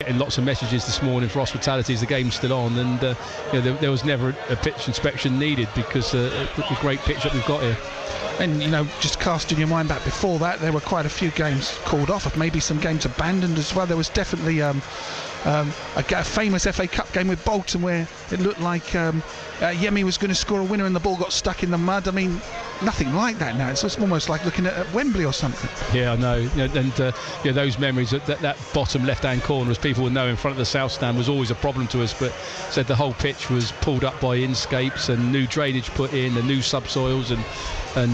Getting lots of messages this morning for hospitality as the game's still on, and there was never a pitch inspection needed because the great pitch that we've got here. And just casting your mind back before that, there were quite a few games called off, maybe some games abandoned as well. There was definitely a famous FA Cup game with Bolton where it looked like Yemi was going to score a winner and the ball got stuck in the mud. I mean, nothing like that now. It's almost like looking at Wembley or something. Yeah, I know. And those memories, that bottom left-hand corner, as people will know, in front of the South Stand was always a problem to us, but said the whole pitch was pulled up by inscapes and new drainage put in, and new subsoils and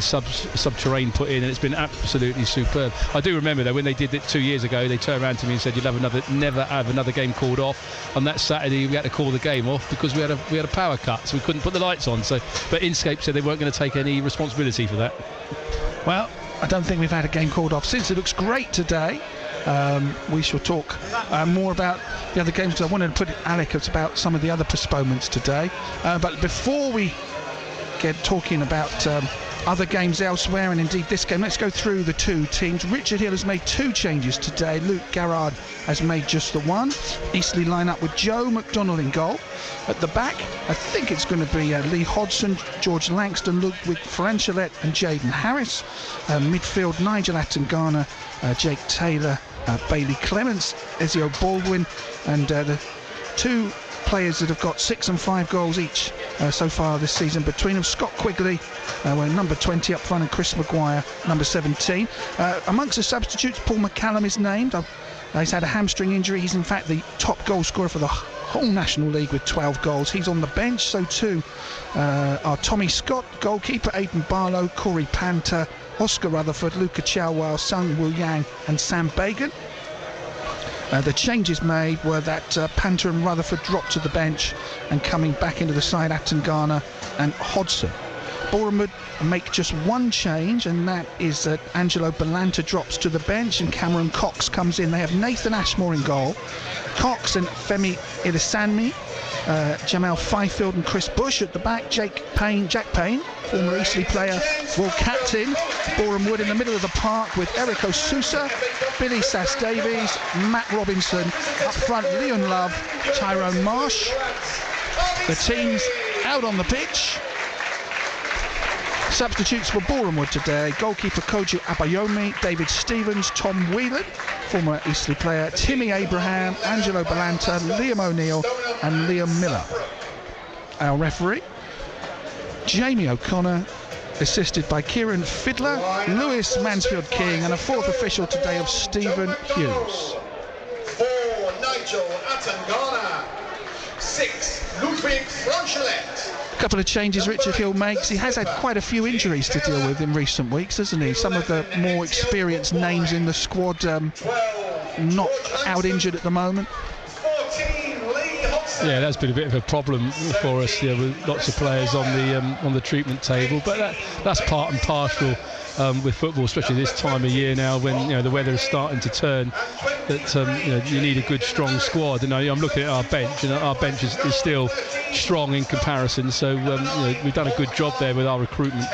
subterranean put in, and it's been absolutely superb. I do remember though when they did it 2 years ago, they turned around to me and said, "You'll never have another game called off." On that Saturday we had to call the game off because we had a power cut, so we couldn't put the lights on. But Inscape said they weren't going to take any responsibility for that. Well, I don't think we've had a game called off since. It looks great today. We shall talk more about the other games, because I wanted to put Alec about some of the other postponements today. But before we get talking about other games elsewhere, and indeed this game, let's go through the two teams. Richard Hill has made 2 changes today. Luke Garrard has made just the one. Eastleigh line up with Joe McDonnell in goal. At the back, I think it's going to be Lee Hodson, George Langston, Ludwig Franchelet and Jaden Harris. Midfield, Nigel Attangana, Jake Taylor, Bailey Clements, Ezio Baldwin, and the 2 players that have got 6 and 5 goals each so far this season between them. Scott Quigley, number 20 up front, and Chris Maguire, number 17. Amongst the substitutes, Paul McCallum is named. He's had a hamstring injury. He's in fact the top goal scorer for the whole National League with 12 goals. He's on the bench. So too are Tommy Scott, goalkeeper, Aidan Barlow, Corey Panther, Oscar Rutherford, Luca Chilwell, Sung Woo Yang and Sam Bagan. The changes made were that Panther and Rutherford dropped to the bench, and coming back into the side, Attangana and Hodson. Boreham make just one change, and that is that Angelo Balanta drops to the bench and Cameron Cox comes in. They have Nathan Ashmore in goal, Cox and Femi Ilisanmi, Jamal Fifield and Chris Bush at the back, Jack Payne, former Eastleigh player, world captain. Boreham Wood in the middle of the park with Eric O'Sousa, Billy Sass-Davies, Matt Robinson. Up front, Leon Love, Tyrone Marsh. The team's out on the pitch. Substitutes for Boreham Wood today: goalkeeper Koju Abayomi, David Stevens, Tom Whelan, former Eastleigh player, Timmy Abraham, Angelo Balanta, Liam O'Neill and Liam Miller. Our referee, Jamie O'Connor, assisted by Kieran Fiddler, Lewis Mansfield King, and a 4th official today of Stephen Hughes. 4, Nigel Attangana. 6, Ludwig Franchelet. A couple of changes Richard Hill makes. He has had quite a few injuries to deal with in recent weeks, hasn't he? Some of the more experienced names in the squad not out injured at the moment. 14, Lee Hodson. Yeah, that's been a bit of a problem for us, with lots of players on the treatment table, but that's part and parcel with football, especially this time of year now when the weather is starting to turn. That you need a good, strong squad. And I'm looking at our bench, and our bench is still strong in comparison. So we've done a good job there with our recruitment.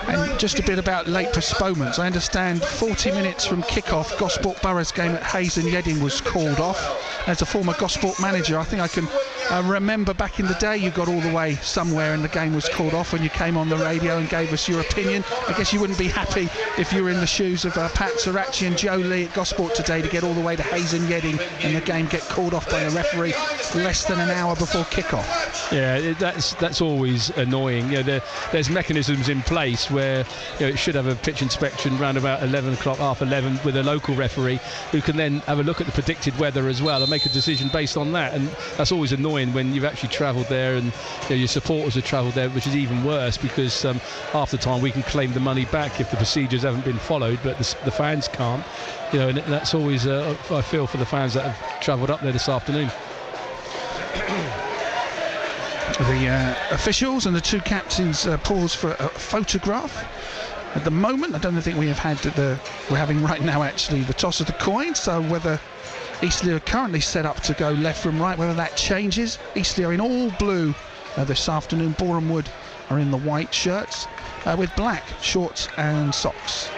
And just a bit about late postponements. I understand 40 minutes from kick-off, Gosport Borough's game at Hayes and Yedding was called off. As a former Gosport manager, I think I can remember back in the day you got all the way somewhere and the game was called off when you came on the radio and gave us your opinion. I guess you wouldn't be happy if you were in the shoes of Pat Sarachi and Joe Lee at Gosport today to get all the way to Hayes and Yedding and the game get called off by a referee less than an hour before kick-off. Yeah, that's always annoying. There's mechanisms in place where it should have a pitch inspection round about 11 o'clock, half 11, with a local referee who can then have a look at the predicted weather as well and make a decision based on that. And that's always annoying when you've actually travelled there and your supporters have travelled there, which is even worse because half the time we can claim the money back if the procedures haven't been followed, but the fans can't. And that's always I feel for the fans that have travelled up there this afternoon. The officials and the 2 captains pause for a photograph. At the moment, I don't think we have had we're having right now actually the toss of the coin, so whether Eastleigh are currently set up to go left from right, whether that changes. Eastleigh are in all blue this afternoon. Boreham Wood are in the white shirts with black shorts and socks.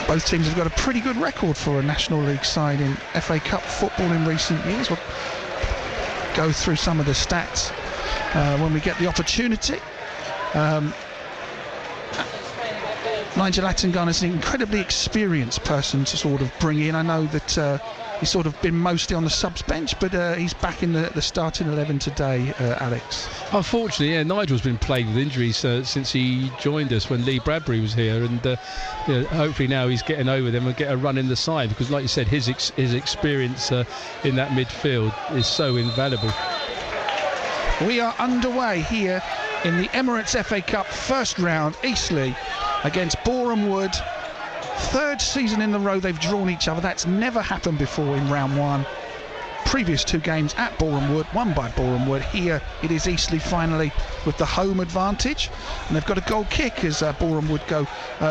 Both teams have got a pretty good record for a National League side in FA Cup football in recent years. We'll go through some of the stats when we get the opportunity. Nigel Attengana is an incredibly experienced person to sort of bring in. I know that he's sort of been mostly on the subs bench, but he's back in the starting 11 today, Alex. Unfortunately, yeah, Nigel's been plagued with injuries since he joined us when Lee Bradbury was here, and hopefully now he's getting over them and get a run in the side, because like you said, his experience in that midfield is so invaluable. We are underway here in the Emirates FA Cup first round. Eastleigh against Boreham Wood. Third season in a row they've drawn each other. That's never happened before in round one. Previous two games at Boreham Wood, won by Boreham Wood. Here it is Eastleigh finally with the home advantage, and they've got a goal kick as Boreham Wood go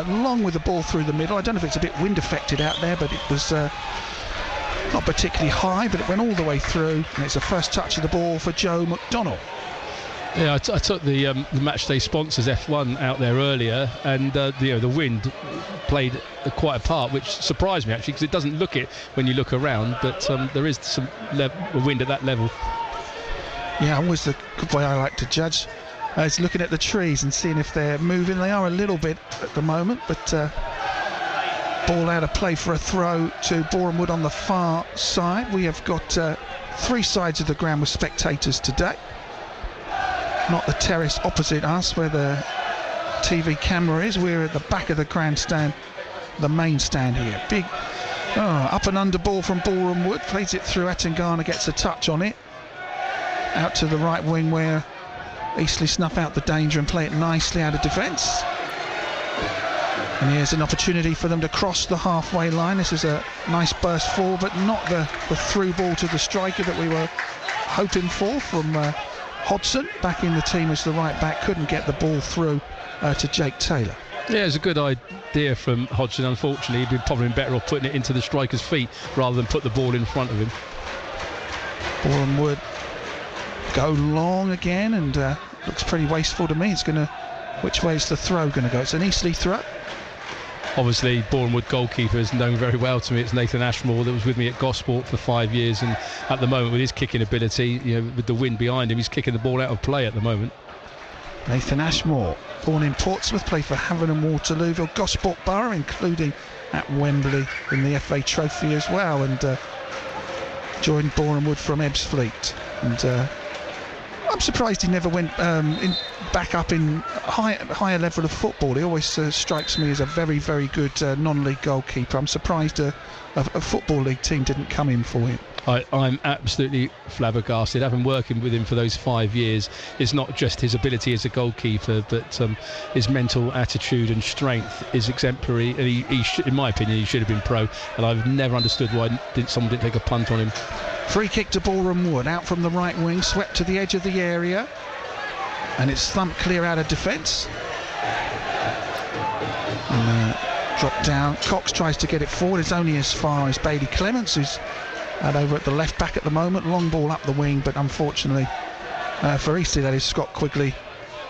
long with the ball through the middle. I don't know if it's a bit wind affected out there, but it was not particularly high, but it went all the way through, and it's the first touch of the ball for Joe McDonnell. Yeah, I took the matchday sponsors F1 out there earlier, and the wind played quite a part, which surprised me actually, because it doesn't look it when you look around, but there is some wind at that level. Yeah, always the good way I like to judge is looking at the trees and seeing if they're moving. They are a little bit at the moment, but ball out of play for a throw to Boreham Wood on the far side. We have got three sides of the ground with spectators today. Not the terrace opposite us where the TV camera is. We're at the back of the grandstand, the main stand here. Big up and under ball from Boreham Wood, plays it through. Attengana gets a touch on it out to the right wing, where Eastleigh snuff out the danger and play it nicely out of defence. And here's an opportunity for them to cross the halfway line. This is a nice burst forward, but not the through ball to the striker that we were hoping for from Hodgson. Back in the team as the right back, couldn't get the ball through to Jake Taylor. Yeah, it's a good idea from Hodgson. Unfortunately, he'd be probably better off putting it into the striker's feet rather than put the ball in front of him. Boreham Wood go long again, and looks pretty wasteful to me. It's going to, which way is the throw going to go? It's an Eastleigh throw. Obviously, Boreham Wood goalkeeper is known very well to me. It's Nathan Ashmore, that was with me at Gosport for 5 years, and at the moment with his kicking ability, with the wind behind him, he's kicking the ball out of play at the moment. Nathan Ashmore, born in Portsmouth, played for Havant and Waterlooville, Gosport Borough, including at Wembley in the FA Trophy as well, and joined Boreham Wood from Ebbsfleet. And I'm surprised he never went back up in higher level of football. He always strikes me as a very, very good non-league goalkeeper. I'm surprised a football league team didn't come in for him. I'm absolutely flabbergasted. Having working with him for those 5 years, it's not just his ability as a goalkeeper, but his mental attitude and strength is exemplary. And he should, in my opinion, he should have been pro. And I've never understood why someone didn't take a punt on him. Free kick to Boreham Wood, out from the right wing, swept to the edge of the area, and it's thumped clear out of defence. Dropped down. Cox tries to get it forward. It's only as far as Bailey Clements, who's over at the left back at the moment. Long ball up the wing, but unfortunately for Eastleigh, that is Scott Quigley,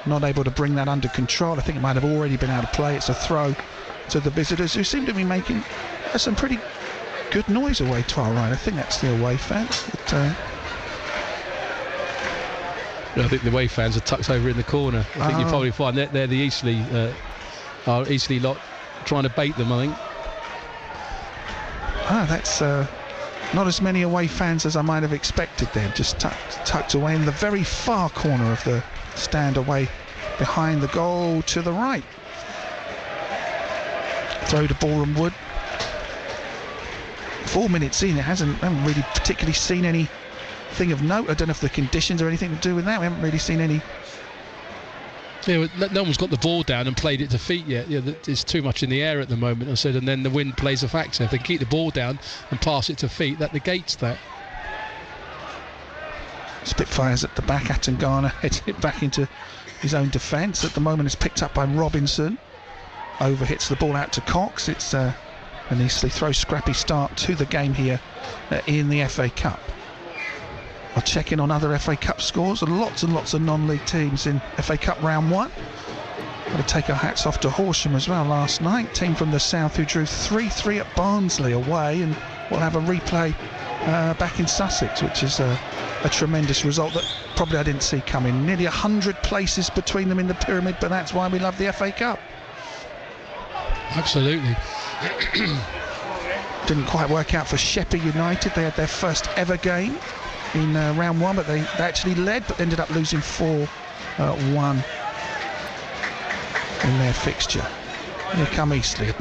not able to bring that under control. I think it might have already been out of play. It's a throw to the visitors, who seem to be making some pretty good noise away to our right. I think that's the away fans. But, I think the away fans are tucked over in the corner. I think you probably find they're the Eastleigh lot trying to bait them, I think. That's not as many away fans as I might have expected there. Just tucked away in the very far corner of the stand, away behind the goal to the right. Throw to Boreham Wood. 4 minutes in, haven't really particularly seen anything of note. I don't know if the conditions are anything to do with that. We haven't really seen any. Yeah, no one's got the ball down and played it to feet yet. It's too much in the air at the moment, I said, and then the wind plays a factor. If they keep the ball down and pass it to feet, that negates that. Spitfires at the back. Attengana heads it back into his own defence. At the moment, it's picked up by Robinson. Over hits the ball out to Cox. It's an Eastleigh throw. Scrappy start to the game here in the FA Cup. I'll check in on other FA Cup scores. Lots and lots of non-league teams in FA Cup round one. Got to take our hats off to Horsham as well last night. Team from the south who drew 3-3 at Barnsley away, and we'll have a replay back in Sussex, which is a tremendous result that probably I didn't see coming. Nearly 100 places between them in the pyramid, but that's why we love the FA Cup. Absolutely. Didn't quite work out for Sheppey United. They had their first ever game in round one, but they actually led, but ended up losing 4-1 in their fixture. Here come Eastleigh.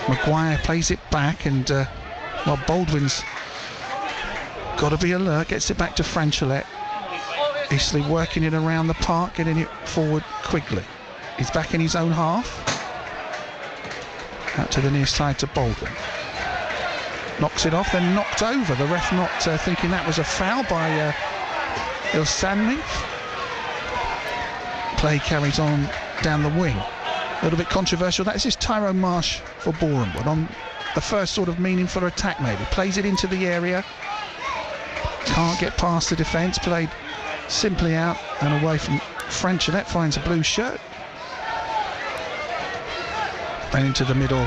Maguire plays it back, and well, Baldwin's got to be alert, gets it back to Franchulette. Eastleigh working it around the park, getting it forward quickly. He's back in his own half. Out to the near side to Baldwin. Knocks it off, then knocked over. The ref not thinking that was a foul by Ilsanmi. Play carries on down the wing. A little bit controversial. That is just Tyrone Marsh for Boreham, but on the first sort of meaningful attack maybe. Plays it into the area. Can't get past the defence. Played simply out and away from Franchulette. Finds a blue shirt. And into the middle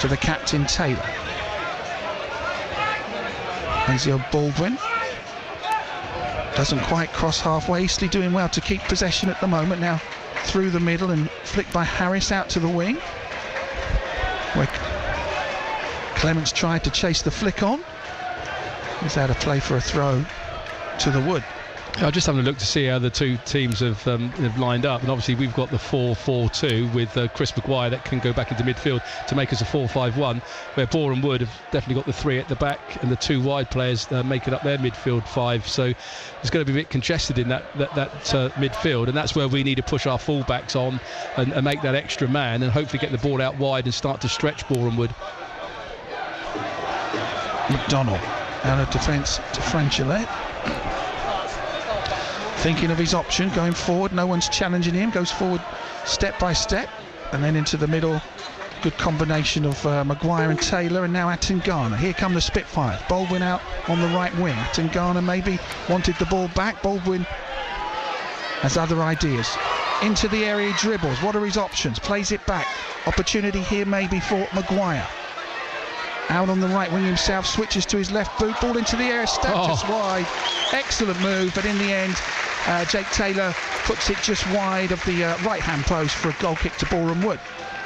to the captain Taylor. Ezio Baldwin doesn't quite cross halfway. Eastleigh doing well to keep possession at the moment. Now through the middle and flicked by Harris out to the wing, where Clements tried to chase the flick on. He's out of play for a throw to the wood. I'm just having a look to see how the two teams have lined up, and obviously we've got the 4-4-2 with Chris Maguire that can go back into midfield to make us a 4-5-1, where Boreham Wood have definitely got the 3 at the back and the 2 wide players making up their midfield 5. So it's going to be a bit congested in that midfield, and that's where we need to push our fullbacks on and make that extra man and hopefully get the ball out wide and start to stretch Boreham Wood. McDonnell out of defence to Franchulette. Thinking of his option, going forward, no one's challenging him, goes forward step by step, and then into the middle. Good combination of Maguire and Taylor, and now Atangana. Here come the Spitfires. Baldwin out on the right wing. Atangana maybe wanted the ball back. Baldwin has other ideas. Into the area, he dribbles. What are his options? Plays it back. Opportunity here maybe for Maguire. Out on the right wing himself, switches to his left boot, ball into the air, stepped just wide. Excellent move, but in the end, Jake Taylor puts it just wide of the right-hand post for a goal kick to Boreham Wood.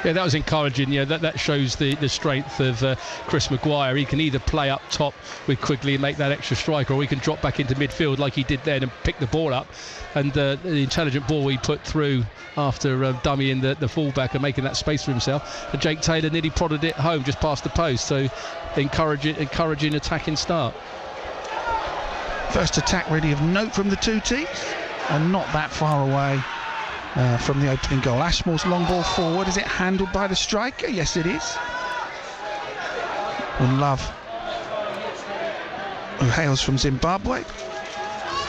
Yeah, that was encouraging. Yeah, that shows the strength of Chris Maguire. He can either play up top with Quigley and make that extra strike, or he can drop back into midfield like he did then and pick the ball up. And the intelligent ball he put through after dummying the fullback and making that space for himself. And Jake Taylor nearly prodded it home just past the post. So encouraging attacking start. First attack really of note from the two teams, and not that far away from the opening goal. Ashmore's long ball forward. Is it handled by the striker? Yes, it is. And Love, who hails from Zimbabwe,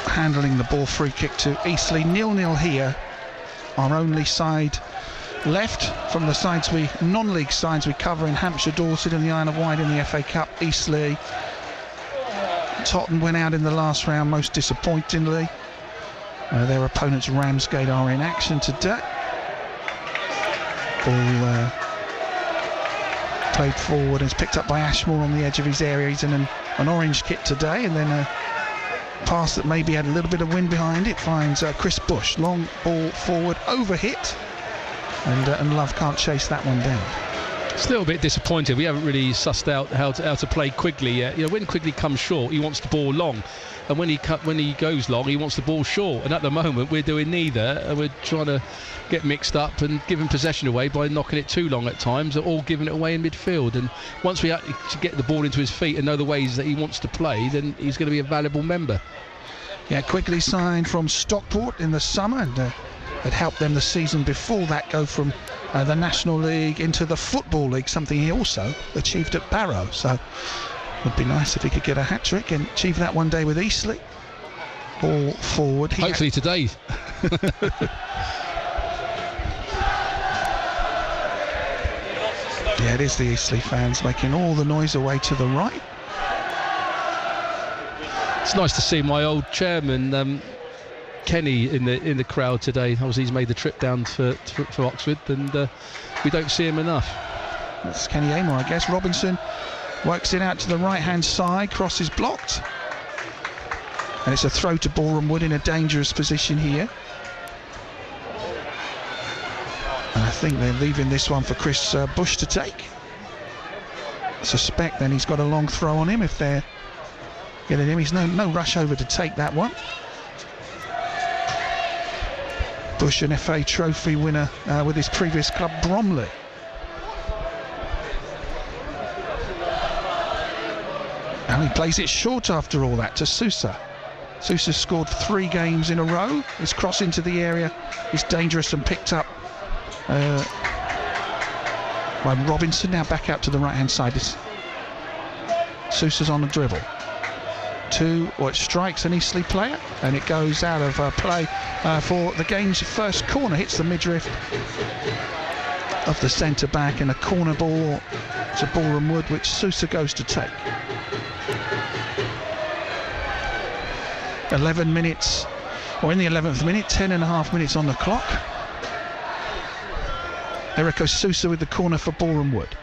handling the ball. Free kick to Eastleigh. 0-0 here. Our only side left from the sides non-league sides we cover in Hampshire, Dorset and the Isle of Wight in the FA Cup. Eastleigh. Tottenham went out in the last round most disappointingly. Their opponents Ramsgate are in action today. Ball played forward and is picked up by Ashmore on the edge of his area. He's in an orange kit today, and then a pass that maybe had a little bit of wind behind it finds Chris Bush. Long ball forward, overhit, and Love can't chase that one down. Still a bit disappointed. We haven't really sussed out how to play Quigley yet. You know, when Quigley comes short, he wants the ball long, and when he goes long, he wants the ball short. And at the moment, we're doing neither. And we're trying to get mixed up and giving possession away by knocking it too long at times, or giving it away in midfield. And once we actually get the ball into his feet and know the ways that he wants to play, then he's going to be a valuable member. Yeah, Quigley signed from Stockport in the summer, and had helped them the season before that go from the National League into the Football League, something he also achieved at Barrow. So it would be nice if he could get a hat-trick and achieve that one day with Eastleigh. Ball forward. Hopefully today. Yeah, it is the Eastleigh fans making all the noise away to the right. It's nice to see my old chairman Kenny in the crowd today. Obviously, he's made the trip down for Oxford, and we don't see him enough. That's Kenny Amor, I guess. Robinson works it out to the right-hand side. Cross is blocked. And it's a throw to Boreham Wood in a dangerous position here. And I think they're leaving this one for Chris Bush to take. I suspect then he's got a long throw on him if they're getting him. He's no rush over to take that one. Bush, an FA Trophy winner with his previous club Bromley. And he plays it short after all that to Sousa. Sousa scored 3 games in a row. His cross into the area is dangerous and picked up by Robinson. Now back out to the right hand side. Sousa's on the dribble. It strikes an Eastleigh player and it goes out of play for the game's first corner. Hits the midriff of the centre back, and a corner ball to Boreham Wood, which Sousa goes to take. 11 minutes, or in the 11th minute, 10.5 minutes on the clock. Eriko Sousa with the corner for Boreham Wood.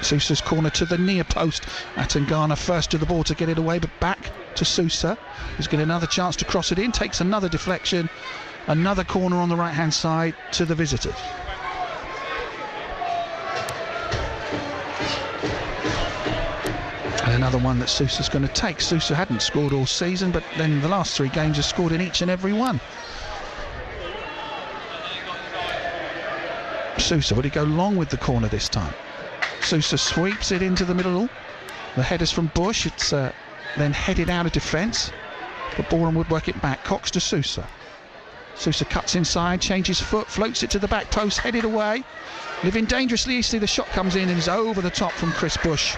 Sousa's corner to the near post. Atangana first to the ball to get it away, but back to Sousa, who's got another chance to cross it in, takes another deflection, another corner on the right hand side to the visitors. And another one that Sousa's going to take. Sousa hadn't scored all season, but then the last 3 games has scored in each and every one. Sousa, would he go long with the corner this time? Sousa sweeps it into the middle. The header's from Bush. It's then headed out of defence, but Boreham would work it back. Cox to Sousa. Sousa cuts inside, changes foot, floats it to the back post, headed away. Living dangerously Eastleigh, the shot comes in and is over the top from Chris Bush.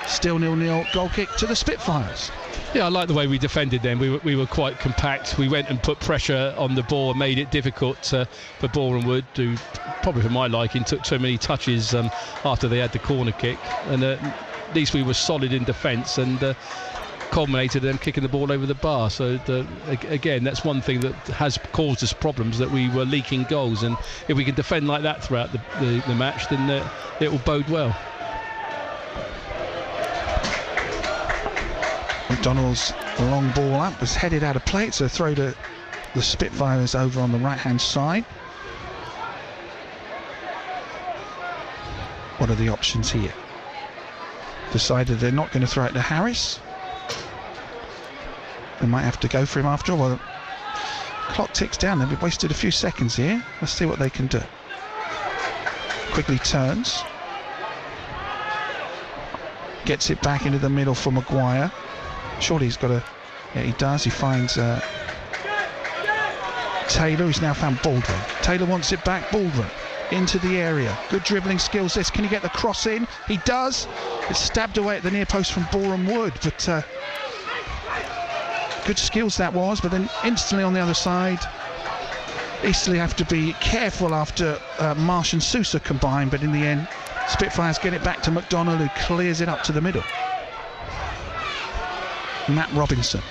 Still 0-0, goal kick to the Spitfires. Yeah, I like the way we defended them. We were quite compact. We went and put pressure on the ball and made it difficult for Boreham Wood, who probably for my liking took too many touches after they had the corner kick. And at least we were solid in defence and culminated in them kicking the ball over the bar. So again, that's one thing that has caused us problems, that we were leaking goals. And if we can defend like that throughout the match, then it will bode well. McDonald's long ball up was headed out of play. It's a throw to the Spitfires over on the right hand side. What are the options here? Decided they're not going to throw it to Harris. They might have to go for him after all. Well, the clock ticks down. They've wasted a few seconds here. Let's see what they can do. Quickly turns. Gets it back into the middle for Maguire. Surely he's got a... Yeah, he does. He finds Taylor, who's now found Baldwin. Taylor wants it back. Baldwin into the area. Good dribbling skills this. Can he get the cross in? He does. It's stabbed away at the near post from Boreham Wood, but good skills that was. But then instantly on the other side, Eastleigh have to be careful after Marsh and Sousa combine, but in the end Spitfires get it back to McDonald, who clears it up to the middle. Matt Robinson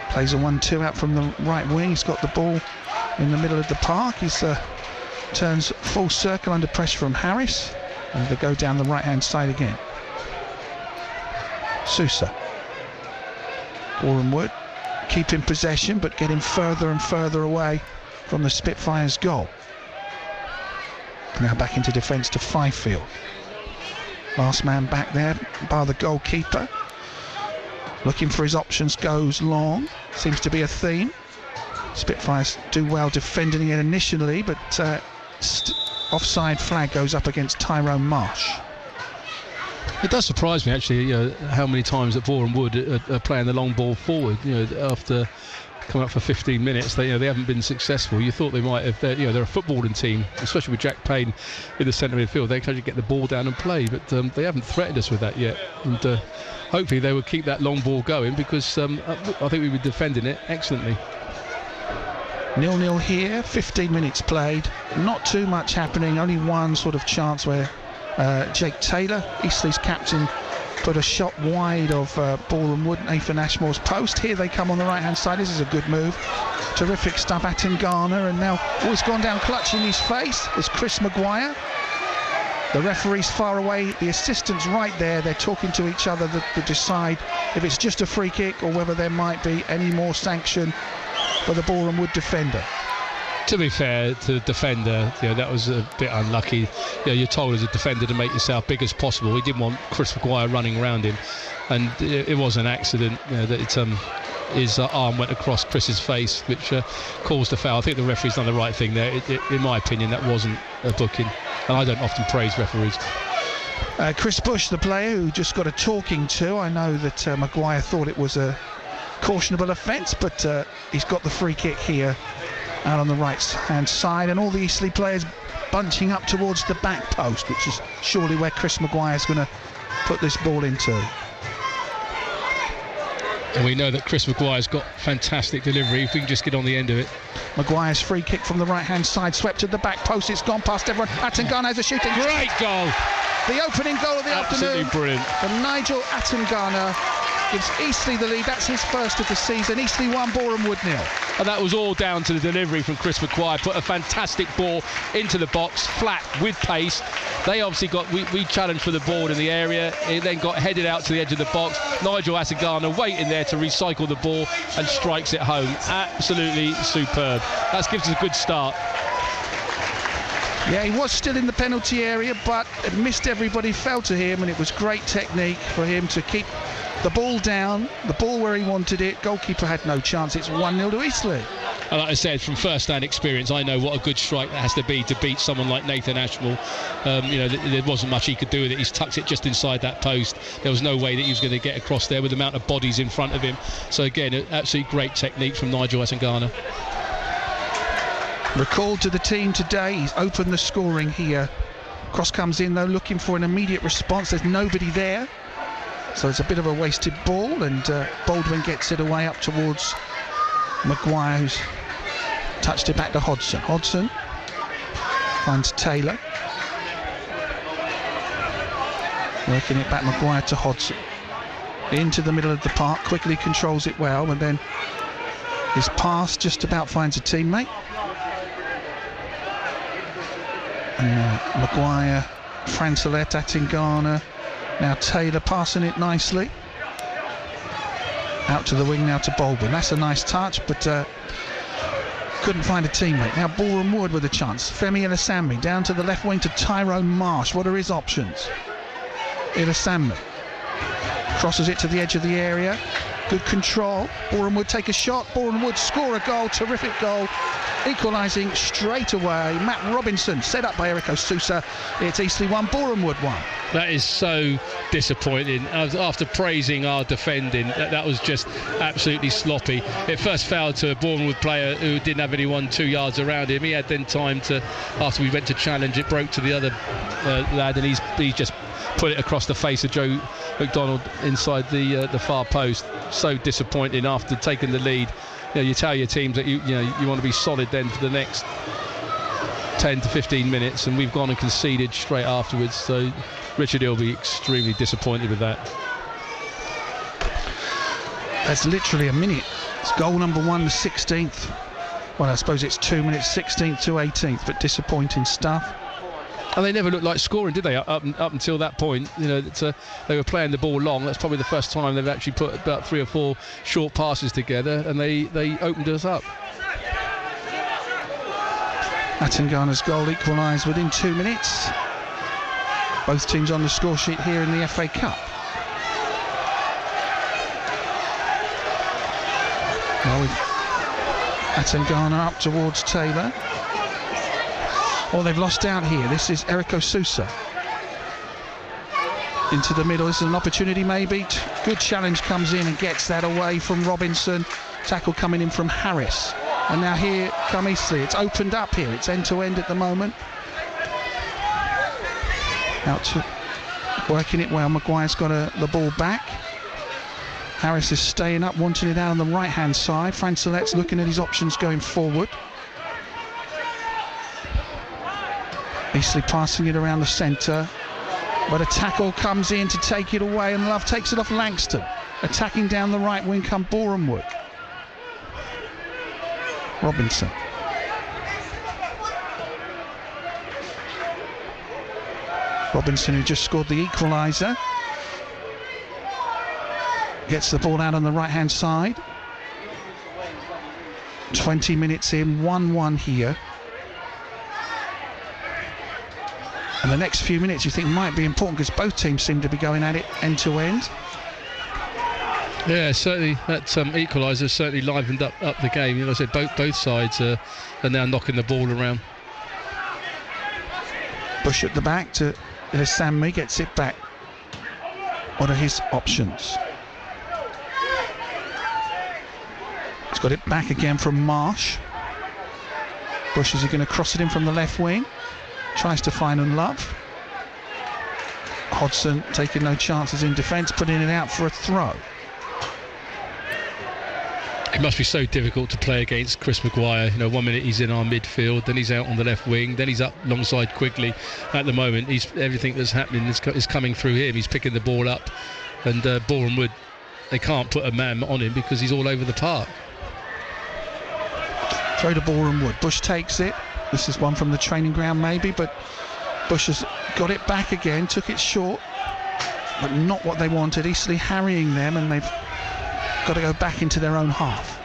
plays a 1-2 out from the right wing. He's got the ball in the middle of the park. He turns full circle under pressure from Harris, and they go down the right hand side again. Sousa. Boreham Wood keeping possession but getting further and further away from the Spitfires' goal. Now back into defence to Fifield. Last man back there, bar the goalkeeper. Looking for his options, goes long. Seems to be a theme. Spitfires do well defending it initially, but offside flag goes up against Tyrone Marsh. It does surprise me actually, how many times that Boreham Wood are playing the long ball forward. After coming up for 15 minutes, they haven't been successful. You thought they might have. They're a footballing team, especially with Jack Payne in the centre of the field. They can actually get the ball down and play, but they haven't threatened us with that yet. And hopefully they will keep that long ball going, because I think we were defending it excellently. 0-0 here, 15 minutes played. Not too much happening. Only one sort of chance where Jake Taylor, Eastleigh's captain, put a shot wide of Boreham Wood, Nathan Ashmore's post. Here they come on the right-hand side. This is a good move. Terrific stuff, Attingana, and now he's gone down clutching his face. It's Chris Maguire. The referee's far away, the assistant's right there. They're talking to each other to decide if it's just a free kick or whether there might be any more sanction for the Boreham Wood defender. To be fair to the defender, that was a bit unlucky. You're told as a defender to make yourself big as possible. He didn't want Chris Maguire running around him, and it was an accident that his arm went across Chris's face, which caused the foul. I think the referee's done the right thing there. In my opinion, that wasn't a booking, and I don't often praise referees. Chris Bush, the player who just got a talking to. I know that Maguire thought it was a cautionable offence, but he's got the free kick here out on the right hand side, and all the Eastleigh players bunching up towards the back post, which is surely where Chris Maguire's going to put this ball into. And we know that Chris Maguire's got fantastic delivery, if we can just get on the end of it. Maguire's free kick from the right hand side, swept to the back post, it's gone past everyone. Attingana has a shooting. Great goal! The opening goal of the Absolutely afternoon brilliant from Nigel Attingana gives Eastleigh the lead. That's his first of the season. Eastleigh 1, Boreham Wood 0. And that was all down to the delivery from Chris Maguire. Put a fantastic ball into the box, flat, with pace. They obviously we challenged for the ball in the area. It then got headed out to the edge of the box. Nigel Attingana waiting there to recycle the ball and strikes it home. Absolutely superb. That gives us a good start. Yeah, he was still in the penalty area, but it missed everybody, fell to him, and it was great technique for him to keep the ball down, the ball where he wanted it. Goalkeeper had no chance. It's 1-0 to Eastleigh. And like I said, from first-hand experience, I know what a good strike that has to be to beat someone like Nathan Ashmore. There wasn't much he could do with it. He's tucked it just inside that post. There was no way that he was going to get across there with the amount of bodies in front of him. So again, absolutely great technique from Nigel Attingana. Recalled to the team today. He's opened the scoring here. Cross comes in though, looking for an immediate response. There's nobody there, so it's a bit of a wasted ball, and Baldwin gets it away up towards Maguire, who's touched it back to Hodgson. Hodgson finds Taylor, working it back. Maguire to Hodgson into the middle of the park, quickly controls it well, and then his pass just about finds a teammate. And Maguire, Francelette, Attingana, now Taylor passing it nicely out to the wing, now to Baldwin. That's a nice touch, but couldn't find a teammate. Now Boreham Wood with a chance. Femi Ilasambi down to the left wing to Tyrone Marsh. What are his options? Ilasambi crosses it to the edge of the area. Good control. Boreham Wood take a shot. Boreham Wood score a goal. Terrific goal. Equalising straight away. Matt Robinson, set up by Erico Sousa. It's Eastleigh 1, Boreham Wood 1. That is so disappointing. After praising our defending, that was just absolutely sloppy. It first fouled to a Boreham Wood player who didn't have anyone 2 yards around him. He had then time to, after we went to challenge, it broke to the other lad, and he's just put it across the face of Joe McDonald inside the far post. So disappointing after taking the lead. You tell your teams that you want to be solid then for the next 10 to 15 minutes, and we've gone and conceded straight afterwards. So Richard will be extremely disappointed with that. That's literally a minute. It's goal number 1, the 16th. Well, I suppose it's 2 minutes, 16th to 18th, but disappointing stuff. And they never looked like scoring, did they? Up until that point, they were playing the ball long. That's probably the first time they've actually put about 3 or 4 short passes together, and they opened us up. Attingana's goal equalised within 2 minutes. Both teams on the score sheet here in the FA Cup. Well, with Attingana up towards Taylor. Oh, they've lost out here. This is Erico Sousa. Into the middle. This is an opportunity maybe. Good challenge comes in and gets that away from Robinson. Tackle coming in from Harris. And now here come Eastleigh. It's opened up here. It's end-to-end at the moment. Out to working it well. Maguire's got the ball back. Harris is staying up, wanting it out on the right-hand side. Francelette's looking at his options going forward. Eastleigh passing it around the centre. But a tackle comes in to take it away, and Love takes it off Langston. Attacking down the right wing come Boreham Wood. Robinson. Robinson, who just scored the equaliser, gets the ball out on the right-hand side. 20 minutes in, 1-1 here. And the next few minutes you think might be important because both teams seem to be going at it end to end. Yeah, certainly that equaliser certainly livened up the game. You know, I said both sides are now knocking the ball around. Bush at the back to Sammy, gets it back. What are his options? He's got it back again from Marsh. Bush, is he going to cross it in from the left wing? Tries to find Love. Hodgson taking no chances in defence, putting it out for a throw. It must be so difficult to play against Chris Maguire. You know, 1 minute he's in our midfield, then he's out on the left wing, then he's up alongside Quigley. At the moment, everything that's happening is coming through him. He's picking the ball up, and Boreham Wood, they can't put a man on him because he's all over the park. Throw to Boreham Wood. Bush takes it. This is one from the training ground maybe, but Bush has got it back again, took it short, but not what they wanted. Eastleigh harrying them, and they've got to go back into their own half.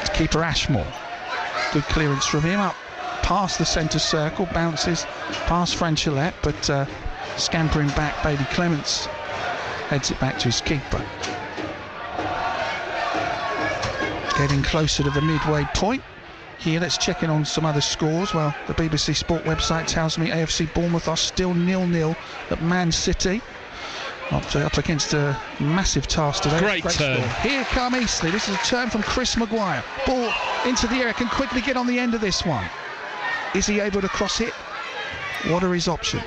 It's keeper Ashmore. Good clearance from him, up past the centre circle, bounces past Franchilette, but scampering back, Bailey Clements heads it back to his keeper. Getting closer to the midway point. Here, let's check in on some other scores. Well, the BBC Sport website tells me AFC Bournemouth are still 0-0 at Man City. Up against a massive task today. Great turn. Score. Here come Eastleigh. This is a turn from Chris Maguire. Ball into the area. Can quickly get on the end of this one. Is he able to cross it? What are his options?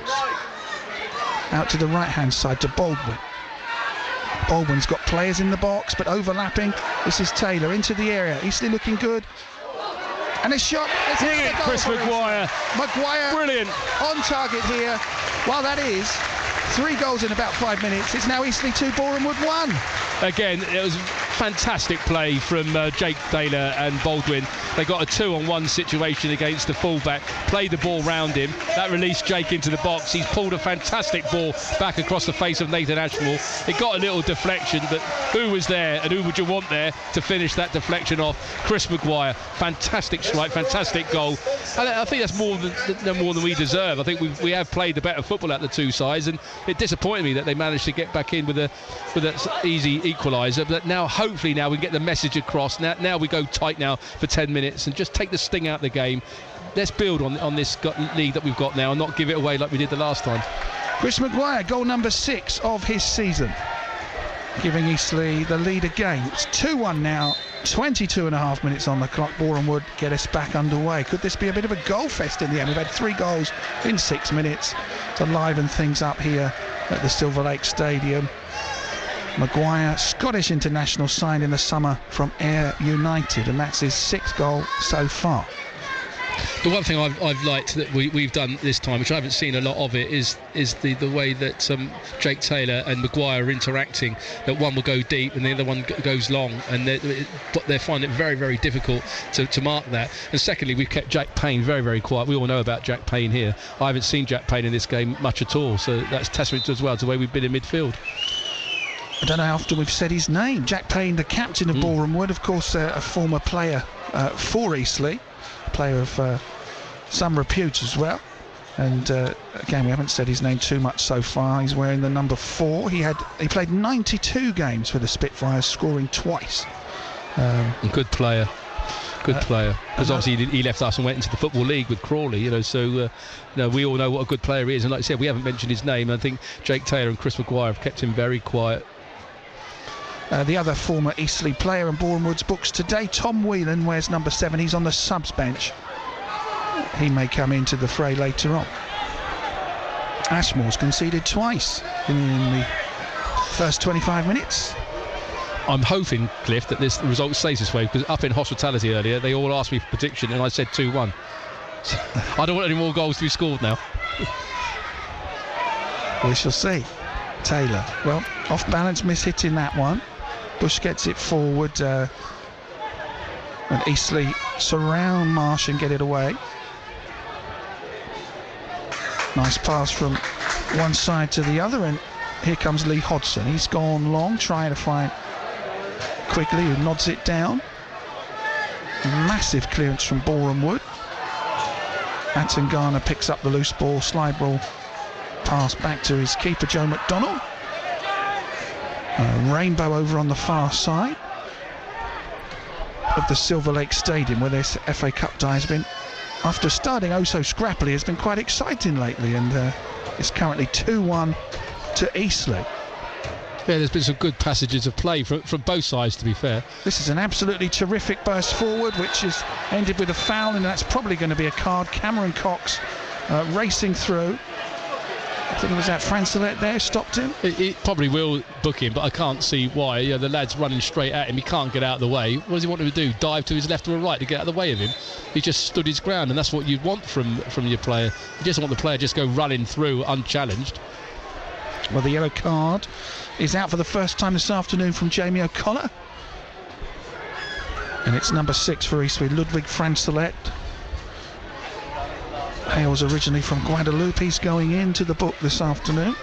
Out to the right-hand side to Baldwin. Baldwin's got players in the box, but overlapping. This is Taylor into the area. Eastleigh looking good. And a shot. Brilliant, Chris Maguire. Maguire. Brilliant. On target here. Well, that is 3 goals in about 5 minutes. It's now Eastleigh 2, Boreham Wood 1. Again, it was fantastic play from Jake Taylor and Baldwin. They got a 2-on-1 situation against the fullback, played the ball round him. That released Jake into the box. He's pulled a fantastic ball back across the face of Nathan Ashmore. It got a little deflection, but who was there and who would you want there to finish that deflection off? Chris Maguire. Fantastic strike, fantastic goal. And I think that's more than we deserve. I think we have played the better football at the two sides, and it disappointed me that they managed to get back in with an easy equaliser. But now, hopefully, now we can get the message across. Now we go tight now for 10 minutes and just take the sting out of the game. Let's build on this lead that we've got now and not give it away like we did the last time. Chris Maguire, goal number 6 of his season, giving Eastleigh the lead again. It's 2-1 now. 22.5 minutes on the clock. Boreham Wood get us back underway. Could this be a bit of a goal fest in the end? We've had 3 goals in 6 minutes to liven things up here at the Silver Lake Stadium. Maguire, Scottish international, signed in the summer from Ayr United, and that's his 6th goal so far. The one thing I've liked that we've done this time, which I haven't seen a lot of it, is the way that Jake Taylor and Maguire are interacting. That one will go deep and the other one goes long, and they find it very, very difficult to mark that. And secondly, we've kept Jack Payne very, very quiet. We all know about Jack Payne here. I haven't seen Jack Payne in this game much at all, so that's testament as well to the way we've been in midfield. I don't know how often we've said his name. Jack Payne, the captain of Boreham Wood, of course, a former player for Eastleigh, player of some repute as well. And again, we haven't said his name too much so far. He's wearing the number 4. He played 92 games for the Spitfires, scoring twice. Good player. Good player, because obviously he left us and went into the Football League with Crawley, so we all know what a good player he is, and like I said, we haven't mentioned his name. I think Jake Taylor and Chris Maguire have kept him very quiet. The other former Eastleigh player in Boreham Wood's books today, Tom Whelan, wears number 7. He's on the subs bench. He may come into the fray later on. Ashmore's conceded twice in the first 25 minutes. I'm hoping, Cliff, that this result stays this way, because up in hospitality earlier they all asked me for prediction and I said 2-1. I don't want any more goals to be scored now. We shall see. Taylor, well, off balance, miss-hitting that one. Bush gets it forward, and Eastleigh surround Marsh and get it away. Nice pass from one side to the other, and here comes Lee Hodson. He's gone long, trying to find Quigley, who nods it down. Massive clearance from Boreham Wood. Atangana picks up the loose ball, slide ball pass back to his keeper Joe McDonnell. Rainbow over on the far side of the Silver Lake Stadium, where this FA Cup tie has been, after starting oh so scrappily, has been quite exciting lately, and it's currently 2-1 to Eastleigh. Yeah, there's been some good passages of play from both sides, to be fair. This is an absolutely terrific burst forward, which has ended with a foul, and that's probably going to be a card. Cameron Cox racing through. I think it was that Francelet there stopped him. It probably will book him, but I can't see why. You know, the lad's running straight at him. He can't get out of the way. What does he want him to do? Dive to his left or right to get out of the way of him? He just stood his ground, and that's what you'd want from your player. You just want the player just go running through unchallenged. Well, the yellow card is out for the first time this afternoon from Jamie O'Connor. And it's number 6 for Eastleigh, Ludwig Francelet. Hails originally from Guadeloupe. He's going into the book this afternoon.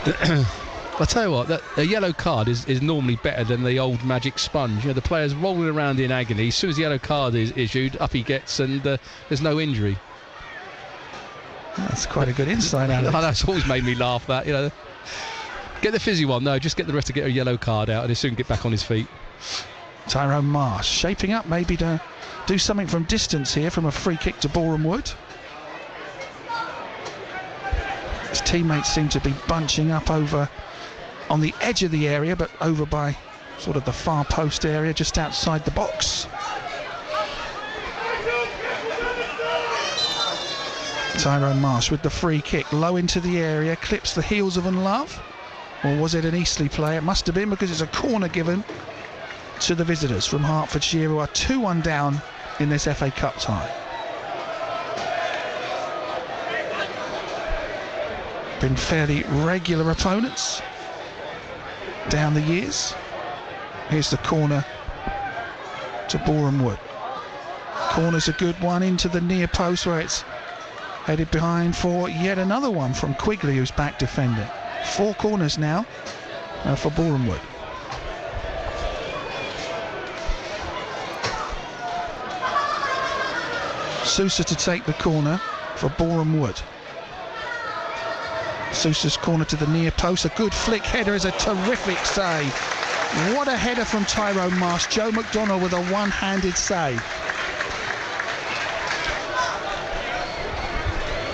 I tell you what, a yellow card is normally better than the old magic sponge. You know, the player's rolling around in agony. As soon as the yellow card is issued, up he gets, and there's no injury. That's quite a good insight, Alex. That's always made me laugh. That, you know, get the fizzy one. No, just get the rest to get a yellow card out, and he'll soon get back on his feet. Tyrone Marsh shaping up maybe to do something from distance here, from a free kick to Boreham Wood. His teammates seem to be bunching up over on the edge of the area, but over by sort of the far post area just outside the box. Tyrone Marsh with the free kick, low into the area, clips the heels of Unlove. Or was it an Eastleigh play? It must have been, because it's a corner given to the visitors from Hertfordshire, who are 2-1 down in this FA Cup tie. Been fairly regular opponents down the years. Here's the corner to Boreham Wood. Corner's a good one into the near post, where it's headed behind for yet another one from Quigley, who's back defending. 4 corners now for Boreham Wood. Sousa to take the corner for Boreham Wood. Sousa's corner to the near post. A good flick header is a terrific save. What a header from Tyrone Marsh. Joe McDonnell with a one-handed save.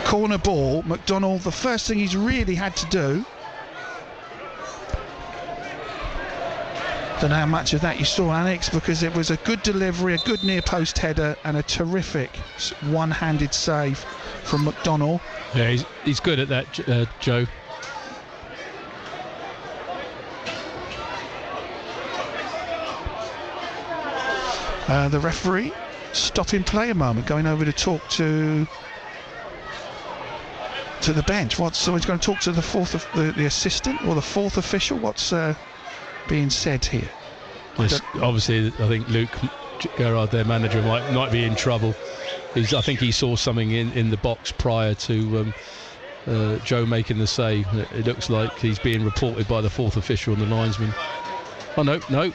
Corner ball. McDonnell, the first thing he's really had to do. Don't know how much of that you saw, Alex, because it was a good delivery, a good near post header, and a terrific one-handed save from McDonnell. Yeah, he's good at that, Joe. The referee stopping play a moment, going over to talk to the bench. So he's going to talk to the the assistant or the 4th official. What's being said here? Yes, obviously, I think Luke Gerrard, their manager, might be in trouble. I think he saw something in the box prior to Joe making the save. It looks like he's being reported by the 4th official and the linesman. Oh no,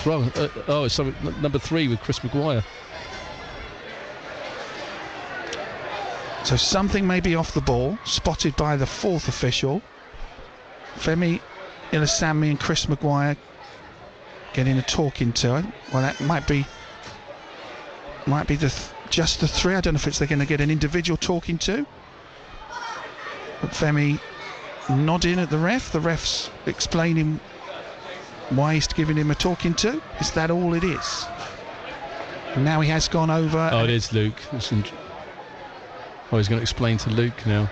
wrong. It's something, number 3 with Chris Maguire. So something may be off the ball, spotted by the 4th official. Femi Ilasami and Chris Maguire getting a talking to. Well, that might be just the 3. I don't know if they're going to get an individual talking to. But Femi nodding at the ref. The ref's explaining why he's giving him a talking to. Is that all it is? And now he has gone over. Oh, it is Luke. He's going to explain to Luke now.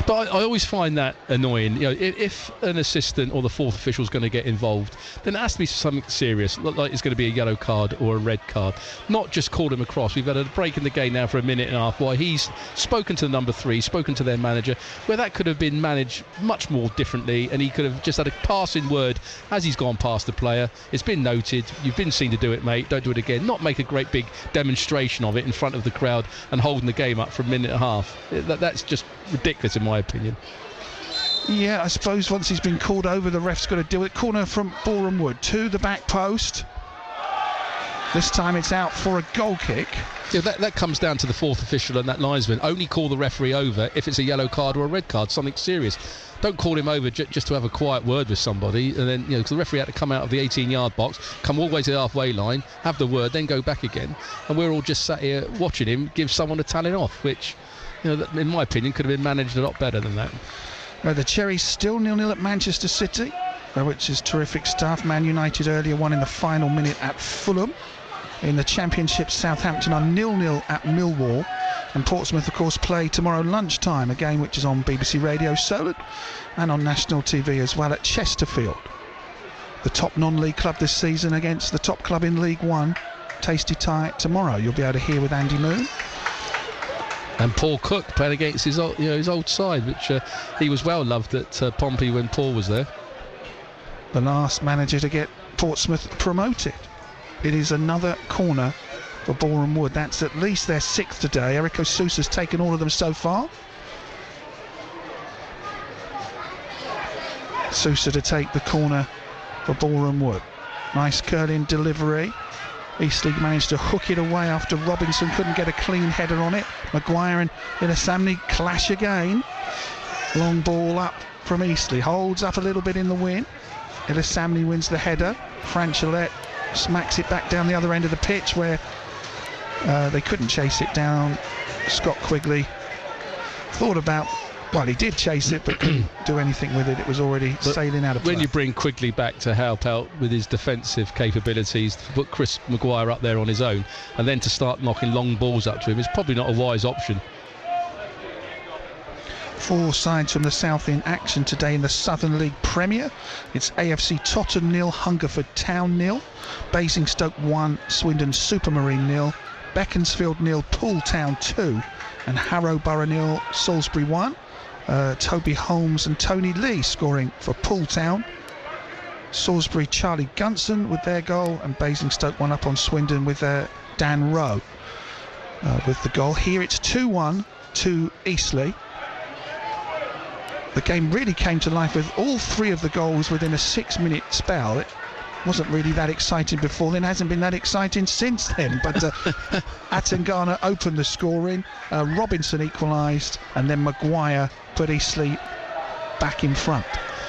But I always find that annoying. If an assistant or the fourth official is going to get involved, then it has to be something serious, like it's going to be a yellow card or a red card, not just call him across. We've had a break in the game now for a minute and a half while he's spoken to the number 3, spoken to their manager, where that could have been managed much more differently, and he could have just had a passing word as he's gone past the player. It's been noted. You've been seen to do it, mate. Don't do it again. Not make a great big demonstration of it in front of the crowd and holding the game up for a minute and a half. That's just ridiculous in my opinion. Yeah, I suppose once he's been called over, the ref's got to deal with it. Corner from Boreham Wood to the back post. This time it's out for a goal kick. Yeah, that comes down to the fourth official and that linesman. Only call the referee over if it's a yellow card or a red card, something serious. Don't call him over just to have a quiet word with somebody, and then, because the referee had to come out of the 18-yard box, come all the way to the halfway line, have the word, then go back again, and we're all just sat here watching him give someone a telling off, which, in my opinion, could have been managed a lot better than that. The Cherries still 0-0 at Manchester City, which is terrific stuff. Man United earlier won in the final minute at Fulham. In the Championship, Southampton are 0-0 at Millwall, and Portsmouth of course play tomorrow lunchtime, a game which is on BBC Radio Solent and on national TV as well, at Chesterfield, the top non-league club this season against the top club in League One. Tasty tie tomorrow, you'll be able to hear with Andy Moon. And Paul Cook playing against his old side, which he was well loved at Pompey when Paul was there. The last manager to get Portsmouth promoted. It is another corner for Boreham Wood. That's at least their 6th today. Eriko Sousa's taken all of them so far. Sousa to take the corner for Boreham Wood. Nice curling delivery. Eastleigh managed to hook it away after Robinson couldn't get a clean header on it. Maguire and Ilasamni clash again. Long ball up from Eastleigh. Holds up a little bit in the wind. Ilasamni wins the header. Franchulette smacks it back down the other end of the pitch where they couldn't chase it down. Scott Quigley thought about, well, he did chase it but couldn't do anything with it. It was already sailing out of play. When you bring Quigley back to help out with his defensive capabilities, to put Chris Maguire up there on his own and then to start knocking long balls up to him, is probably not a wise option. 4 sides from the south in action today in the Southern League Premier. It's AFC Totton 0, Hungerford Town 0, Basingstoke 1, Swindon Supermarine 0, Beaconsfield 0, Poole Town 2, and Harrow Borough 0, Salisbury 1. Toby Holmes and Tony Lee scoring for Poole Town. Salisbury Charlie Gunson with their goal, and Basingstoke 1 up on Swindon with Dan Rowe with the goal. Here it's 2-1 to Eastleigh. The game really came to life with all 3 of the goals within a 6-minute spell. It wasn't really that exciting before then, hasn't been that exciting since then, but Atangana opened the scoring, Robinson equalised, and then Maguire put Eastleigh back in front.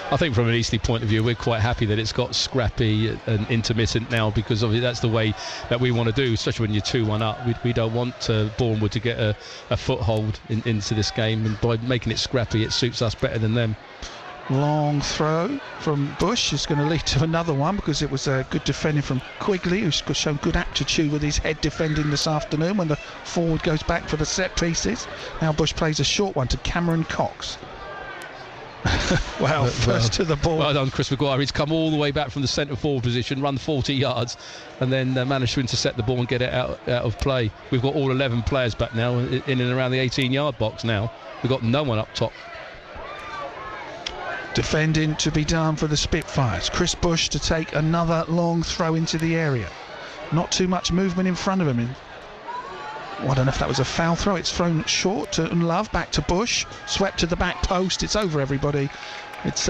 I think from an Eastleigh point of view, we're quite happy that it's got scrappy and intermittent now, because obviously that's the way that we want to do, especially when you're 2-1 up. We don't want Boreham Wood to get a foothold into this game, and by making it scrappy it suits us better than them. Long throw from Bush is going to lead to another one, because it was a good defending from Quigley, who's shown good aptitude with his head defending this afternoon when the forward goes back for the set pieces. Now Bush plays a short one to Cameron Cox. First to the ball. Well done, Chris Maguire. He's come all the way back from the centre forward position, run 40 yards, and then managed to intercept the ball and get it out of play. We've got all 11 players back now in and around the 18-yard box now. We've got no one up top. Defending to be done for the Spitfires. Chris Bush to take another long throw into the area. Not too much movement in front of him. I don't know if that was a foul throw. It's thrown short to Love, back to Bush, swept to the back post. It's over, everybody. It's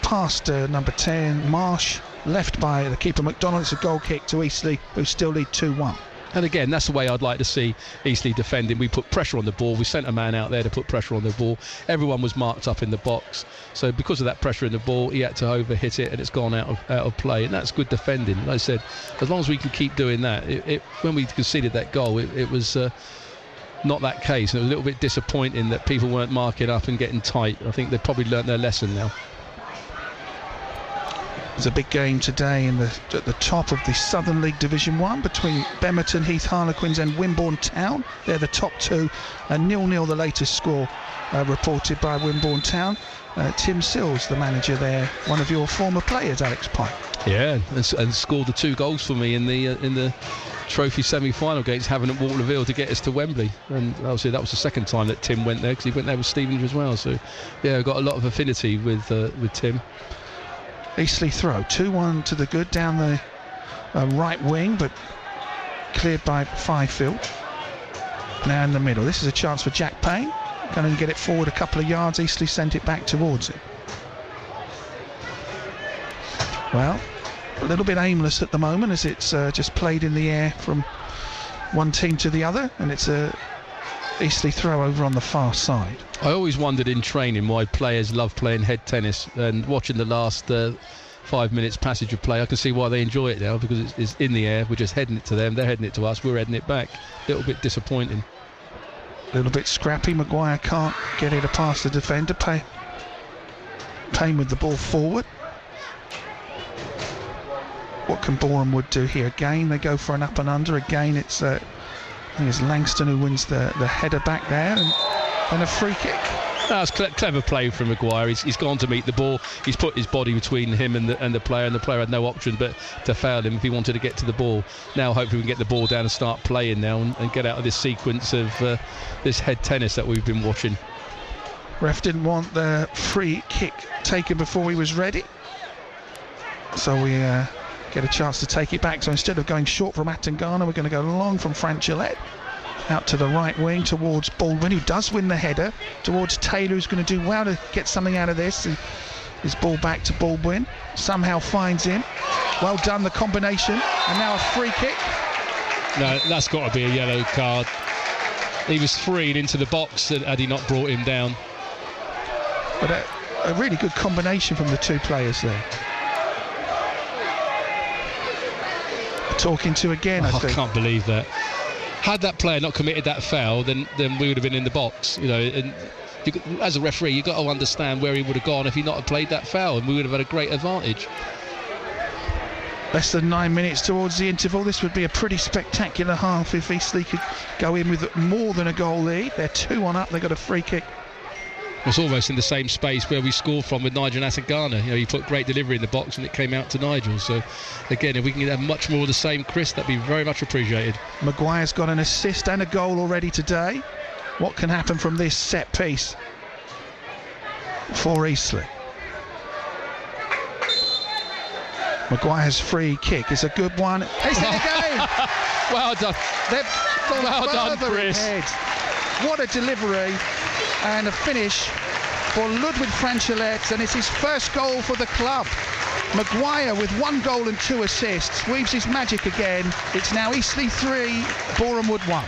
past number 10 Marsh, left by the keeper McDonald. It's a goal kick to Eastleigh, who still lead 2-1. And again, that's the way I'd like to see Eastleigh defending. We put pressure on the ball. We sent a man out there to put pressure on the ball. Everyone was marked up in the box. So because of that pressure in the ball, he had to overhit it, and it's gone out of play. And that's good defending. Like I said, as long as we can keep doing that. When we conceded that goal, it was not that case. And it was a little bit disappointing that people weren't marking up and getting tight. I think they've probably learnt their lesson now. There's a big game today at the top of the Southern League Division 1 between Bemerton Heath Harlequins and Wimborne Town. They're the top two. 0-0 the latest score reported by Wimborne Town. Tim Sills, the manager there, one of your former players, Alex Pike. Yeah, and scored the 2 goals for me in the trophy semi-final against Havant at Waterville to get us to Wembley. And obviously that was the second time that Tim went there, because he went there with Stevenage as well. So yeah, I've got a lot of affinity with Tim. Eastleigh throw, 2-1 to the good down the right wing, but cleared by Fifield. Now in the middle, this is a chance for Jack Payne. Going to get it forward a couple of yards. Eastleigh sent it back towards it. Well, a little bit aimless at the moment, as it's just played in the air from one team to the other, and it's a Eastleigh throw over on the far side. I always wondered in training why players love playing head tennis, and watching the last 5 minutes passage of play, I can see why they enjoy it now, because it's in the air. We're just heading it to them, they're heading it to us, we're heading it back. A little bit disappointing. A little bit scrappy. Maguire can't get it past the defender. Payne with the ball forward. What can Boreham Wood do here? Again, they go for an up and under. Again, it's I think it's Langston who wins the header back there, and a free kick. That's clever play from Maguire. He's gone to meet the ball. He's put his body between him and the player, and the player had no option but to foul him if he wanted to get to the ball. Now hopefully we can get the ball down and start playing now, and get out of this sequence of this head tennis that we've been watching. Ref didn't want the free kick taken before he was ready, so we get a chance to take it back. So instead of going short from Attangana, we're going to go long from Franchilette. Out to the right wing towards Baldwin, who does win the header, towards Taylor, who's going to do well to get something out of this. His ball back to Baldwin, somehow finds him. Well done, the combination, and now a free kick. No, that's got to be a yellow card. He was freed into the box had he not brought him down. But a really good combination from the two players there. Talking to again, I think. I can't believe that. Had that player not committed that foul, then we would have been in the box, you know. And as a referee, you've got to understand where he would have gone if he not had played that foul, and we would have had a great advantage. Less than 9 minutes towards the interval. This would be a pretty spectacular half if Eastleigh could go in with more than a goal lead. They're 2-1 up. They've got a free kick. It's almost in the same space where we scored from with Nigel Attangana. You know, he put great delivery in the box and it came out to Nigel. So again, if we can have much more of the same, Chris, that'd be very much appreciated. Maguire's got an assist and a goal already today. What can happen from this set piece for Eastleigh? Maguire's free kick is a good one. He's in again. Well done. Well done, Chris. What a delivery and a finish for Ludwig Franchilette, and it's his first goal for the club. Maguire with 1 goal and 2 assists weaves his magic again. It's now Eastleigh 3, Boreham Wood 1.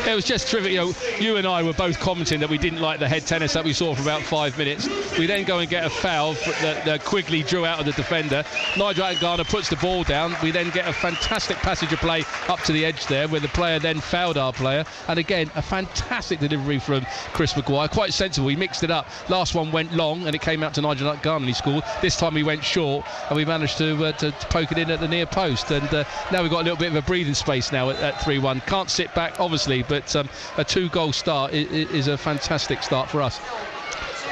It was just terrific. You and I were both commenting that we didn't like the head tennis that we saw for about 5 minutes. We then go and get a foul that Quigley drew out of the defender. Nigel Attangana puts the ball down. We then get a fantastic passage of play up to the edge there, where the player then fouled our player. And again, a fantastic delivery from Chris Maguire. Quite sensible. He mixed it up. Last one went long and it came out to Nigel Attangana and he scored. This time he went short, and we managed to poke it in at the near post, and now we've got a little bit of a breathing space now at 3-1. Can't sit back obviously, but a 2-goal start is a fantastic start for us.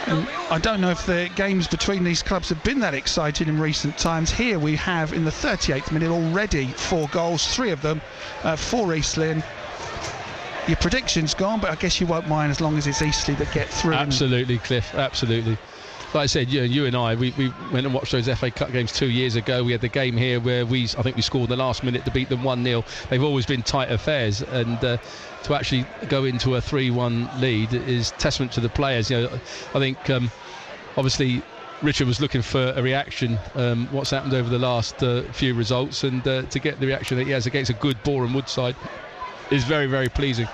And I don't know if the games between these clubs have been that exciting in recent times. Here we have in the 38th minute already 4 goals, 3 of them for Eastleigh. Your prediction's gone, but I guess you won't mind as long as it's Eastleigh that get through. Absolutely, Cliff, absolutely. Like I said, you and I, we went and watched those FA Cup games 2 years ago. We had the game here where I think we scored in the last minute to beat them 1-0. They've always been tight affairs, and to actually go into a 3-1 lead is testament to the players. You know, I think obviously Richard was looking for a reaction. What's happened over the last few results, and to get the reaction that he has against a good Boreham Wood side is very, very pleasing.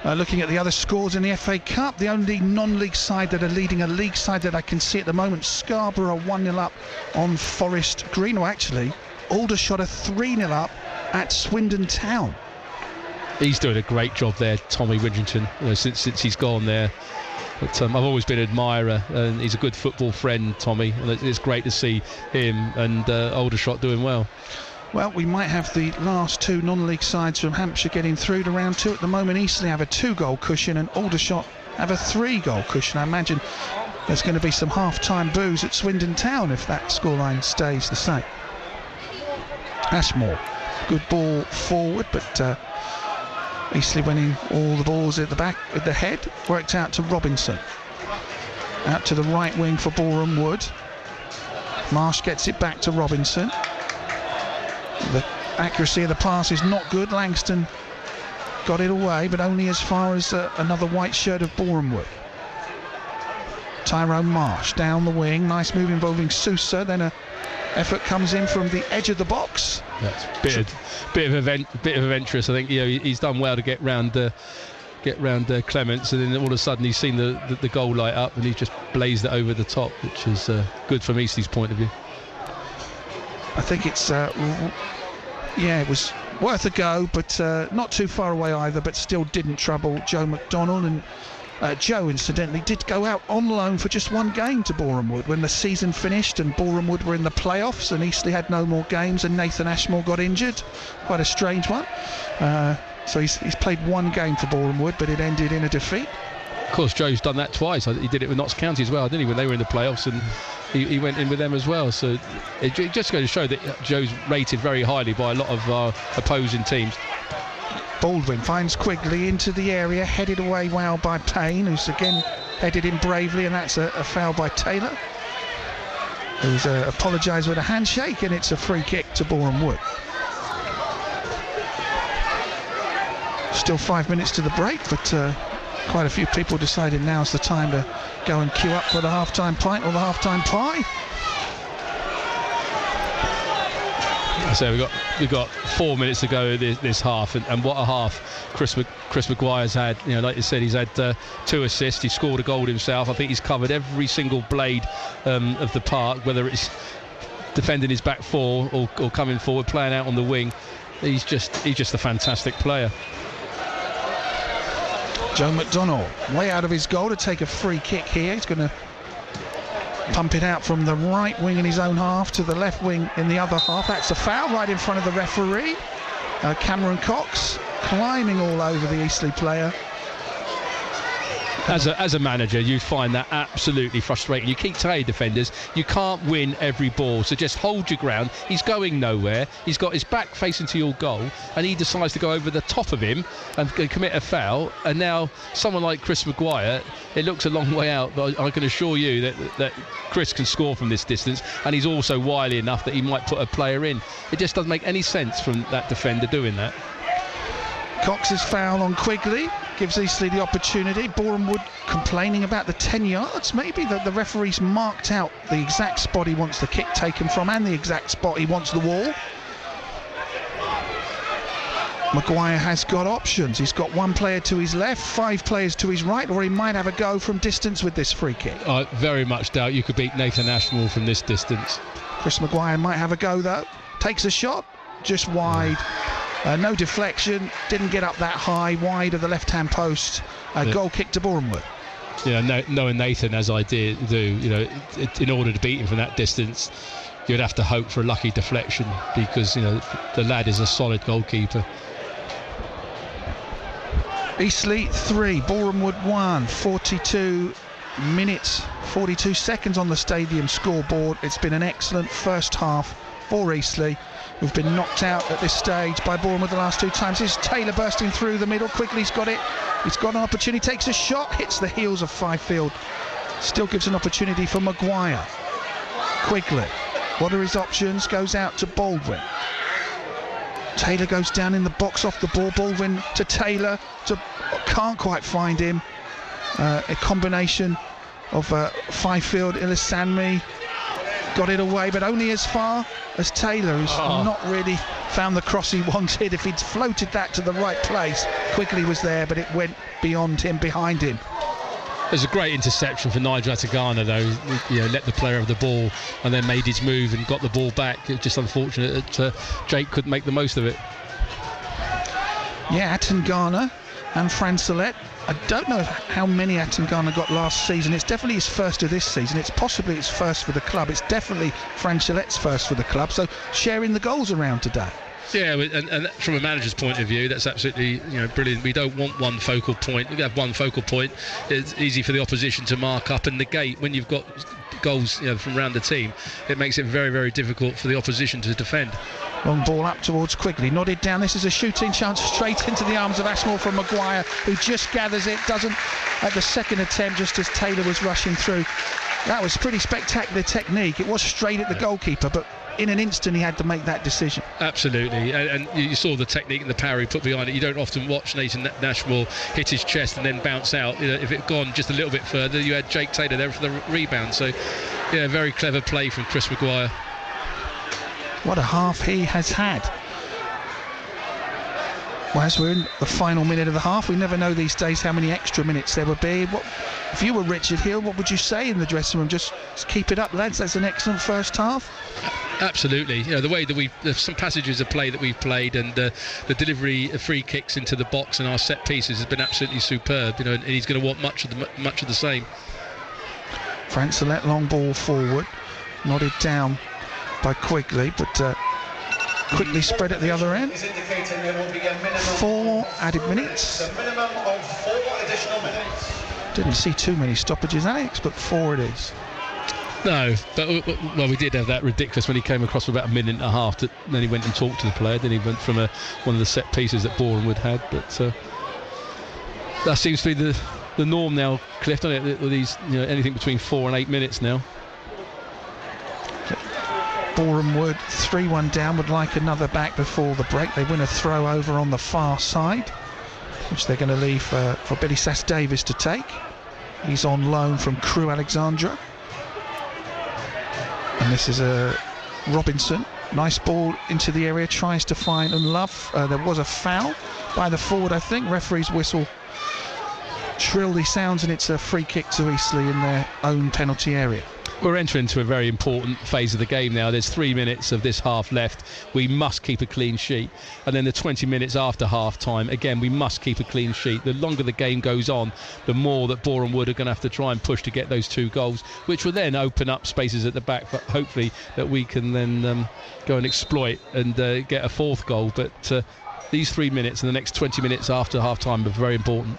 Looking at the other scores in the FA Cup, the only non-league side that are leading a league side that I can see at the moment, Scarborough 1-0 up on Forest Green. Or actually, Aldershot are 3-0 up at Swindon Town. He's doing a great job there, Tommy Widrington, since he's gone there. But I've always been an admirer, and he's a good football friend, Tommy, and it's great to see him and Aldershot doing well. Well, we might have the last two non-league sides from Hampshire getting through to round 2 at the moment. Eastleigh have a 2-goal cushion and Aldershot have a 3-goal cushion. I imagine there's going to be some half-time boos at Swindon Town if that scoreline stays the same. Ashmore, good ball forward, but Eastleigh winning all the balls at the back with the head. Worked out to Robinson. Out to the right wing for Boreham Wood. Marsh gets it back to Robinson. The accuracy of the pass is not good. Langston got it away, but only as far as another white shirt of Boreham Wood. Tyrone Marsh down the wing. Nice move involving Sousa. Then a effort comes in from the edge of the box. That's bit of adventurous. I think he's done well to get round Clements, and then all of a sudden he's seen the goal light up and he's just blazed it over the top, which is good from Eastleigh's point of view. I think it's it was worth a go, but not too far away either, but still didn't trouble Joe McDonnell. And Joe, incidentally, did go out on loan for just one game to Boreham Wood when the season finished and Boreham Wood were in the playoffs and Eastleigh had no more games and Nathan Ashmore got injured. Quite a strange one. So he's played one game for Boreham Wood, but it ended in a defeat. Of course, Joe's done that twice. He did it with Notts County as well, didn't he, when they were in the playoffs, and he went in with them as well. So it just goes to show that Joe's rated very highly by a lot of our opposing teams. Baldwin finds Quigley into the area, headed away well by Payne, who's again headed in bravely, and that's a foul by Taylor, who's apologised with a handshake, and it's a free kick to Boreham Wood. Still 5 minutes to the break, but quite a few people decided now's the time to go and queue up for the half-time pint or the half-time pie. So we've got 4 minutes to go this half, and what a half Chris Maguire's had. Like you said, he's had 2 assists. He scored a goal himself. I think he's covered every single blade of the park, whether it's defending his back four or coming forward, playing out on the wing. He's just a fantastic player. Joe McDonnell way out of his goal to take a free kick here. He's going to pump it out from the right wing in his own half to the left wing in the other half. That's a foul right in front of the referee. Cameron Cox climbing all over the Eastleigh player. As a manager, you find that absolutely frustrating. You keep telling defenders you can't win every ball, so just hold your ground. He's going nowhere. He's got his back facing to your goal, and he decides to go over the top of him and commit a foul. And now someone like Chris Maguire, it looks a long way out, but I can assure you that Chris can score from this distance, and he's also wily enough that he might put a player in. It just doesn't make any sense from that defender doing that. Cox's foul on Quigley gives Eastleigh the opportunity. Boreham Wood complaining about the 10 yards. Maybe the referee's marked out the exact spot he wants the kick taken from and the exact spot he wants the wall. Maguire has got options. He's got one player to his left, 5 players to his right, or he might have a go from distance with this free kick. I very much doubt you could beat Nathan Ashmore from this distance. Chris Maguire might have a go though. Takes a shot, just wide. No deflection, didn't get up that high, wide of the left-hand post. Goal kick to Boreham Wood. Knowing Nathan as I do, in order to beat him from that distance, you'd have to hope for a lucky deflection because the lad is a solid goalkeeper. Eastleigh 3, Boreham Wood 1. 42 minutes, 42 seconds on the stadium scoreboard. It's been an excellent first half for Eastleigh. We've been knocked out at this stage by Boreham Wood the last 2 times. This is Taylor bursting through the middle. Quigley's got it. He's got an opportunity, takes a shot, hits the heels of Fifield. Still gives an opportunity for Maguire. Quigley, what are his options? Goes out to Baldwin. Taylor goes down in the box off the ball. Baldwin to Taylor. Can't quite find him. A combination of Fifield, Ilisanmi. Got it away, but only as far as Taylor, who's not really found the cross he wanted. If he'd floated that to the right place, Quigley was there, but it went beyond him, behind him. There's a great interception for Nigel Atagana, though. Let the player have the ball and then made his move and got the ball back. It's just unfortunate that Jake couldn't make the most of it. Yeah, Atangana and Fran Solent. I don't know how many Atangana got last season. It's definitely his first of this season. It's possibly his first for the club. It's definitely Fran Solent's first for the club. So sharing the goals around today. Yeah, and from a manager's point of view, that's absolutely brilliant. We don't want one focal point. We have one focal point. It's easy for the opposition to mark up and negate. When you've got goals from around the team, it makes it very, very difficult for the opposition to defend. Long ball up towards Quigley, nodded down. This is a shooting chance straight into the arms of Ashmore from Maguire, who just gathers it, doesn't at the second attempt, just as Taylor was rushing through. That was pretty spectacular technique. It was straight at the goalkeeper, but in an instant he had to make that decision. Absolutely, and you saw the technique and the power he put behind it. You don't often watch Nathan Ashmore hit his chest and then bounce out. If it had gone just a little bit further, you had Jake Taylor there for the rebound. So yeah, very clever play from Chris Maguire. What a half he has had. Well, as we're in the final minute of the half, we never know these days how many extra minutes there would be. If you were Richard Hill, what would you say in the dressing room? Just keep it up, lads. That's an excellent first half. Absolutely. The way that there's some passages of play that we've played, and the delivery of free kicks into the box and our set pieces has been absolutely superb. And he's going to want much of the same. Fran Solent, long ball forward, nodded down by Quigley, but quickly spread at the other end. 4 added minutes. A minimum of 4 additional minutes. Didn't see too many stoppages, Alex, but 4 it is. No, but we did have that ridiculous when he came across for about a minute and a half. Then he went and talked to the player. Then he went from one of the set pieces that Boreham had. But that seems to be the norm now, Cliff, doesn't it? With these, anything between 4 and 8 minutes now. Boreham would 3-1 down, would like another back before the break. They win a throw over on the far side, which they're going to leave for Billy Sass-Davis to take. He's on loan from Crewe Alexandra. And this is a Robinson. Nice ball into the area, tries to find Love. There was a foul by the forward, I think. Referee's whistle shrilly sounds, and it's a free kick to Eastleigh in their own penalty area. We're entering into a very important phase of the game now. There's 3 minutes of this half left. We must keep a clean sheet. And then the 20 minutes after half time, again, we must keep a clean sheet. The longer the game goes on, the more that Boreham Wood are going to have to try and push to get those 2 goals, which will then open up spaces at the back, but hopefully that we can then go and exploit and get a 4th goal. But these 3 minutes and the next 20 minutes after half time are very important.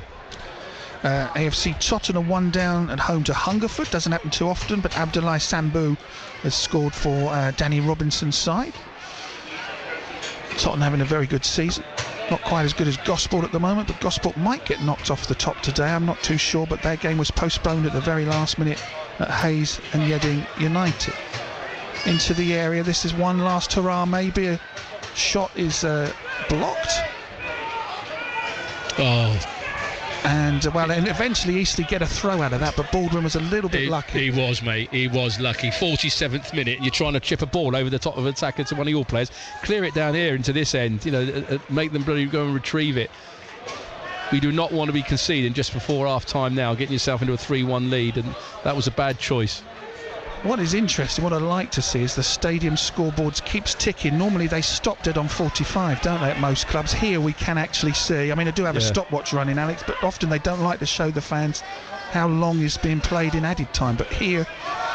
AFC Tottenham 1 down at home to Hungerford. Doesn't happen too often, but Abdullahi Sambu has scored for Danny Robinson's side. Tottenham having a very good season. Not quite as good as Gosport at the moment, but Gosport might get knocked off the top today. I'm not too sure, but their game was postponed at the very last minute at Hayes and Yeading United. Into the area. This is one last hurrah. Maybe a shot is blocked. Oh. And and eventually Eastleigh get a throw out of that, but Baldwin was a little bit lucky. He was, mate. He was lucky. 47th minute, you're trying to chip a ball over the top of an attacker to one of your players. Clear it down here into this end. Make them bloody go and retrieve it. We do not want to be conceding just before half time now, getting yourself into a 3-1 lead, and that was a bad choice. What is interesting, what I like to see, is the stadium scoreboards keeps ticking. Normally they stopped it on 45, don't they, at most clubs? Here we can actually see. I mean, I do have a stopwatch running, Alex, but often they don't like to show the fans how long is being played in added time. But here,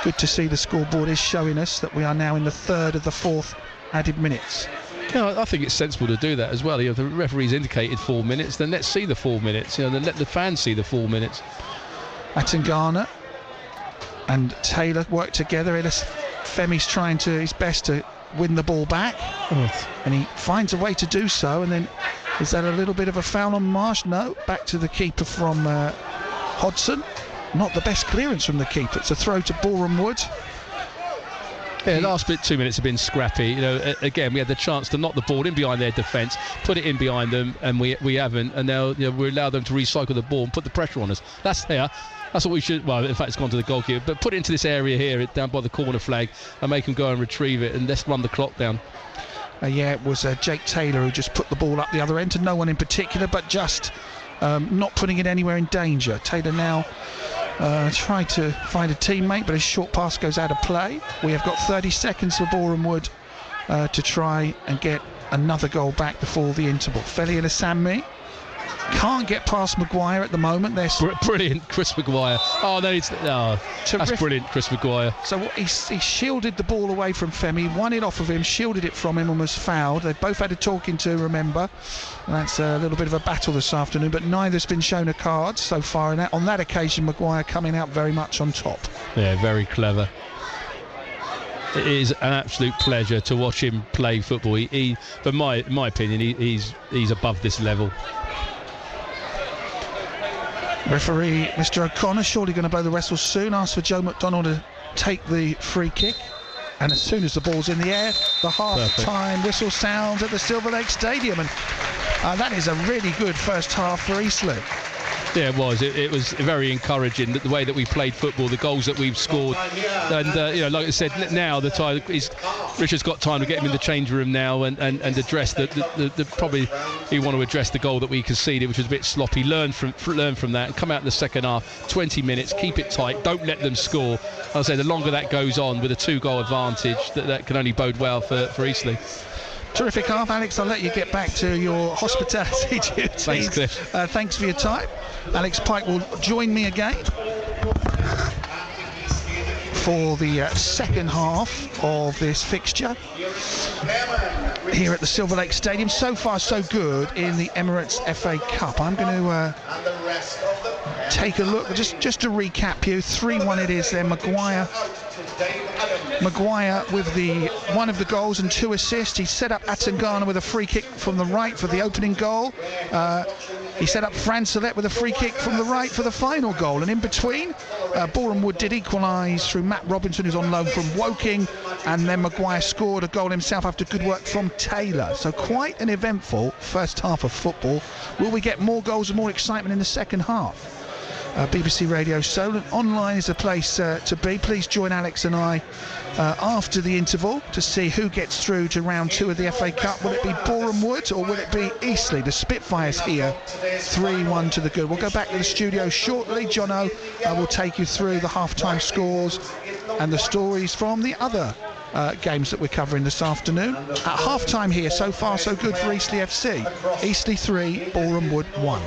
good to see the scoreboard is showing us that we are now in the 3rd of the 4th added minutes. I think it's sensible to do that as well. The referee's indicated 4 minutes, then let's see the 4 minutes. Then let the fans see the 4 minutes. Atangana and Taylor work together. Femi's trying his best to win the ball back, and he finds a way to do so. And then, is that a little bit of a foul on Marsh? No, back to the keeper from Hodson. Not the best clearance from the keeper. It's a throw to Boreham Wood. Yeah, last 2 minutes have been scrappy. Again, we had the chance to knock the ball in behind their defence, put it in behind them, and we haven't. And now we allow them to recycle the ball and put the pressure on us. That's what we should. Well, in fact, it's gone to the goalkeeper. But put it into this area here, down by the corner flag, and make them go and retrieve it. And let's run the clock down. It was Jake Taylor who just put the ball up the other end to no one in particular, but just not putting it anywhere in danger. Taylor now tried to find a teammate, but his short pass goes out of play. We have got 30 seconds for Boreham Wood to try and get another goal back before the interval. Feli Alassane Can't get past Maguire at the moment. They're brilliant, Chris Maguire. That's brilliant, Chris Maguire. So he shielded the ball away from Femi, won it off of him, shielded it from him and was fouled. They've both had a talking to, remember. And that's a little bit of a battle this afternoon, but neither's been shown a card so far. On that occasion, Maguire coming out very much on top. Yeah, very clever. It is an absolute pleasure to watch him play football. He for my opinion, he's above this level. Referee Mr. O'Connor surely going to blow the whistle soon. Asked for Joe McDonald to take the free kick, and as soon as the ball's in the air, the half-time whistle sounds at the Silver Lake Stadium, and that is a really good first half for Eastleigh. Yeah, it was. It was very encouraging, the way that we played football, the goals that we've scored, and like I said, now the time Richard's got time to get him in the change room now and address the probably you want to address the goal that we conceded, which was a bit sloppy. Learn from that, and come out in the second half. 20 minutes, keep it tight, don't let them score. I say the longer that goes on with a 2-goal advantage, that can only bode well for Eastleigh. Terrific half, Alex. I'll let you get back to your hospitality duties. Thanks, Cliff. Thanks for your time. Alex Pike will join me again for the second half of this fixture here at the Silver Lake Stadium. So far, so good in the Emirates FA Cup. I'm going to take a look, just to recap you. 3-1 it is there. Maguire with one of the goals and 2 assists. He set up Atangana with a free kick from the right for the opening goal. He set up Fran Solent with a free kick from the right for the final goal. And in between, Boreham Wood did equalise through Matt Robinson, who's on loan from Woking. And then Maguire scored a goal himself after good work from Taylor. So quite an eventful first half of football. Will we get more goals and more excitement in the second half? BBC Radio Solent online is a place to be. Please join Alex and I after the interval to see who gets through to round 2 of the FA Cup. Will it be Boreham Wood or will it be Eastleigh? The Spitfires here, 3-1 to the good. We'll go back to the studio shortly. Jono will take you through the half-time scores and the stories from the other games that we're covering this afternoon. At half-time here, so far so good for Eastleigh FC. Eastleigh 3, Boreham Wood 1.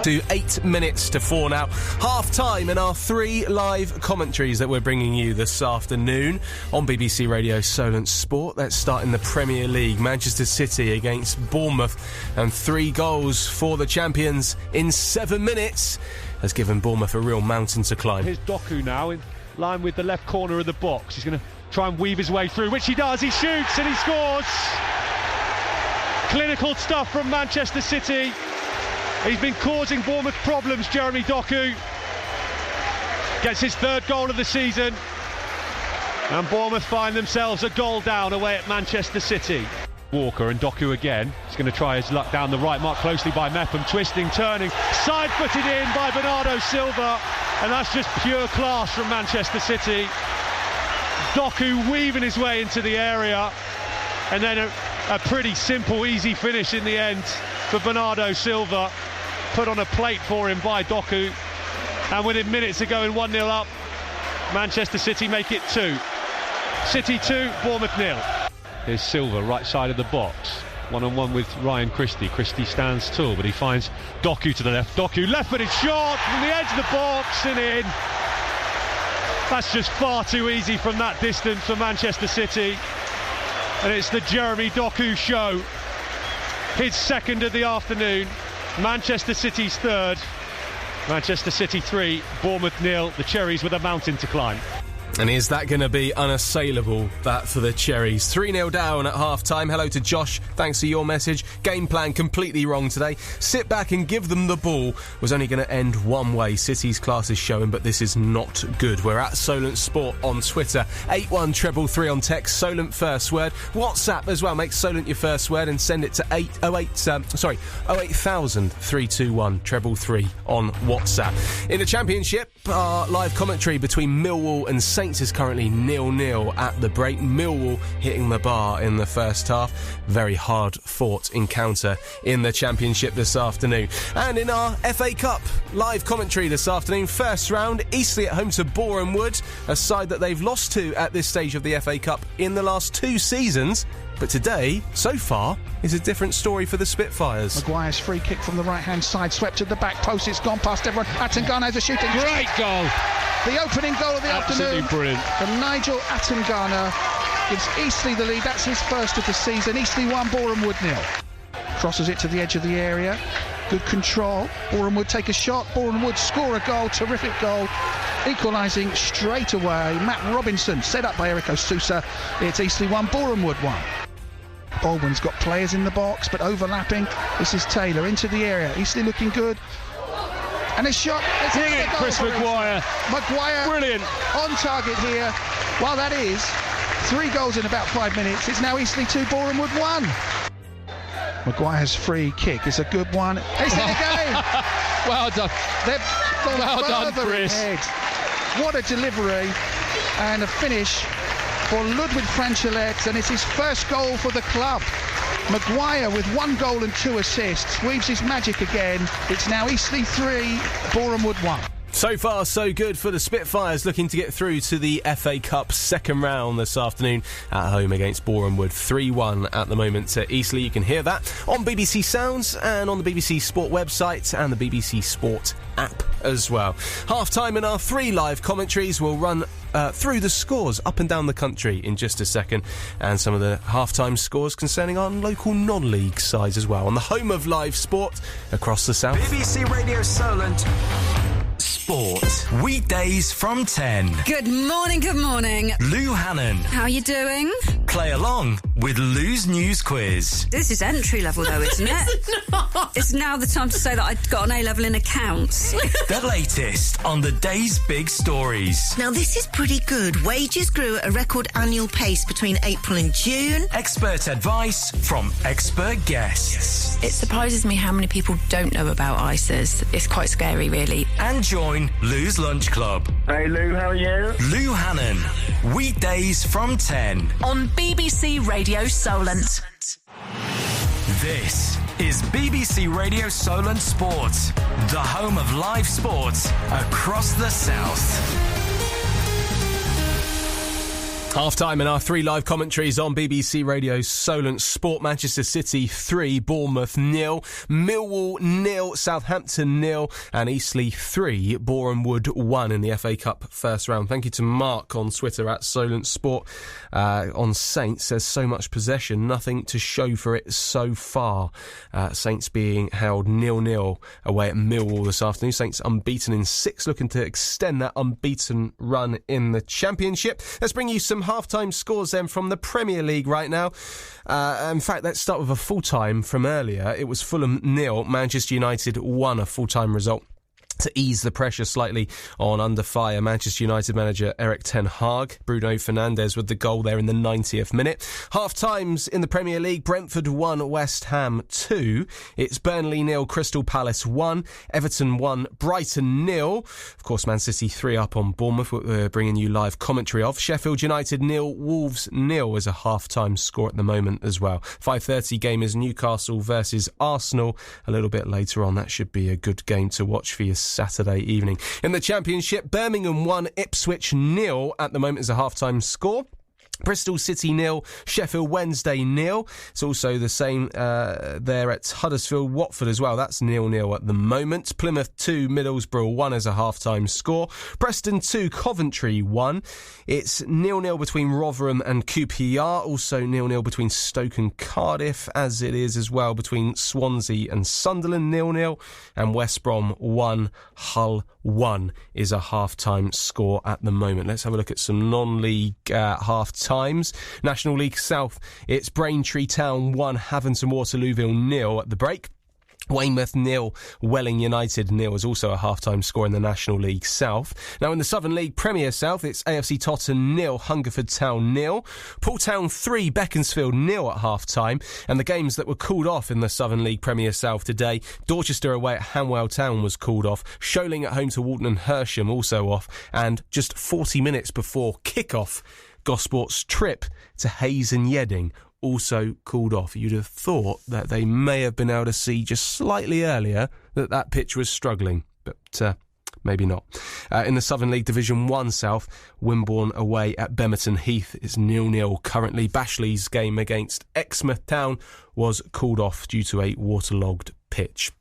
To 8 minutes to 4 now. Half time in our 3 live commentaries that we're bringing you this afternoon on BBC Radio Solent Sport. Let's start in the Premier League. Manchester City against Bournemouth, and 3 goals for the champions in 7 minutes has given Bournemouth a real mountain to climb. Here's Doku now in line with the left corner of the box. He's going to try and weave his way through, which he does. He shoots and he scores. Clinical stuff from Manchester City. He's been causing Bournemouth problems, Jeremy Doku. Gets his 3rd goal of the season. And Bournemouth find themselves a goal down away at Manchester City. Walker and Doku again. He's going to try his luck down the right, marked closely by Mepham. Twisting, turning, side-footed in by Bernardo Silva. And that's just pure class from Manchester City. Doku weaving his way into the area. And then a pretty simple, easy finish in the end for Bernardo Silva. Put on a plate for him by Doku, and within minutes of going 1-0 up, Manchester City make it 2. City 2, Bournemouth 0. Here's Silva, right side of the box, one-on-one with Ryan Christie. Christie stands tall, but he finds Doku to the left. Doku, left-footed shot from the edge of the box and in. That's just far too easy from that distance for Manchester City, and it's the Jeremy Doku show. His 2nd of the afternoon. Manchester City's 3rd. Manchester City 3, Bournemouth 0. The Cherries with a mountain to climb. And is that going to be unassailable, that for the Cherries? 3-0 down at half-time. Hello to Josh. Thanks for your message. Game plan completely wrong today. Sit back and give them the ball was only going to end one way. City's class is showing, but this is not good. We're at Solent Sport on Twitter. 81333 on text. Solent first word. WhatsApp as well. Make Solent your first word and send it to 08000 321 333 on WhatsApp. In the Championship, our live commentary between Millwall and Saints is currently 0-0 at the break. Millwall hitting the bar in the first half. Very hard fought encounter in the Championship this afternoon. And in our FA Cup live commentary this afternoon, first round, Eastleigh at home to Boreham Wood, a side that they've lost to at this stage of the FA Cup in the last 2 seasons. But today, so far, is a different story for the Spitfires. Maguire's free kick from the right-hand side, swept to the back post. It's gone past everyone. Atangana has a shooting. Great goal. The opening goal of the Absolutely afternoon. brilliant. From Nigel Atangana gives Eastleigh the lead. That's his first of the season. Eastleigh 1, Boreham Wood 0. Crosses it to the edge of the area. Good control. Boreham Wood take a shot. Boreham Wood score a goal. Terrific goal. Equalising straight away. Matt Robinson, set up by Erico Sousa. It's Eastleigh 1, Boreham Wood 1. Baldwin's got players in the box, but overlapping. This is Taylor into the area. Eastleigh looking good. And a shot. Brilliant, Chris Maguire. Maguire Brilliant. on target here. Well, that is 3 goals in about 5 minutes. It's now Eastleigh 2, Boreham Wood 1. Maguire's free kick is a good one. It's in again. Well done. They've gone Well done, further Chris. ahead. What a delivery and a finish for Ludwig Franchelet, and it's his first goal for the club. Maguire with 1 goal and 2 assists weaves his magic again. It's now Eastleigh 3, Boreham Wood 1. So far, so good for the Spitfires, looking to get through to the FA Cup second round this afternoon at home against Boreham Wood. 3-1 at the moment to Eastleigh. You can hear that on BBC Sounds and on the BBC Sport website and the BBC Sport app as well. Half-time in our 3 live commentaries will run through the scores up and down the country in just a second, and some of the half-time scores concerning our local non-league sides as well on the home of live sport across the south. BBC Radio Solent Sport. Weekdays from 10. Good morning, good morning. Lou Hannon. How are you doing? Play along with Lou's News Quiz. This is entry level though, isn't it? It's now the time to say that I got an A-level in accounts. The latest on the day's big stories. Now, this is pretty good. Wages grew at a record annual pace between April and June. Expert advice from expert guests. It surprises me how many people don't know about ISAs. It's quite scary, really. And join Lou's Lunch Club. Hey Lou, how are you? Lou Hannon. Weekdays from 10. On BBC Radio Solent. This is BBC Radio Solent Sport, the home of live sports across the south. Half-time in our 3 live commentaries on BBC Radio Solent Sport. Manchester City 3, Bournemouth 0, Millwall 0, Southampton 0, and Eastleigh 3, Boreham Wood 1 in the FA Cup first round. Thank you to Mark on Twitter at Solent Sport on Saints. Says so much possession, nothing to show for it so far. Saints being held 0-0 away at Millwall this afternoon. Saints unbeaten in 6, looking to extend that unbeaten run in the Championship. Let's bring you some half-time scores then from the Premier League right now. In fact, let's start with a full-time from earlier. It was Fulham 0, Manchester United 1, a full-time result to ease the pressure slightly on under fire Manchester United manager Erik ten Hag. Bruno Fernandes with the goal there in the 90th minute. Half-times in the Premier League, Brentford 1, West Ham 2. It's Burnley 0, Crystal Palace 1, Everton 1, Brighton 0. Of course, Man City 3 up on Bournemouth, we're bringing you live commentary of. Sheffield United 0, Wolves 0 as a half-time score at the moment as well. 5:30 game is Newcastle versus Arsenal. A little bit later on, that should be a good game to watch for your Saturday evening. In the Championship, Birmingham 1, Ipswich 0 at the moment as a half-time score. Bristol City 0, Sheffield Wednesday 0. It's also the same there at Huddersfield Watford as well. That's 0-0 at the moment. Plymouth 2, Middlesbrough 1 as a half-time score. Preston 2, Coventry 1. It's 0-0 between Rotherham and QPR. Also 0-0 between Stoke and Cardiff, as it is as well between Swansea and Sunderland 0-0. And West Brom 1, Hull 1 is a half-time score at the moment. Let's have a look at some non-league half-times. National League South, it's Braintree Town 1, Havant Waterlooville 0 at the break. Weymouth 0, Welling United 0 is also a half-time score in the National League South. Now in the Southern League Premier South, it's AFC Tottenham 0, Hungerford Town 0, Poole Town 3, Beaconsfield 0 at half-time. And the games that were called off in the Southern League Premier South today, Dorchester away at Hanwell Town was called off, Sholing at home to Walton and Hersham also off, and just 40 minutes before kick-off, Gosport's trip to Hayes and Yedding also called off. You'd have thought that they may have been able to see just slightly earlier that pitch was struggling, but maybe not. In the Southern League Division 1 South, Wimborne away at Bemerton Heath is 0-0 currently. Bashley's game against Exmouth Town was called off due to a waterlogged pitch.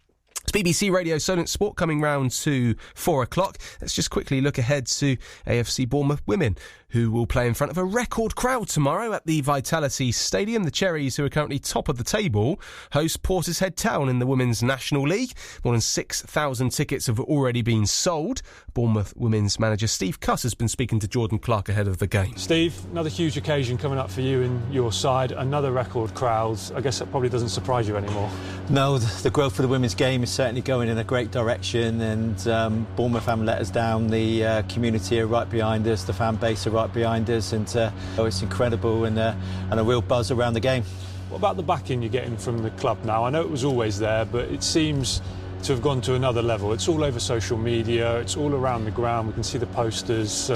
It's BBC Radio Solent Sport coming round to 4 o'clock. Let's just quickly look ahead to AFC Bournemouth women, who will play in front of a record crowd tomorrow at the Vitality Stadium. The Cherries, who are currently top of the table, host Portishead Town in the Women's National League. More than 6,000 tickets have already been sold. Bournemouth women's manager Steve Cuss has been speaking to Jordan Clark ahead of the game. Steve, another huge occasion coming up for you and your side, another record crowd. I guess that probably doesn't surprise you anymore. No, the growth of the women's game is certainly going in a great direction, and Bournemouth haven't let us down. The community are right behind us, the fan base are right behind us, and it's incredible, and a real buzz around the game. What about the backing you're getting from the club now? I know it was always there, but it seems to have gone to another level. It's all over social media, it's all around the ground, we can see the posters.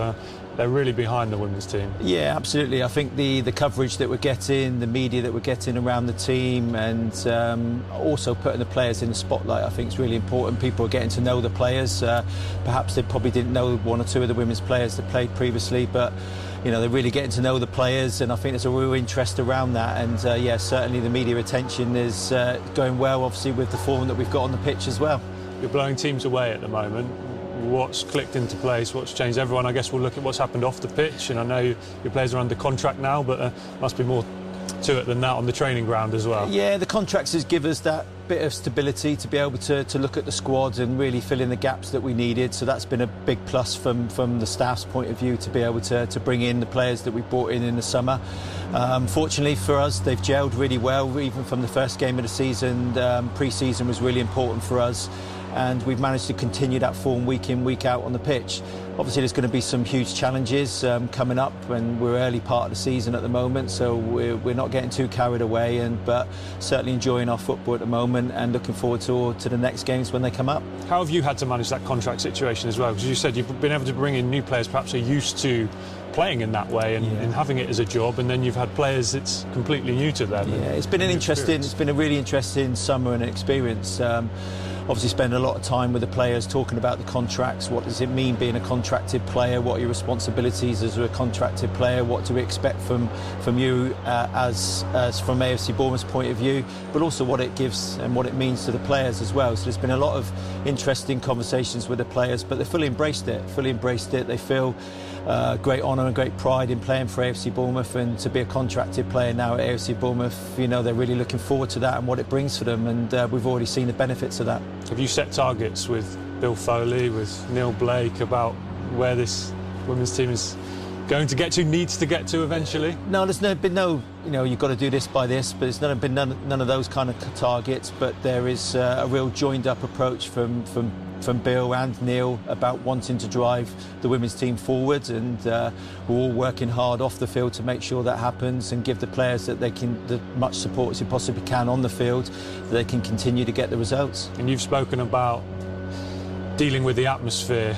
They're really behind the women's team. Yeah, absolutely. I think the coverage that we're getting, the media that we're getting around the team, and also putting the players in the spotlight, I think is really important. People are getting to know the players. Perhaps they probably didn't know one or two of the women's players that played previously, but you know, they're really getting to know the players, and I think there's a real interest around that. And yeah, certainly the media attention is going well, obviously, with the form that we've got on the pitch as well. You're blowing teams away at the moment. What's clicked into place, what's changed? Everyone, I guess, will look at what's happened off the pitch, and I know your players are under contract now, but must be more to it than that on the training ground as well. Yeah, the contracts give us that bit of stability to be able to look at the squad and really fill in the gaps that we needed, so that's been a big plus from the staff's point of view, to be able to bring in the players that we brought in the summer. Fortunately for us, they've gelled really well, even from the first game of the season. Pre-season was really important for us, and we've managed to continue that form week in, week out on the pitch. Obviously there's going to be some huge challenges coming up, and we're early part of the season at the moment, so we're not getting too carried away, but certainly enjoying our football at the moment and looking forward to the next games when they come up. How have you had to manage that contract situation as well? Because you said you've been able to bring in new players perhaps are used to playing in that way and having it as a job, and then you've had players it's completely new to them. Yeah, it's been it's been a really interesting summer and experience. Obviously spend a lot of time with the players talking about the contracts. What does it mean being a contracted player? What are your responsibilities as a contracted player? What do we expect from you as from AFC Bournemouth's point of view? But also what it gives and what it means to the players as well. So there's been a lot of interesting conversations with the players, but they fully embraced it. They feel great honour and great pride in playing for AFC Bournemouth, and to be a contracted player now at AFC Bournemouth, you know, they're really looking forward to that and what it brings for them, and we've already seen the benefits of that. Have you set targets with Bill Foley, with Neil Blake, about where this women's team is going to get to, needs to get to eventually? No, there's been no, you know, you've got to do this by this, but there's been none of those kind of targets, but there is a real joined up approach from Bill and Neil about wanting to drive the women's team forward, and we're all working hard off the field to make sure that happens and give the players that they can the much support as you possibly can on the field, that they can continue to get the results. And you've spoken about dealing with the atmosphere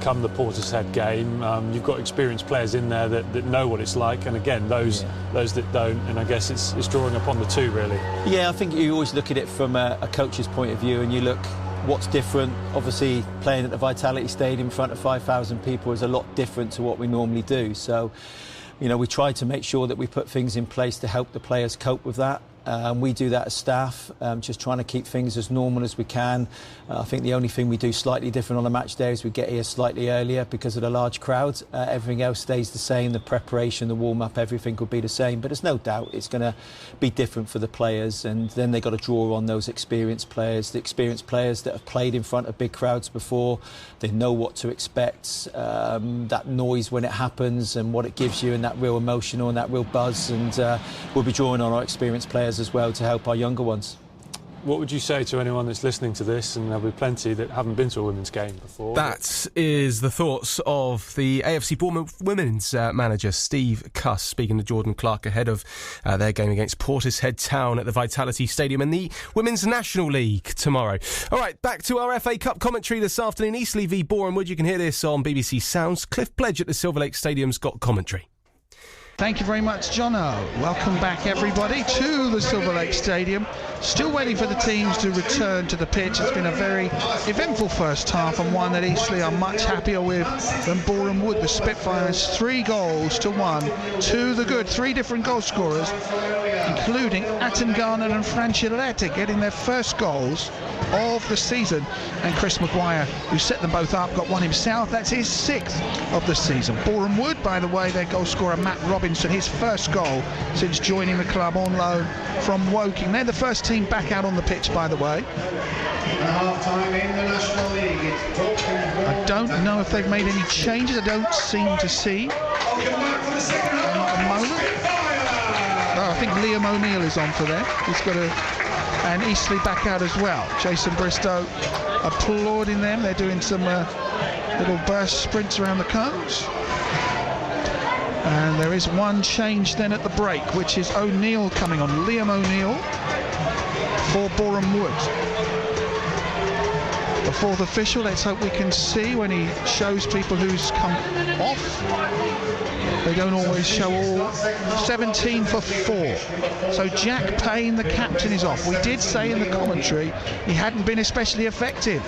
come the Portishead game. You've got experienced players in there that know what it's like, and again those that don't, and I guess it's drawing upon the two really. Yeah, I think you always look at it from a coach's point of view, and you look what's different. Obviously playing at the Vitality Stadium in front of 5,000 people is a lot different to what we normally do, so you know, we try to make sure that we put things in place to help the players cope with that. We do that as staff, just trying to keep things as normal as we can. I think the only thing we do slightly different on a match day is we get here slightly earlier because of the large crowd. Everything else stays the same, the preparation, the warm-up, everything will be the same, but there's no doubt it's going to be different for the players, and then they've got to draw on those experienced players, the experienced players that have played in front of big crowds before. They know what to expect, that noise when it happens and what it gives you, and that real emotional and that real buzz, and we'll be drawing on our experienced players as well to help our younger ones. What would you say to anyone that's listening to this, and there'll be plenty that haven't been to a women's game before? That is the thoughts of the AFC Bournemouth women's manager Steve Cuss speaking to Jordan Clark ahead of their game against Portishead Town at the Vitality Stadium in the Women's National League tomorrow. All right, back to our FA Cup commentary this afternoon. Eastleigh v Boreham Wood. You can hear this on BBC Sounds. Cliff Pledge at the Silver Lake Stadium's got commentary. Thank you very much, Jono. Welcome back, everybody, to the Silver Lake Stadium. Still waiting for the teams to return to the pitch. It's been a very eventful first half, and one that Eastleigh are much happier with than Boreham Wood. The Spitfires 3-1 to the good. 3 different goal scorers, including Attengarner and Francioletti, getting their first goals of the season. And Chris Maguire, who set them both up, got one himself. That's his 6th of the season. Boreham Wood, by the way, their goal scorer Matt Robinson, his first goal since joining the club on loan from Woking. They're the first team back out on the pitch, by the way. Half-time in the National League. I don't know if they've made any changes. I don't seem to see. I'll come back for the second half. At the moment. I think Liam O'Neill is on for them. He's got and Eastleigh back out as well. Jason Bristow applauding them. They're doing some little burst sprints around the cones. And there is one change then at the break, which is O'Neill coming on. Liam O'Neill for Boreham Wood. The 4th official, let's hope we can see when he shows people who's come off. They don't always show all. 17 for 4. So Jack Payne, the captain, is off. We did say in the commentary he hadn't been especially effective.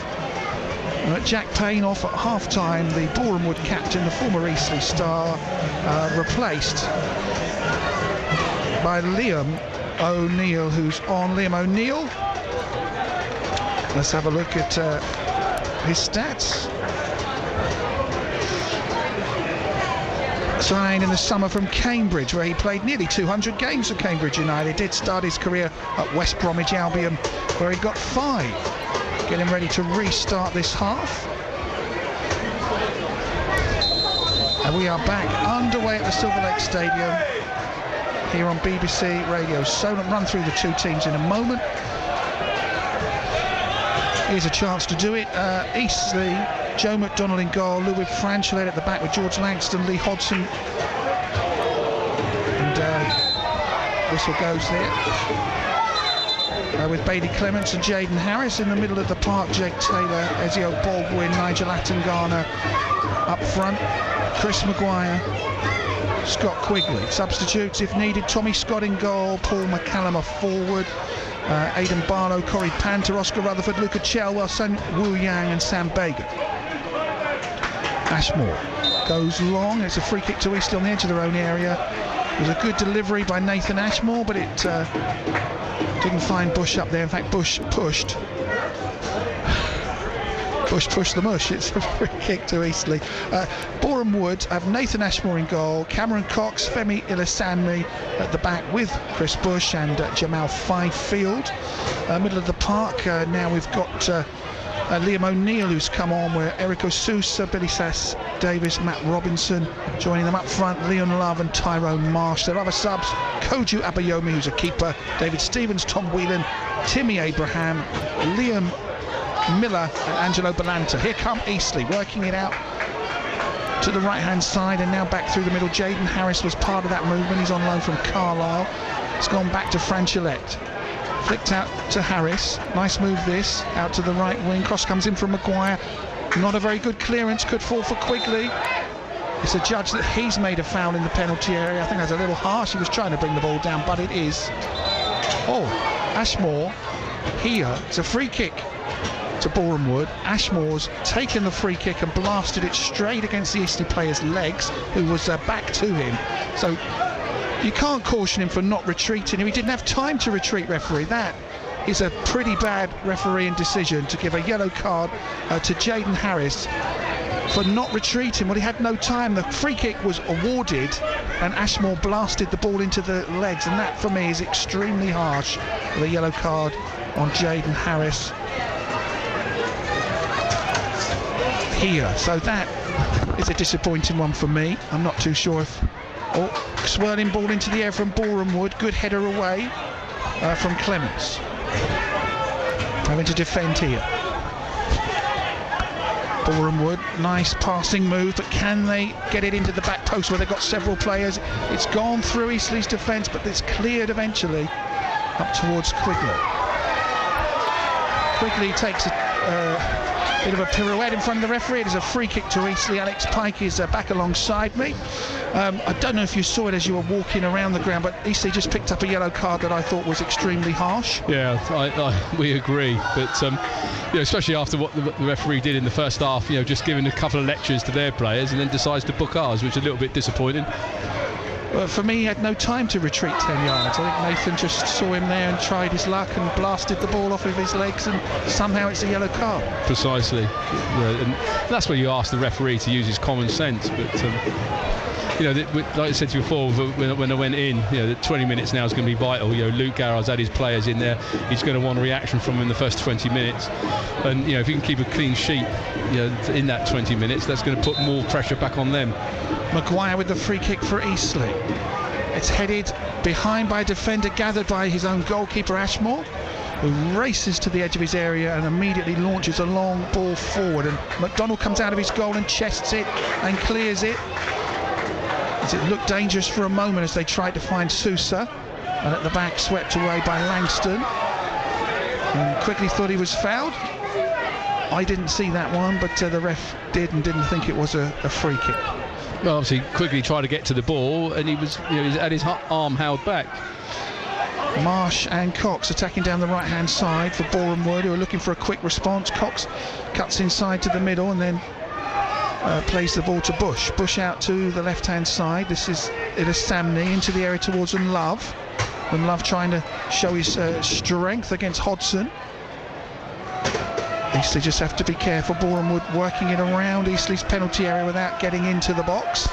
Jack Payne off at half-time, the Boreham Wood captain, the former Eastleigh star, replaced by Liam O'Neill, who's on. Liam O'Neill, let's have a look at his stats. Signed in the summer from Cambridge, where he played nearly 200 games for Cambridge United. Did start his career at West Bromwich Albion, where he got 5. Getting ready to restart this half. And we are back underway at the Silver Lake Stadium here on BBC Radio Solent. Run through the 2 teams in a moment. Here's a chance to do it. Eastleigh, Joe McDonnell in goal, Louis Francioletti at the back with George Langston, Lee Hodson. And whistle goes there. With Bailey Clements and Jaden Harris in the middle of the park. Jake Taylor, Ezio Baldwin, Nigel Attengarner up front. Chris Maguire, Scott Quigley. Substitutes if needed: Tommy Scott in goal, Paul McCallum forward, Aidan Barlow, Corey Panther, Oscar Rutherford, Luca Chelwell, Sun Wu Yang and Sam Bagan. Ashmore goes long. It's a free kick to Eastleigh on the edge of their own area. It was a good delivery by Nathan Ashmore, but it didn't find Bush up there. In fact, Bush pushed the mush. It's a free kick to Eastleigh. Boreham Wood have Nathan Ashmore in goal, Cameron Cox, Femi Ilasanmi at the back with Chris Bush and Jamal Fifield. Middle of the park, now we've got Liam O'Neill, who's come on, where Eric O'Sousa, Billy Sass Davis, Matt Robinson joining them up front. Leon Love and Tyrone Marsh. Their other subs: Koju Abayomi, who's a keeper, David Stevens, Tom Whelan, Timmy Abraham, Liam Miller and Angelo Belanta. Here come Eastleigh, working it out to the right-hand side and now back through the middle. Jaden Harris was part of that movement. He's on loan from Carlisle. It's gone back to Francioletti. Flicked out to Harris. Nice move this. Out to the right wing. Cross comes in from Maguire. Not a very good clearance. Could fall for Quigley. It's a judge that he's made a foul in the penalty area. I think that's a little harsh. He was trying to bring the ball down, but it is. Oh, Ashmore here. It's a free kick to Boreham Wood. Ashmore's taken the free kick and blasted it straight against the Eastleigh player's legs, who was back to him. So you can't caution him for not retreating. He didn't have time to retreat, referee. That is a pretty bad refereeing decision, to give a yellow card to Jaden Harris for not retreating. Well, he had no time. The free kick was awarded and Ashmore blasted the ball into the legs, and that for me is extremely harsh. The yellow card on Jaden Harris here. So that is a disappointing one for me. I'm not too sure if... Oh, swirling ball into the air from Boreham Wood. Good header away from Clements. Having to defend here. Boreham Wood, nice passing move, but can they get it into the back post where they've got several players? It's gone through Eastleigh's defence, but it's cleared eventually up towards Quigley. Quigley takes a bit of a pirouette in front of the referee. It is a free kick to Eastleigh. Alex Pike is back alongside me. I don't know if you saw it as you were walking around the ground, but Eastleigh just picked up a yellow card that I thought was extremely harsh. Yeah, we agree. But especially after what the referee did in the first half, just giving a couple of lectures to their players and then decides to book ours, which is a little bit disappointing. Well, for me, he had no time to retreat 10 yards. I think Nathan just saw him there and tried his luck and blasted the ball off of his legs, and somehow it's a yellow card. Precisely. And that's where you ask the referee to use his common sense. But like I said to you before, when I went in, the 20 minutes now is going to be vital. Luke Garrard's had his players in there. He's going to want a reaction from them in the first 20 minutes. And if he can keep a clean sheet, in that 20 minutes, that's going to put more pressure back on them. Maguire with the free kick for Eastleigh. It's headed behind by a defender gathered by his own goalkeeper Ashmore, who races to the edge of his area and immediately launches a long ball forward, and McDonald comes out of his goal and chests it and clears it. As it looked dangerous for a moment as they tried to find Sousa, and at the back swept away by Langston, and Quigley thought he was fouled. I didn't see that one, but the ref did and didn't think it was a free kick. Well, obviously Quigley tried to get to the ball and he had his arm held back. Marsh and Cox attacking down the right hand side for Boreham Wood, who are looking for a quick response. Cox cuts inside to the middle and then plays the ball to Bush. Bush out to the left hand side. It is Samney into the area towards Love. And Love trying to show his strength against Hodson. Eastleigh just have to be careful. Boreham Wood working it around Eastleigh's penalty area without getting into the box.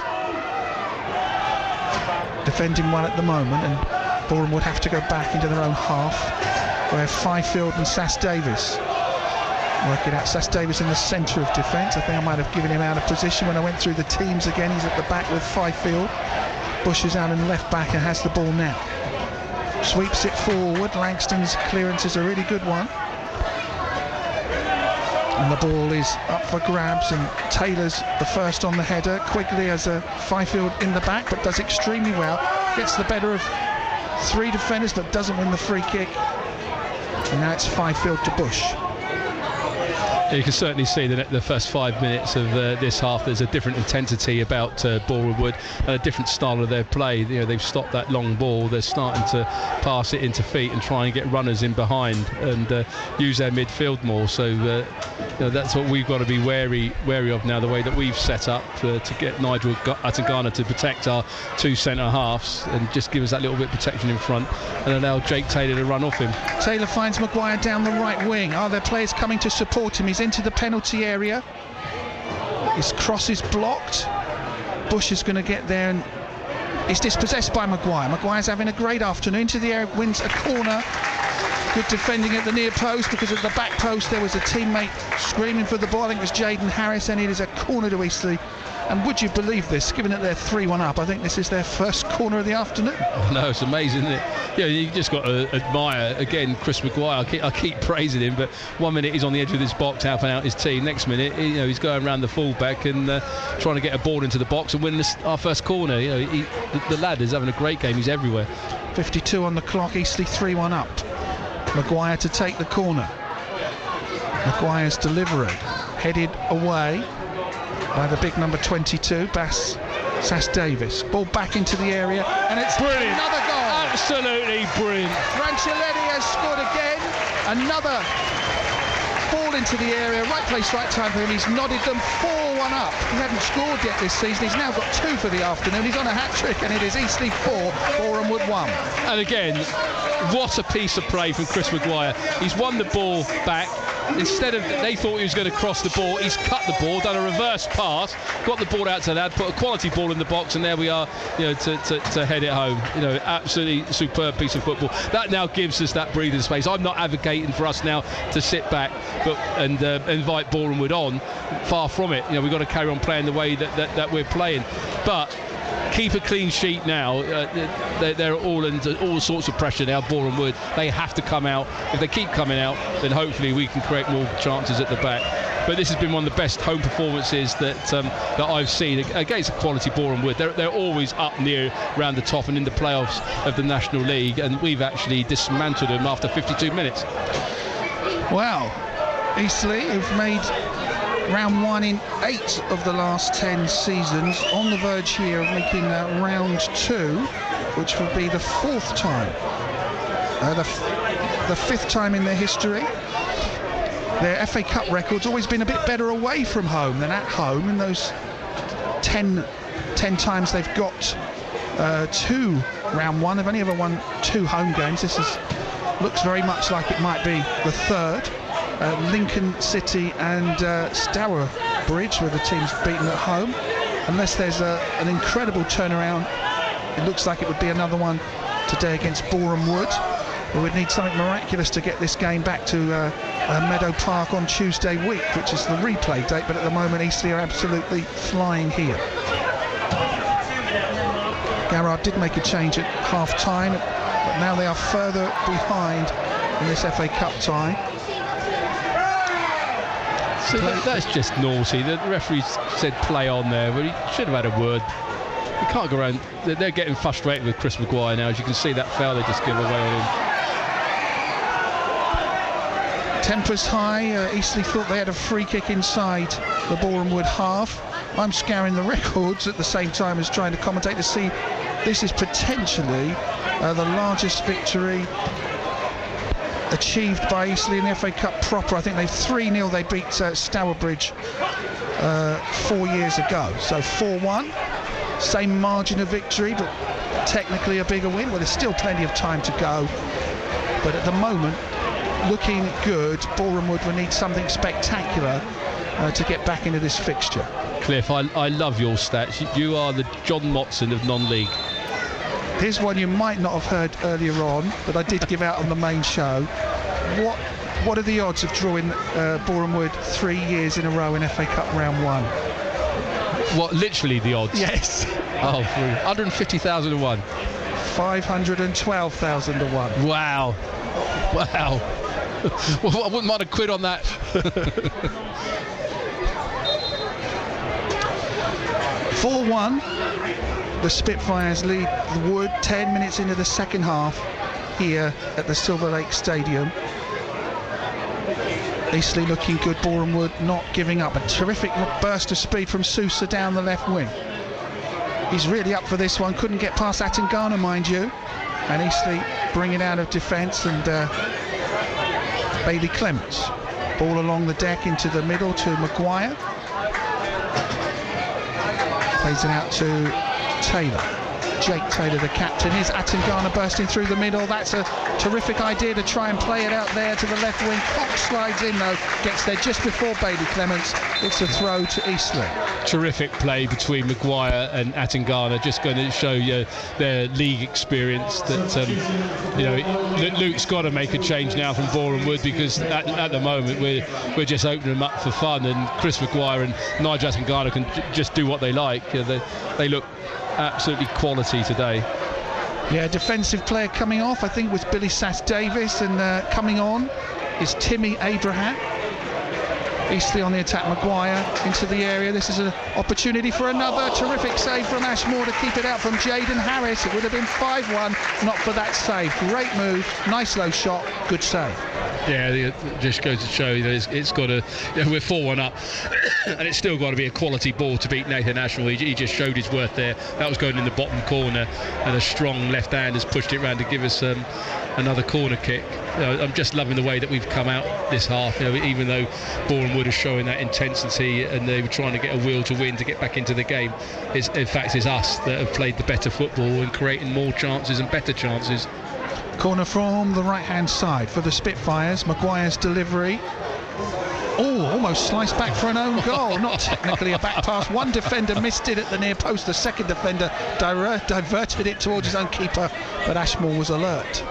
Defending one at the moment, and Boreham Wood have to go back into their own half, where Fifield and Sass Davis work it out. Sass Davis in the centre of defence. I think I might have given him out of position when I went through the teams again. He's at the back with Fifield. Bush is out in the left back and has the ball now. Sweeps it forward. Langston's clearance is a really good one. And the ball is up for grabs, and Taylor's the first on the header. Quigley has a Fifield in the back, but does extremely well. Gets the better of three defenders, but doesn't win the free kick. And now it's Fifield to Bush. You can certainly see that the first 5 minutes of this half, there's a different intensity about Boreham Wood and a different style of their play. They've stopped that long ball. They're starting to pass it into feet and try and get runners in behind and use their midfield more. So that's what we've got to be wary of now, the way that we've set up to get Nigel Atangana to protect our two centre halves and just give us that little bit of protection in front and allow Jake Taylor to run off him. Taylor finds Maguire down the right wing. Are there players coming to support him? He's into the penalty area. His cross is blocked. Bush is going to get there and is dispossessed by Maguire. Maguire's having a great afternoon. To the area, wins a corner. Good defending at the near post, because at the back post there was a teammate screaming for the ball. I think it was Jaden Harris, and it is a corner to Eastleigh. And would you believe this, given that they're 3-1 up, I think this is their first corner of the afternoon. No, it's amazing, isn't it? You just got to admire, again, Chris Maguire. I keep praising him, but 1 minute he's on the edge of this box helping out his team. Next minute, he's going around the full-back and trying to get a ball into the box and win our first corner. The lad is having a great game. He's everywhere. 52 on the clock, Eastleigh 3-1 up. Maguire to take the corner. Maguire's delivery, headed away by the big number 22, Sass Davis. Ball back into the area, and it's brilliant. Another goal. Absolutely brilliant. Franchiletti has scored again. Another ball into the area, right place, right time for him. He's nodded them 4-1 up. He hadn't scored yet this season. He's now got 2 for the afternoon. He's on a hat-trick, and it is Eastleigh 4, Boreham Wood 1. And again, what a piece of play from Chris Maguire. He's won the ball back. Instead of, they thought he was going to cross the ball, he's cut the ball, done a reverse pass, got the ball out to the lad, put a quality ball in the box, and there we are, to head it home. Absolutely superb piece of football. That now gives us that breathing space. I'm not advocating for us now to sit back and invite Boreham Wood on. Far from it. We've got to carry on playing the way that we're playing. But keep a clean sheet now. They're all under all sorts of pressure now, Boreham Wood. They have to come out. If they keep coming out, then hopefully we can create more chances at the back. But this has been one of the best home performances that I've seen against a quality Boreham Wood. They're always up near around the top and in the playoffs of the National League, and we've actually dismantled them after 52 minutes. Wow. Eastleigh, who've made round 1 in 8 of the last 10 seasons, on the verge here of making round 2, which would be the 4th time, the 5th time in their history. Their FA Cup record's always been a bit better away from home than at home. In those 10 times they've got to round 1, they've only ever won 2 home games. This looks very much like it might be the 3rd. Lincoln City and Stourbridge were the teams beaten at home. Unless there's an incredible turnaround, it looks like it would be another one today against Boreham Wood. We would need something miraculous to get this game back to Meadow Park on Tuesday week, which is the replay date, but at the moment Eastleigh are absolutely flying here. Garrard did make a change at half-time, but now they are further behind in this FA Cup tie. So that's just naughty. The referee said play on there, but he should have had a word. You can't go around. They're getting frustrated with Chris Maguire now. As you can see, that foul they just give away on him. Tempers high. Eastleigh thought they had a free kick inside the Boreham Wood half. I'm scouring the records at the same time as trying to commentate to see this is potentially the largest victory achieved by Eastleigh in the FA Cup proper. I think they've 3-0. They beat Stourbridge 4 years ago. So 4-1, same margin of victory, but technically a bigger win. Well, there's still plenty of time to go, but at the moment, looking good. Boreham Wood will need something spectacular to get back into this fixture. Cliff, I love your stats. You are the John Motson of non-league. Here's one you might not have heard earlier on, but I did give out on the main show. What are the odds of drawing Boreham Wood 3 years in a row in FA Cup round 1? What, literally the odds? Yes. Oh, 150,000 to 1. 512,000 to 1. Wow. Wow. Well, I wouldn't mind a quid on that. 4-1. The Spitfires lead the Wood 10 minutes into the second half here at the Silver Lake Stadium. Eastleigh looking good, Boreham Wood not giving up. A terrific burst of speed from Sousa down the left wing. He's really up for this one, couldn't get past Atangana, mind you. And Eastleigh bring it out of defence, and Bailey Clements. Ball along the deck into the middle to Maguire. Plays it out to Taylor. Jake Taylor, the captain. Here's Atangana bursting through the middle. That's a terrific idea to try and play it out there to the left wing. Fox slides in though, gets there just before Bailey Clements. It's a throw to Eastleigh. Terrific play between Maguire and Atangana, just going to show you their league experience. That Luke's got to make a change now from Boreham Wood, because at the moment we're just opening them up for fun, and Chris Maguire and Nigel Atangana can just do what they like. They look absolutely quality today. Yeah, defensive player coming off, I think, was Billy Sass-Davis, and coming on is Timmy Abraham. Eastleigh on the attack, Maguire into the area. This is an opportunity for another terrific save from Ashmore to keep it out from Jaden Harris. It would have been 5-1 not for that save. Great move, nice low shot, good save. Yeah, it just goes to show that it's got to. We're 4-1 up, and it's still got to be a quality ball to beat Nathan Ashmore. He just showed his worth there. That was going in the bottom corner, and a strong left hand has pushed it round to give us another corner kick. I'm just loving the way that we've come out this half. Even though Boreham Wood is showing that intensity and they were trying to get a will to win to get back into the game, it's us that have played the better football and creating more chances and better chances. Corner from the right-hand side for the Spitfires. Maguire's delivery. Oh, almost sliced back for an own goal. Not technically a back pass. One defender missed it at the near post. The second defender diverted it towards his own keeper, but Ashmore was alert.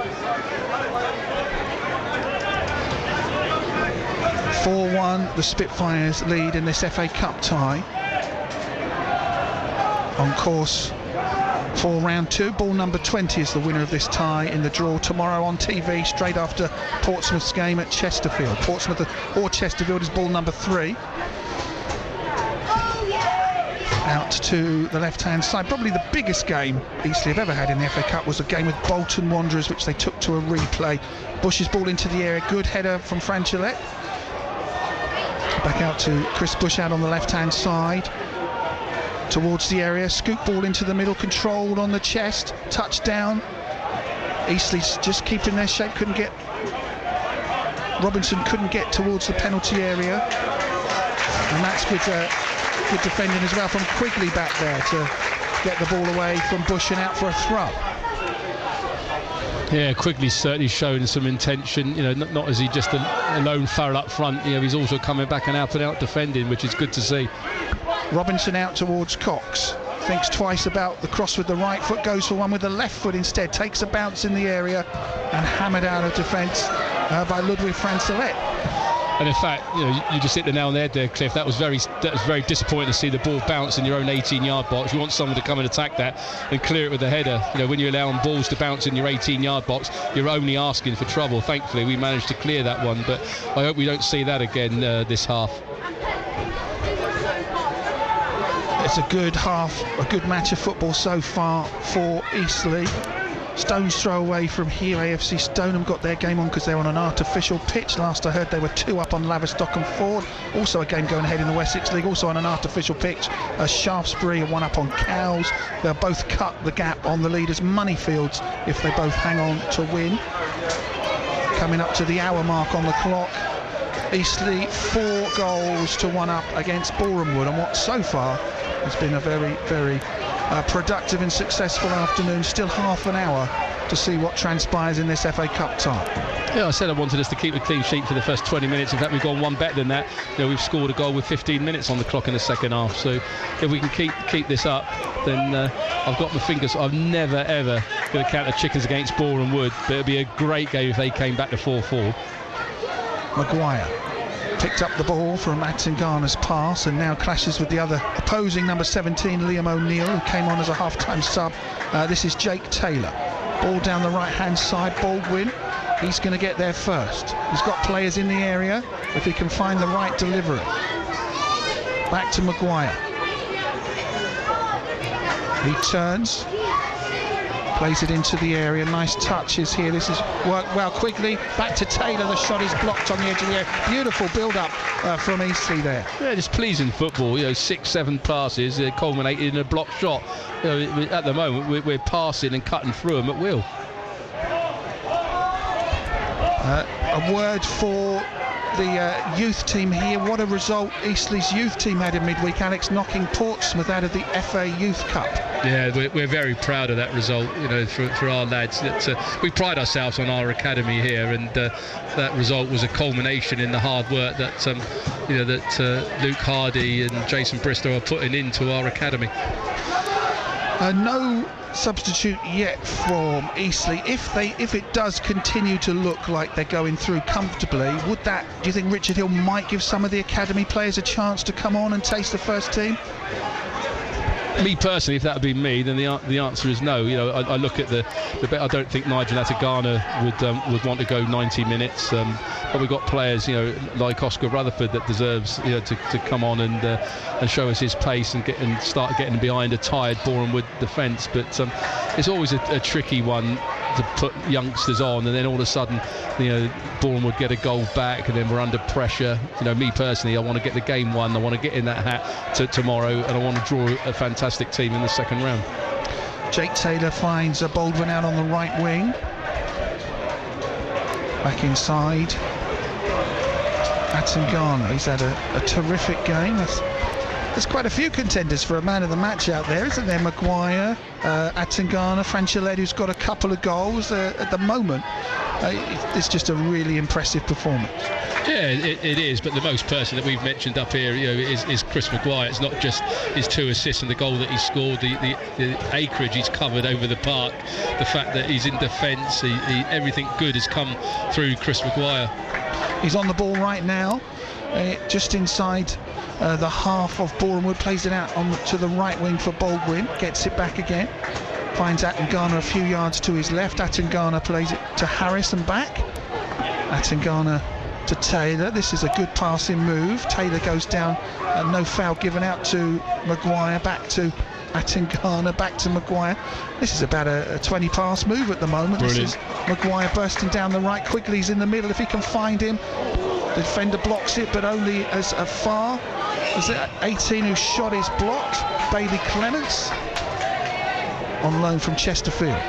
4-1, the Spitfires lead in this FA Cup tie. On course for round 2. Ball number 20 is the winner of this tie in the draw tomorrow on TV, straight after Portsmouth's game at Chesterfield. Portsmouth or Chesterfield is ball number 3. Out to the left-hand side. Probably the biggest game Eastleigh have ever had in the FA Cup was a game with Bolton Wanderers, which they took to a replay. Bush's ball into the area. Good header from Fran Gillette. Back out to Chris Bush out on the left-hand side. Towards the area, scoop ball into the middle, controlled on the chest, touchdown. Eastleigh's just keeping their shape, Robinson couldn't get towards the penalty area. And that's good defending as well from Quigley back there to get the ball away from Bush and out for a throw. Yeah, Quigley's certainly shown some intention, not as he just a lone foul up front, he's also coming back and out defending, which is good to see. Robinson out towards Cox, thinks twice about the cross with the right foot, goes for one with the left foot instead, takes a bounce in the area and hammered out of defence by Ludwig Francelet. And in fact, you just hit the nail on the head there, Cliff. That was very disappointing to see the ball bounce in your own 18-yard box. You want someone to come and attack that and clear it with a header. When you're allowing balls to bounce in your 18-yard box, you're only asking for trouble. Thankfully, we managed to clear that one, but I hope we don't see that again this half. It's a good half, a good match of football so far for Eastleigh. Stone's throw away from here. AFC Stoneham got their game on because they're on an artificial pitch. Last I heard they were 2 up on Laverstock and Ford. Also a game going ahead in the Wessex League, also on an artificial pitch. Shaftesbury are 1 up on Cowes. They'll both cut the gap on the leaders Moneyfields if they both hang on to win. Coming up to the hour mark on the clock. Eastleigh 4 goals to 1 up against Boreham Wood, and what so far has been a very, very productive and successful afternoon. Still half an hour to see what transpires in this FA Cup tie. Yeah, I said I wanted us to keep a clean sheet for the first 20 minutes. In fact, we've gone one better than that. We've scored a goal with 15 minutes on the clock in the second half. So if we can keep this up, then I've got my fingers. I'm never ever going to count the chickens against Boreham Wood, but it'd be a great game if they came back to 4-4. Maguire picked up the ball from Attingana's pass and now clashes with the other opposing number 17, Liam O'Neill, who came on as a half-time sub. This is Jake Taylor. Ball down the right-hand side, Baldwin. He's going to get there first. He's got players in the area if he can find the right delivery. Back to Maguire. He turns. Plays it into the area. Nice touches here. This is worked well. Quigley back to Taylor. The shot is blocked on the edge of the area. Beautiful build-up from Eastleigh there. Yeah, just pleasing football. 6-7 passes culminated in a blocked shot. At the moment, we're passing and cutting through them at will. A word for the youth team here. What a result Eastleigh's youth team had in midweek, Alex, knocking Portsmouth out of the FA Youth Cup. Yeah, we're very proud of that result, for our lads. We pride ourselves on our academy here, and that result was a culmination in the hard work that Luke Hardy and Jason Bristow are putting into our academy. No substitute yet from Eastleigh. If it does continue to look like they're going through comfortably, do you think Richard Hill might give some of the academy players a chance to come on and taste the first team? Me personally, if that would be me, then the answer is no. I look at the I don't think Nigel Attingana would want to go 90 minutes. But we've got players, like Oscar Rutherford, that deserves, to come on and show us his pace and start getting behind a tired Boreham Wood defence. But it's always a tricky one to put youngsters on, and then all of a sudden, Boreham Wood get a goal back, and then we're under pressure. Me personally, I want to get the game won. I want to get in that hat tomorrow, and I want to draw a fantastic team in the second round. Jake Taylor finds a Baldwin out on the right wing. Back inside. Attingana, he's had a terrific game. There's quite a few contenders for a man of the match out there, isn't there? Maguire, Attingana, Francelet, who's got a couple of goals at the moment. It's just a really impressive performance. Yeah, it is, but the most person that we've mentioned up here is Chris Maguire. It's not just his 2 assists and the goal that he scored, the acreage he's covered over the park, the fact that he's in defence, everything good has come through Chris Maguire. He's on the ball right now, just inside the half of Boreham Wood, plays it out to the right wing for Baldwin, gets it back again, finds Attingana a few yards to his left. Attingana plays it to Harris and back. Attingana to Taylor. This is a good passing move. Taylor goes down, no foul given out to Maguire, back to Attingana, back to Maguire. This is about a 20 pass move at the moment. Brilliant. This is Maguire bursting down the right. Quigley's in the middle if he can find him. The defender blocks it, but only as far as 18 who shot is blocked. Bailey Clements on loan from Chesterfield.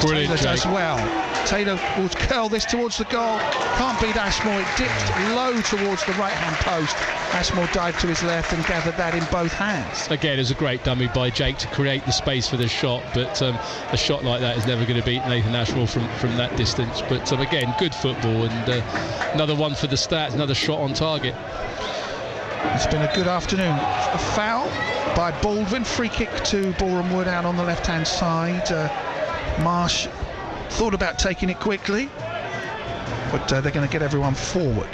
Brilliant, Taylor does well. Taylor will curl this towards the goal. Can't beat Ashmore. It dipped low towards the right-hand post. Ashmore dived to his left and gathered that in both hands. Again, it was a great dummy by Jake to create the space for the shot, but a shot like that is never going to beat Nathan Ashmore from that distance. But again, good football, and another one for the stats, another shot on target. It's been a good afternoon. A foul by Baldwin. Free kick to Boreham Wood out on the left-hand side. Marsh thought about taking it quickly, but they're going to get everyone forward.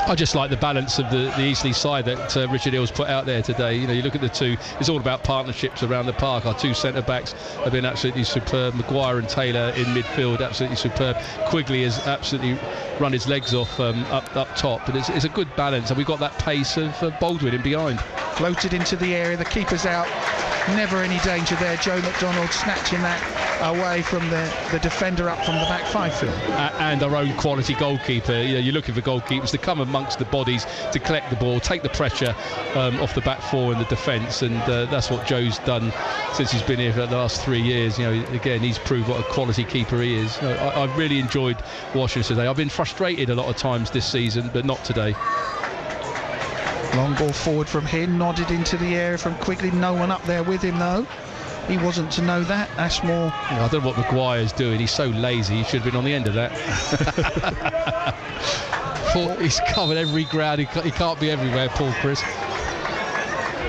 I just like the balance of the Eastleigh side that Richard Hill's put out there today. You look at the two, it's all about partnerships around the park. Our two centre-backs have been absolutely superb. Maguire and Taylor in midfield, absolutely superb. Quigley has absolutely run his legs off up top, but it's a good balance, and we've got that pace of Baldwin in behind. Floated into the area, the keeper's out. Never any danger there. Joe McDonald snatching that away from the defender up from the back five field. And our own quality goalkeeper. You're looking for goalkeepers to come amongst the bodies, to collect the ball, take the pressure off the back four in the defence, and that's what Joe's done since he's been here for the last 3 years. Again, he's proved what a quality keeper he is. I've really enjoyed watching today. I've been frustrated a lot of times this season, but not today. Long ball forward from him, nodded into the area from Quigley. No one up there with him though. He wasn't to know that. Ashmore. I don't know what Maguire's doing. He's so lazy. He should have been on the end of that. He's covered every ground. He can't be everywhere, Paul Chris.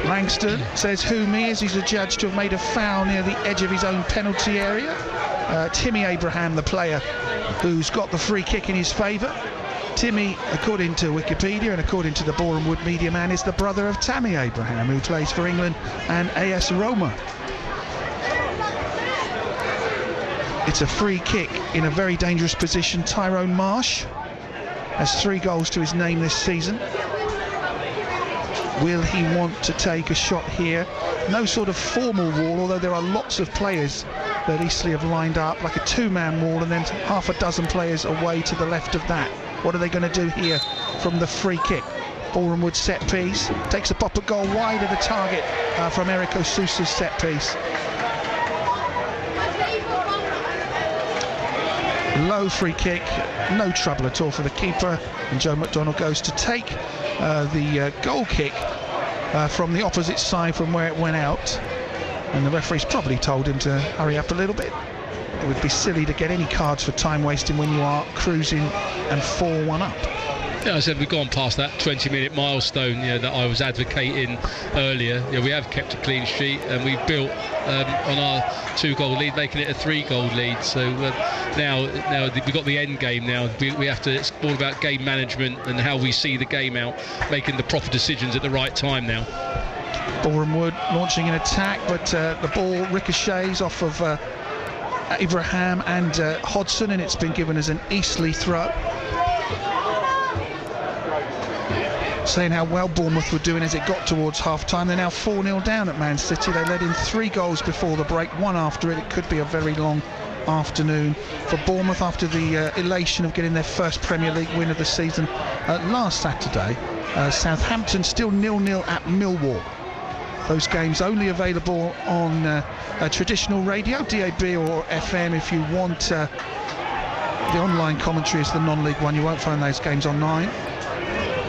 Langston says whom he is. He's adjudged to have made a foul near the edge of his own penalty area. Timmy Abraham, the player who's got the free kick in his favour. Timmy, according to Wikipedia and according to the Boreham Wood media man, is the brother of Tammy Abraham, who plays for England and AS Roma. It's a free kick in a very dangerous position. Tyrone Marsh has 3 goals to his name this season. Will he want to take a shot here? No sort of formal wall, although there are lots of players that Eastleigh have lined up, like a 2-man wall, and then half a dozen players away to the left of that. What are they going to do here from the free kick? Boreham Wood set piece, takes a pop at goal wide of the target from Eric Osusa's set piece. Low free kick, no trouble at all for the keeper, and Joe McDonald goes to take the goal kick from the opposite side from where it went out, and the referee's probably told him to hurry up a little bit. It would be silly to get any cards for time wasting when you are cruising and 4-1 up. Yeah, I said we've gone past that 20-minute milestone that I was advocating earlier. We have kept a clean sheet, and we've built on our 2-goal lead, making it a 3-goal lead. So now we've got the end game now. We have to, it's all about game management and how we see the game out, making the proper decisions at the right time now. Boreham Wood launching an attack, but the ball ricochets off of Abraham and Hodson, and it's been given as an Eastleigh throw. Saying how well Bournemouth were doing as it got towards half-time. They're now 4-0 down at Man City. They led in 3 goals before the break, 1 after it. It could be a very long afternoon for Bournemouth after the elation of getting their first Premier League win of the season last Saturday. Southampton still 0-0 at Millwall. Those games only available on traditional radio, DAB or FM. If you want the online commentary is the non-league one. You won't find those games online.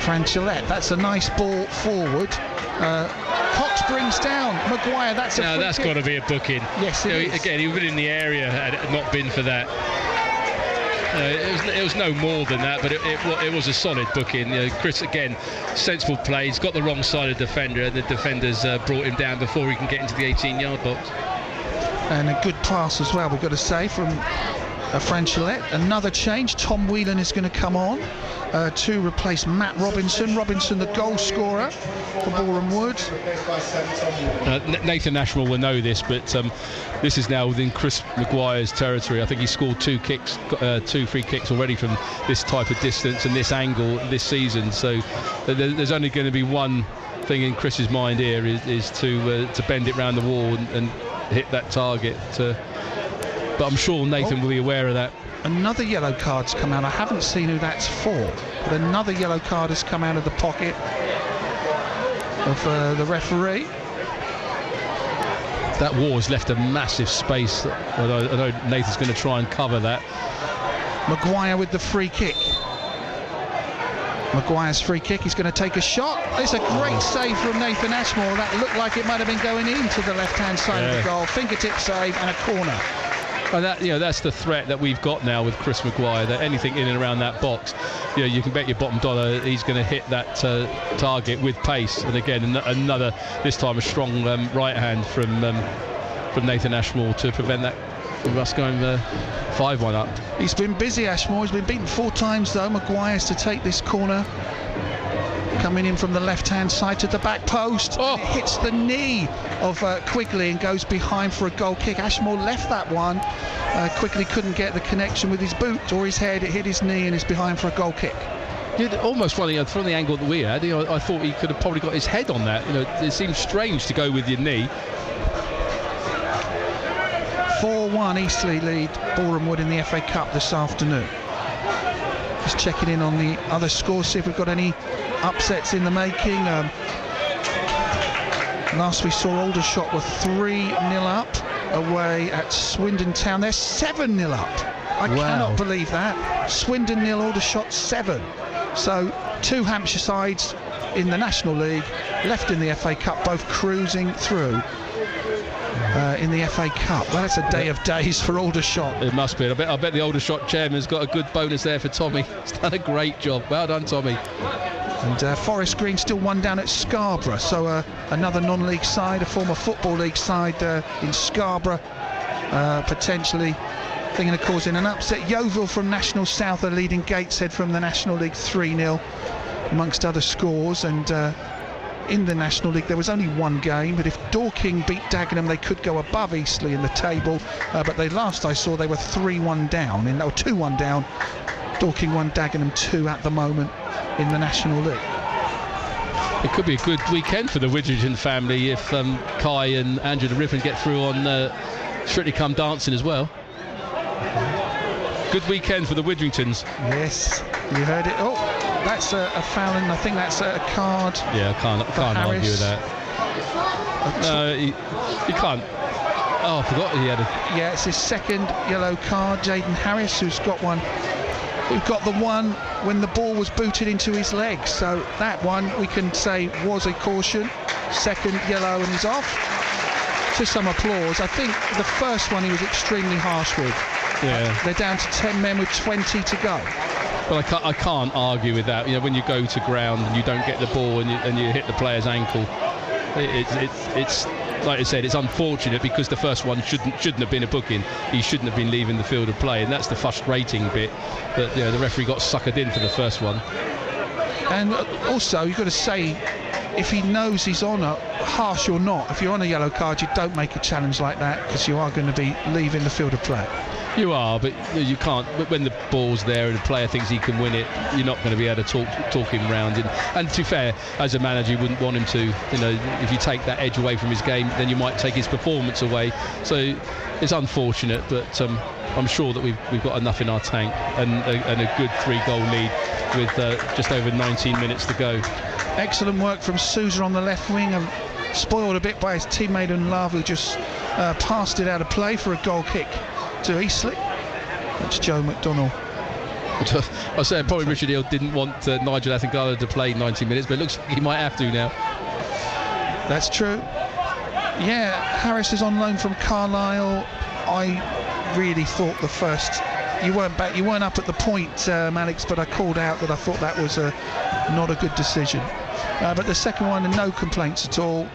Franchillette, that's a nice ball forward. Cox brings down Maguire. That's got to be a booking. Yes, it is. Again, he would have been in the area had it not been for that. It was no more than that, but it was a solid booking. Chris, again, sensible play. He's got the wrong side of the defender, and the defender's brought him down before he can get into the 18-yard box. And a good pass as well, we've got to say, from Franchillette. Another change. Tom Whelan is going to come on to replace Matt Robinson. Robinson, the goal scorer for Boreham Wood. Nathan Ashmore will know this, but this is now within Chris Maguire's territory. I think he scored 2 free kicks already from this type of distance and this angle this season. So there's only going to be one thing in Chris's mind here is to bend it round the wall and hit that target. But I'm sure Nathan will be aware of that. another yellow card's come out. I haven't seen who that's for, but another yellow card has come out of the pocket of the referee. That war's left a massive space. I know Nathan's going to try and cover that. Maguire with the free kick. Maguire's free kick, he's going to take a shot. It's a great save from Nathan Ashmore. That looked like it might have been going into the left-hand side of the goal. Fingertip save and a corner. And that, that's the threat that we've got now with Chris Maguire, that anything in and around that box, you can bet your bottom dollar he's going to hit that target with pace. And again, another, this time a strong right hand from Nathan Ashmore to prevent that from us going 5-1 up. He's been busy, Ashmore. He's been beaten 4 times though. Maguire's to take this corner. Coming in from the left-hand side to the back post. It hits the knee of Quigley and goes behind for a goal kick. Ashmore left that one. Quigley couldn't get the connection with his boot or his head. It hit his knee and is behind for a goal kick. Almost from the angle that we had, I thought he could have probably got his head on that. It seems strange to go with your knee. 4-1 Eastleigh lead Boreham Wood in the FA Cup this afternoon. Just checking in on the other scores, see if we've got any upsets in the making. Last we saw Aldershot were 3-0 up away at Swindon Town. They're 7-0 up. I cannot believe that. Swindon 0, Aldershot 7. So 2 Hampshire sides in the National League left in the FA Cup, both cruising through in the FA Cup. Well, that's a day of days for Aldershot. It must be. I bet the Aldershot chairman's got a good bonus there for Tommy. He's done a great job. Well done, Tommy. And Forest Green still 1 down at Scarborough, so another non-league side, a former Football League side in Scarborough, potentially thinking of causing an upset. Yeovil from National South are leading Gateshead from the National League 3-0, amongst other scores. And in the National League there was only 1 game, but if Dorking beat Dagenham they could go above Eastleigh in the table, but last I saw they were 3-1 down, or 2-1 down. Dorking 1, Dagenham 2 at the moment in the National League. It could be a good weekend for the Widrington family if Kai and Andrew the Ribbon get through on Strictly Come Dancing as well. Good weekend for the Widringtons. Yes, you heard it. Oh, that's a foul, and I think that's a card. Yeah, I can't argue with that. No, you can't. Oh, I forgot he had a... Yeah, it's his second yellow card. Jaden Harris, who's got the one when the ball was booted into his leg. So that one we can say was a caution. Second yellow and he's off. To some applause. I think the first one he was extremely harsh with. Yeah. They're down to 10 men with 20 to go. Well, I can't argue with that. When you go to ground and you don't get the ball and you hit the player's ankle, it's like I said, it's unfortunate because the first one shouldn't have been a booking. He shouldn't have been leaving the field of play, and that's the frustrating bit. That the referee got suckered in for the first one. And also, you've got to say, if he knows he's on a harsh or not, if you're on a yellow card, you don't make a challenge like that because you are going to be leaving the field of play. You are, but you can't. But when the ball's there and the player thinks he can win it, you're not going to be able to talk him round. And to be fair, as a manager, you wouldn't want him to. If you take that edge away from his game, then you might take his performance away. So it's unfortunate, but I'm sure that we've got enough in our tank and a good 3-goal lead with just over 19 minutes to go. Excellent work from Sousa on the left wing, and spoiled a bit by his teammate Unlove, who just passed it out of play for a goal kick to Eastleigh. That's Joe McDonnell. I said probably Richard Hill didn't want Nigel Athengala to play 90 minutes, but it looks like he might have to now. That's true. Yeah, Harris is on loan from Carlisle. I really thought the first... You weren't up at the point, Alex, but I called out that I thought that was not a good decision. But the second one, no complaints at all.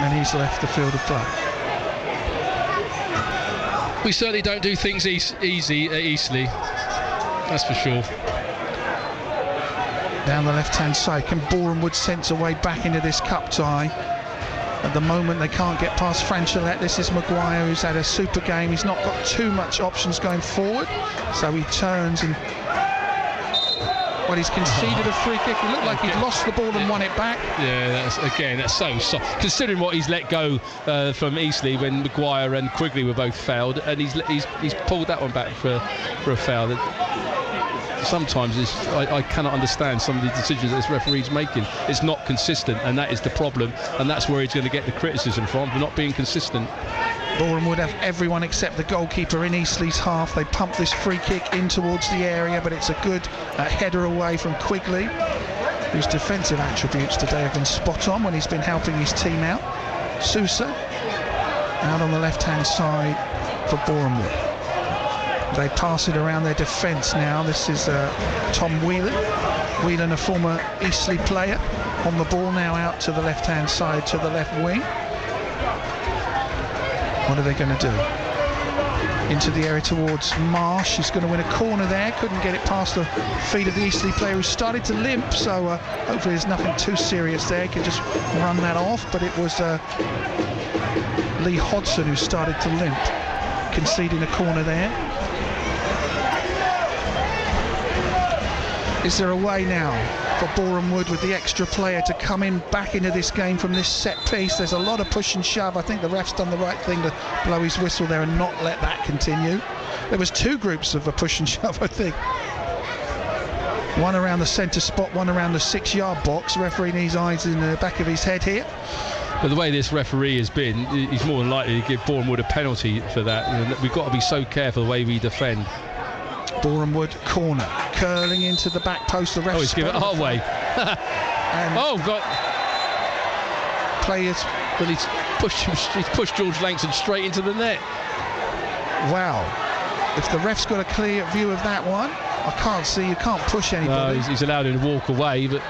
And he's left the field of play. We certainly don't do things easy at Eastleigh, that's for sure. Down the left-hand side, can Boreham Wood sense a way back into this cup tie? At the moment they can't get past Franchellette. This is Maguire, who's had a super game. He's not got too much options going forward, so he turns and Well, he's conceded a free kick. It looked like he'd lost the ball and won it back. Yeah, that's so soft. Considering what he's let go from Eastleigh when Maguire and Quigley were both fouled, and he's pulled that one back for a foul. Sometimes I cannot understand some of the decisions that this referee's making. It's not consistent, and that is the problem, and that's where he's going to get the criticism from, for not being consistent. Boreham would have everyone except the goalkeeper in Eastleigh's half. They pump this free kick in towards the area, but it's a good header away from Quigley, whose defensive attributes today have been spot on when he's been helping his team out. Sousa out on the left-hand side for Boreham Wood. They pass it around their defence now. This is Tom Whelan. Whelan, a former Eastleigh player, on the ball now out to the left-hand side, to the left wing. What are they going to do? Into the area towards Marsh. He's going to win a corner there. Couldn't get it past the feet of the Eastleigh player, who started to limp, so hopefully there's nothing too serious there. He can just run that off, but it was Lee Hodson who started to limp, conceding a corner there. Is there a way now for Boreham Wood, with the extra player, to come in back into this game from this set piece? There's a lot of push and shove. I think the ref's done the right thing to blow his whistle there and not let that continue. There was two groups of a push and shove, I think. One around the centre spot, one around the 6-yard box. Referee needs eyes in the back of his head here. But the way this referee has been, he's more than likely to give Boreham Wood a penalty for that. We've got to be so careful the way we defend. Boreham Wood corner, curling into the back post. The ref. Oh, he's given it our way. Oh, God. Players. Well, he's pushed George Langston straight into the net. Wow. If the ref's got a clear view of that one, I can't see. You can't push anybody. No, he's allowed him to walk away, but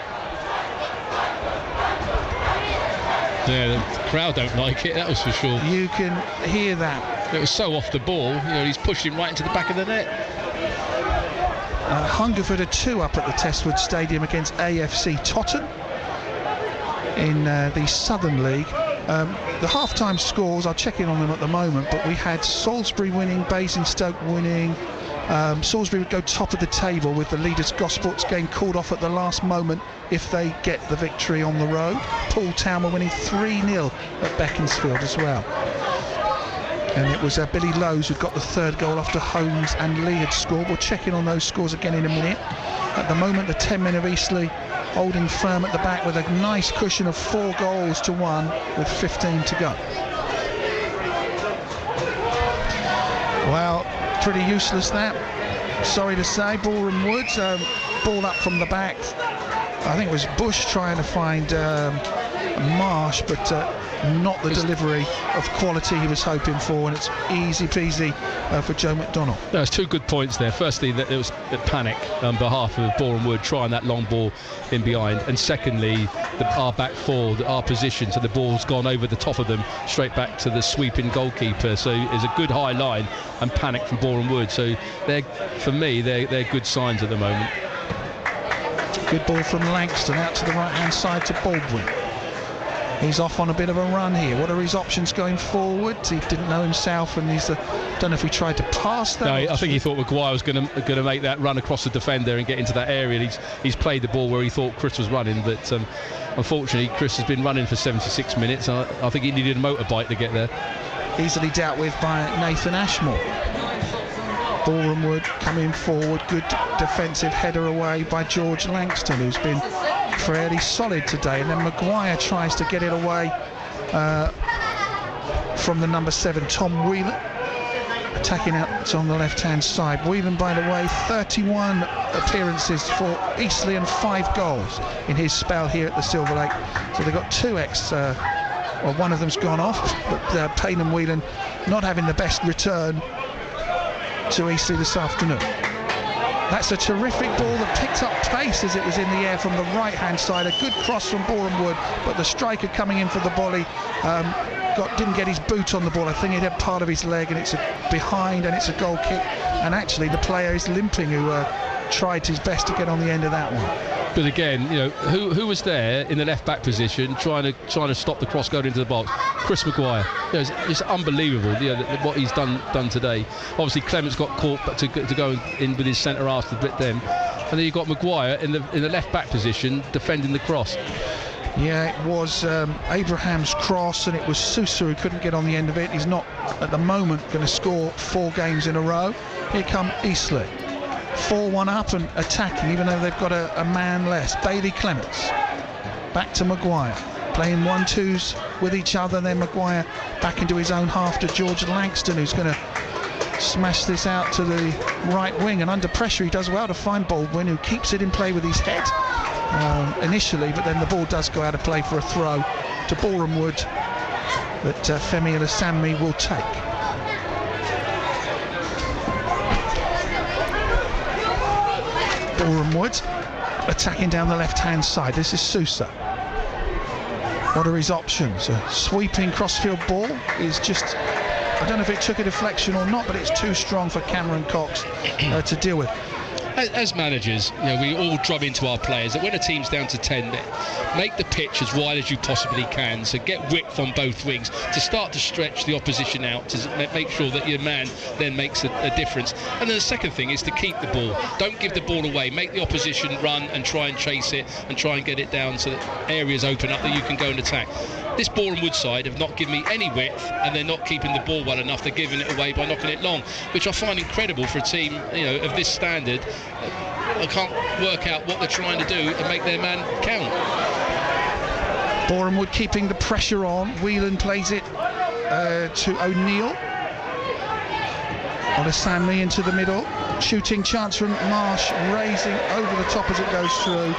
yeah, the crowd don't like it, that was for sure. You can hear that. It was so off the ball. He's pushed him right into the back of the net. Hungerford are 2 up at the Testwood Stadium against AFC Totton in the Southern League. The half-time scores, I'll check in on them at the moment, but we had Salisbury winning, Basingstoke winning. Salisbury would go top of the table with the leaders Gosport's game called off at the last moment if they get the victory on the road. Poole Town were winning 3-0 at Beaconsfield as well. And it was Billy Lowes who got the third goal after Holmes and Lee had scored. We'll check in on those scores again in a minute. At the moment, the 10 men of Eastleigh holding firm at the back with a nice cushion of 4 goals to 1 with 15 to go. Well, pretty useless that. Sorry to say. Boreham Woods, ball up from the back. I think it was Bush trying to find Marsh, but not the delivery of quality he was hoping for, and it's easy peasy for Joe McDonnell. There's 2 good points there. Firstly, that it was a panic on behalf of Boreham Wood trying that long ball in behind, and secondly, our back 4, our position, so the ball's gone over the top of them straight back to the sweeping goalkeeper. So it's a good high line and panic from Boreham Wood. So for me, they're good signs at the moment. Good ball from Langston out to the right-hand side to Baldwin. He's off on a bit of a run here. What are his options going forward? He didn't know himself, and he's don't know if he tried to pass that. No, I think he thought Maguire was going to make that run across the defender and get into that area. He's played the ball where he thought Chris was running, but unfortunately Chris has been running for 76 minutes. I think he needed a motorbike to get there. Easily dealt with by Nathan Ashmore. Boreham Wood coming forward, good defensive header away by George Langston, who's been fairly solid today, and then Maguire tries to get it away from the number 7 Tom Whelan, attacking out on the left hand side. Whelan, by the way, 31 appearances for Eastleigh and 5 goals in his spell here at the Silver Lake, so they've got 2 well, one of them's gone off, but Payne and Whelan not having the best return to Eastleigh this afternoon. That's a terrific ball that picked up pace as it was in the air from the right hand side. A good cross from Boreham Wood, but the striker coming in for the volley didn't get his boot on the ball. I think it had part of his leg, and it's behind, and it's a goal kick, and actually the player is limping, who tried his best to get on the end of that one. But again, who was there in the left back position trying to stop the cross going into the box? Chris Maguire. It's unbelievable. What he's done today. Obviously, Clement's got caught to go in with his centre half to bit them. and then you've got Maguire in the left back position defending the cross. Yeah, it was Abraham's cross, and it was Sousa who couldn't get on the end of it. He's not at the moment going to score 4 games in a row. Here come Eastleigh, 4-1 up and attacking, even though they've got a man less. Bailey Clements back to Maguire, playing 1-2s with each other. Then Maguire back into his own half to George Langston, who's going to smash this out to the right wing, and under pressure he does well to find Baldwin, who keeps it in play with his head initially, but then the ball does go out of play for a throw to Boreham Wood that Femi Alassane will take. Boreham Wood attacking down the left hand side. This is Sousa. What are his options? A sweeping crossfield ball is just, I don't know if it took a deflection or not, but it's too strong for Cameron Cox to deal with. As managers, we all drum into our players that when a team's down to 10, make the pitch as wide as you possibly can, so get width on both wings to start to stretch the opposition out, to make sure that your man then makes a difference. And then the second thing is to keep the ball. Don't give the ball away. Make the opposition run and try and chase it and try and get it down so that areas open up that you can go and attack. This Boreham Wood side have not given me any width, and they're not keeping the ball well enough. They're giving it away by knocking it long, which I find incredible for a team of this standard. I can't work out what they're trying to do and make their man count. Boreham Wood keeping the pressure on. Whelan plays it to O'Neill. Olasami into the middle. Shooting chance from Marsh, raising over the top as it goes through.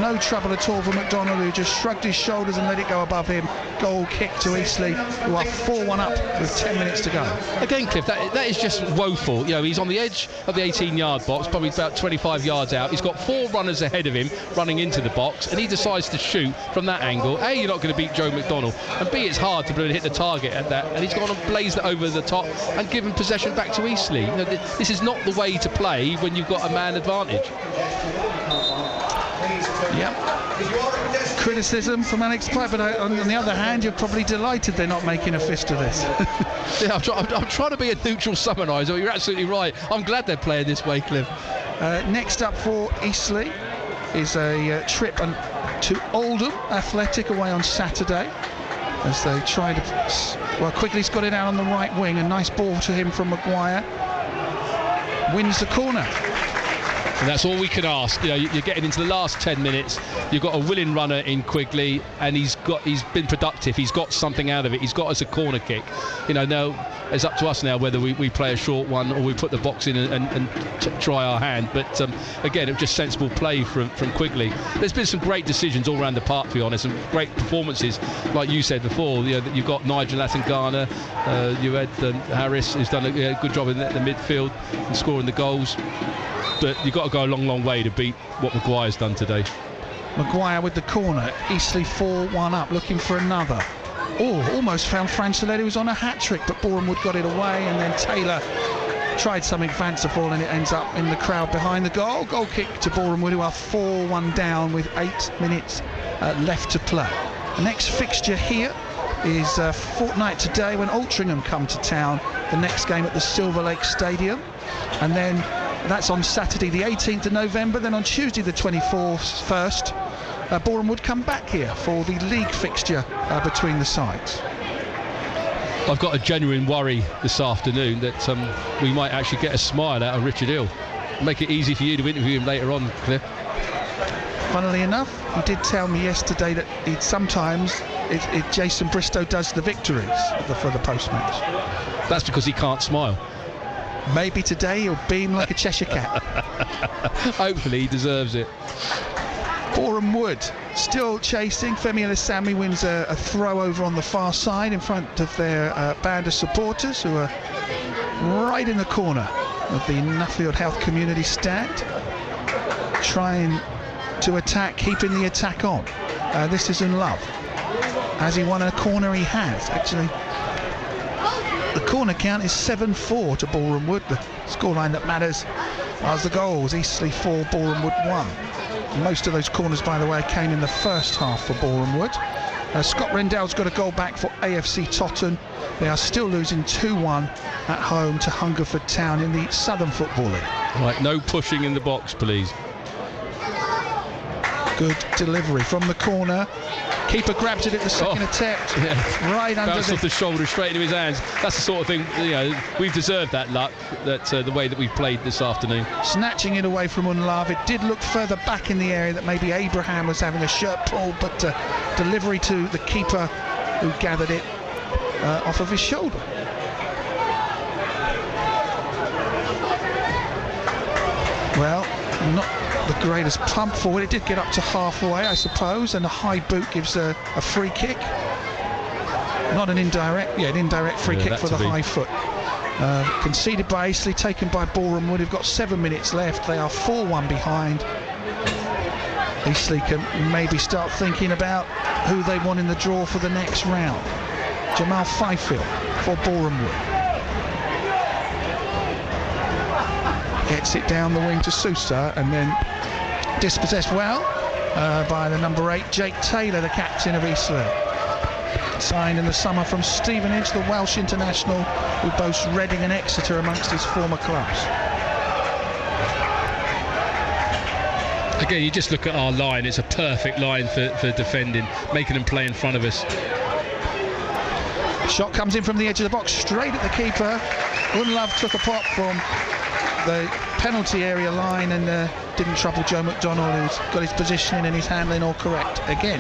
No trouble at all for McDonald, who just shrugged his shoulders and let it go above him. Goal kick to Eastleigh, who are 4-1 up with 10 minutes to go. Again, Cliff, that is just woeful. He's on the edge of the 18-yard box, probably about 25 yards out. He's got 4 runners ahead of him running into the box, and he decides to shoot from that angle. A, you're not going to beat Joe McDonald, and B, it's hard to hit the target at that, and he's gone and blazed it over the top and given possession back to Eastleigh. This is not the way to play when you've got a man advantage. Yep. Criticism from Alex Pipe, but on the other hand, you're probably delighted they're not making a fist of this. Yeah, I'm trying to be a neutral summariser. You're absolutely right. I'm glad they're playing this way, Cliff. Next up for Eastleigh is a trip to Oldham Athletic away on Saturday, as they try to. Well, Quigley's got it out on the right wing. A nice ball to him from Maguire. Wins the corner. And that's all we can ask. You're getting into the last 10 minutes. You've got a willing runner in Quigley, and he's been productive. He's got something out of it. He's got us a corner kick. Now it's up to us now whether we play a short one or we put the box in and try our hand. But again, it was just sensible play from Quigley. There's been some great decisions all around the park, to be honest, and great performances. Like you said before, you've got Nigel Atangana, you had Harris, who's done a good job in the midfield and scoring the goals. But you've got to go a long, long way to beat what Maguire's done today. Maguire with the corner. Eastleigh 4-1 up, looking for another. Almost found Francelletti, who was on a hat-trick, but Boreham Wood got it away, and then Taylor tried something fanciful, and it ends up in the crowd behind the goal. Goal kick to Boreham Wood, who are 4-1 down with 8 minutes left to play. The next fixture here is a fortnight today when Altrincham come to town. The next game at the Silver Lake Stadium, and then that's on Saturday the 18th of November. Then on Tuesday the 24th, Boreham Wood come back here for the league fixture between the sides. I've got a genuine worry this afternoon that we might actually get a smile out of Richard Hill. Make it easy for you to interview him later on, Cliff. Funnily enough, he did tell me yesterday that he'd sometimes Jason Bristow does the victories for the post-match. That's because he can't smile. Maybe today he'll beam like a Cheshire cat. Hopefully he deserves it. Boreham Wood still chasing. Femi Alassane wins a throw over on the far side in front of their band of supporters, who are right in the corner of the Nuffield Health Community stand, trying to attack, keeping the attack on. This is in Love. Has he won a corner? He has, actually. The corner count is 7-4 to Boreham Wood. The scoreline that matters as the goals. Eastleigh 4, Boreham Wood 1. Most of those corners, by the way, came in the first half for Boreham Wood. Scott Rendell's got a goal back for AFC Totton. They are still losing 2-1 at home to Hungerford Town in the Southern Football League. Right, no pushing in the box, please. Good delivery from the corner. Keeper grabs it at the second attempt. Yeah. Right under Bounced off the shoulder, straight into his hands. That's the sort of thing, we've deserved that luck, that the way that we've played this afternoon. Snatching it away from Unlav. It did look further back in the area that maybe Abraham was having a shirt pull, but delivery to the keeper who gathered it off of his shoulder. Well, not the greatest pump forward. It did get up to halfway, I suppose, and a high boot gives a free kick. Not an indirect, an indirect free kick for the high foot. Conceded by Eastleigh, taken by Boreham. We've got 7 minutes left. They are 4-1 behind. Eastleigh can maybe start thinking about who they want in the draw for the next round. Jamal Fifield for Boreham. Gets it down the wing to Sousa and then dispossessed well by the number 8, Jake Taylor, the captain of Eastleigh. Signed in the summer from Stevenage, the Welsh international who boasts Reading and Exeter amongst his former clubs. Again, you just look at our line, it's a perfect line for defending, making them play in front of us. Shot comes in from the edge of the box, straight at the keeper. Unlove took a pop from the penalty area line and didn't trouble Joe McDonnell, who's got his positioning and his handling all correct again.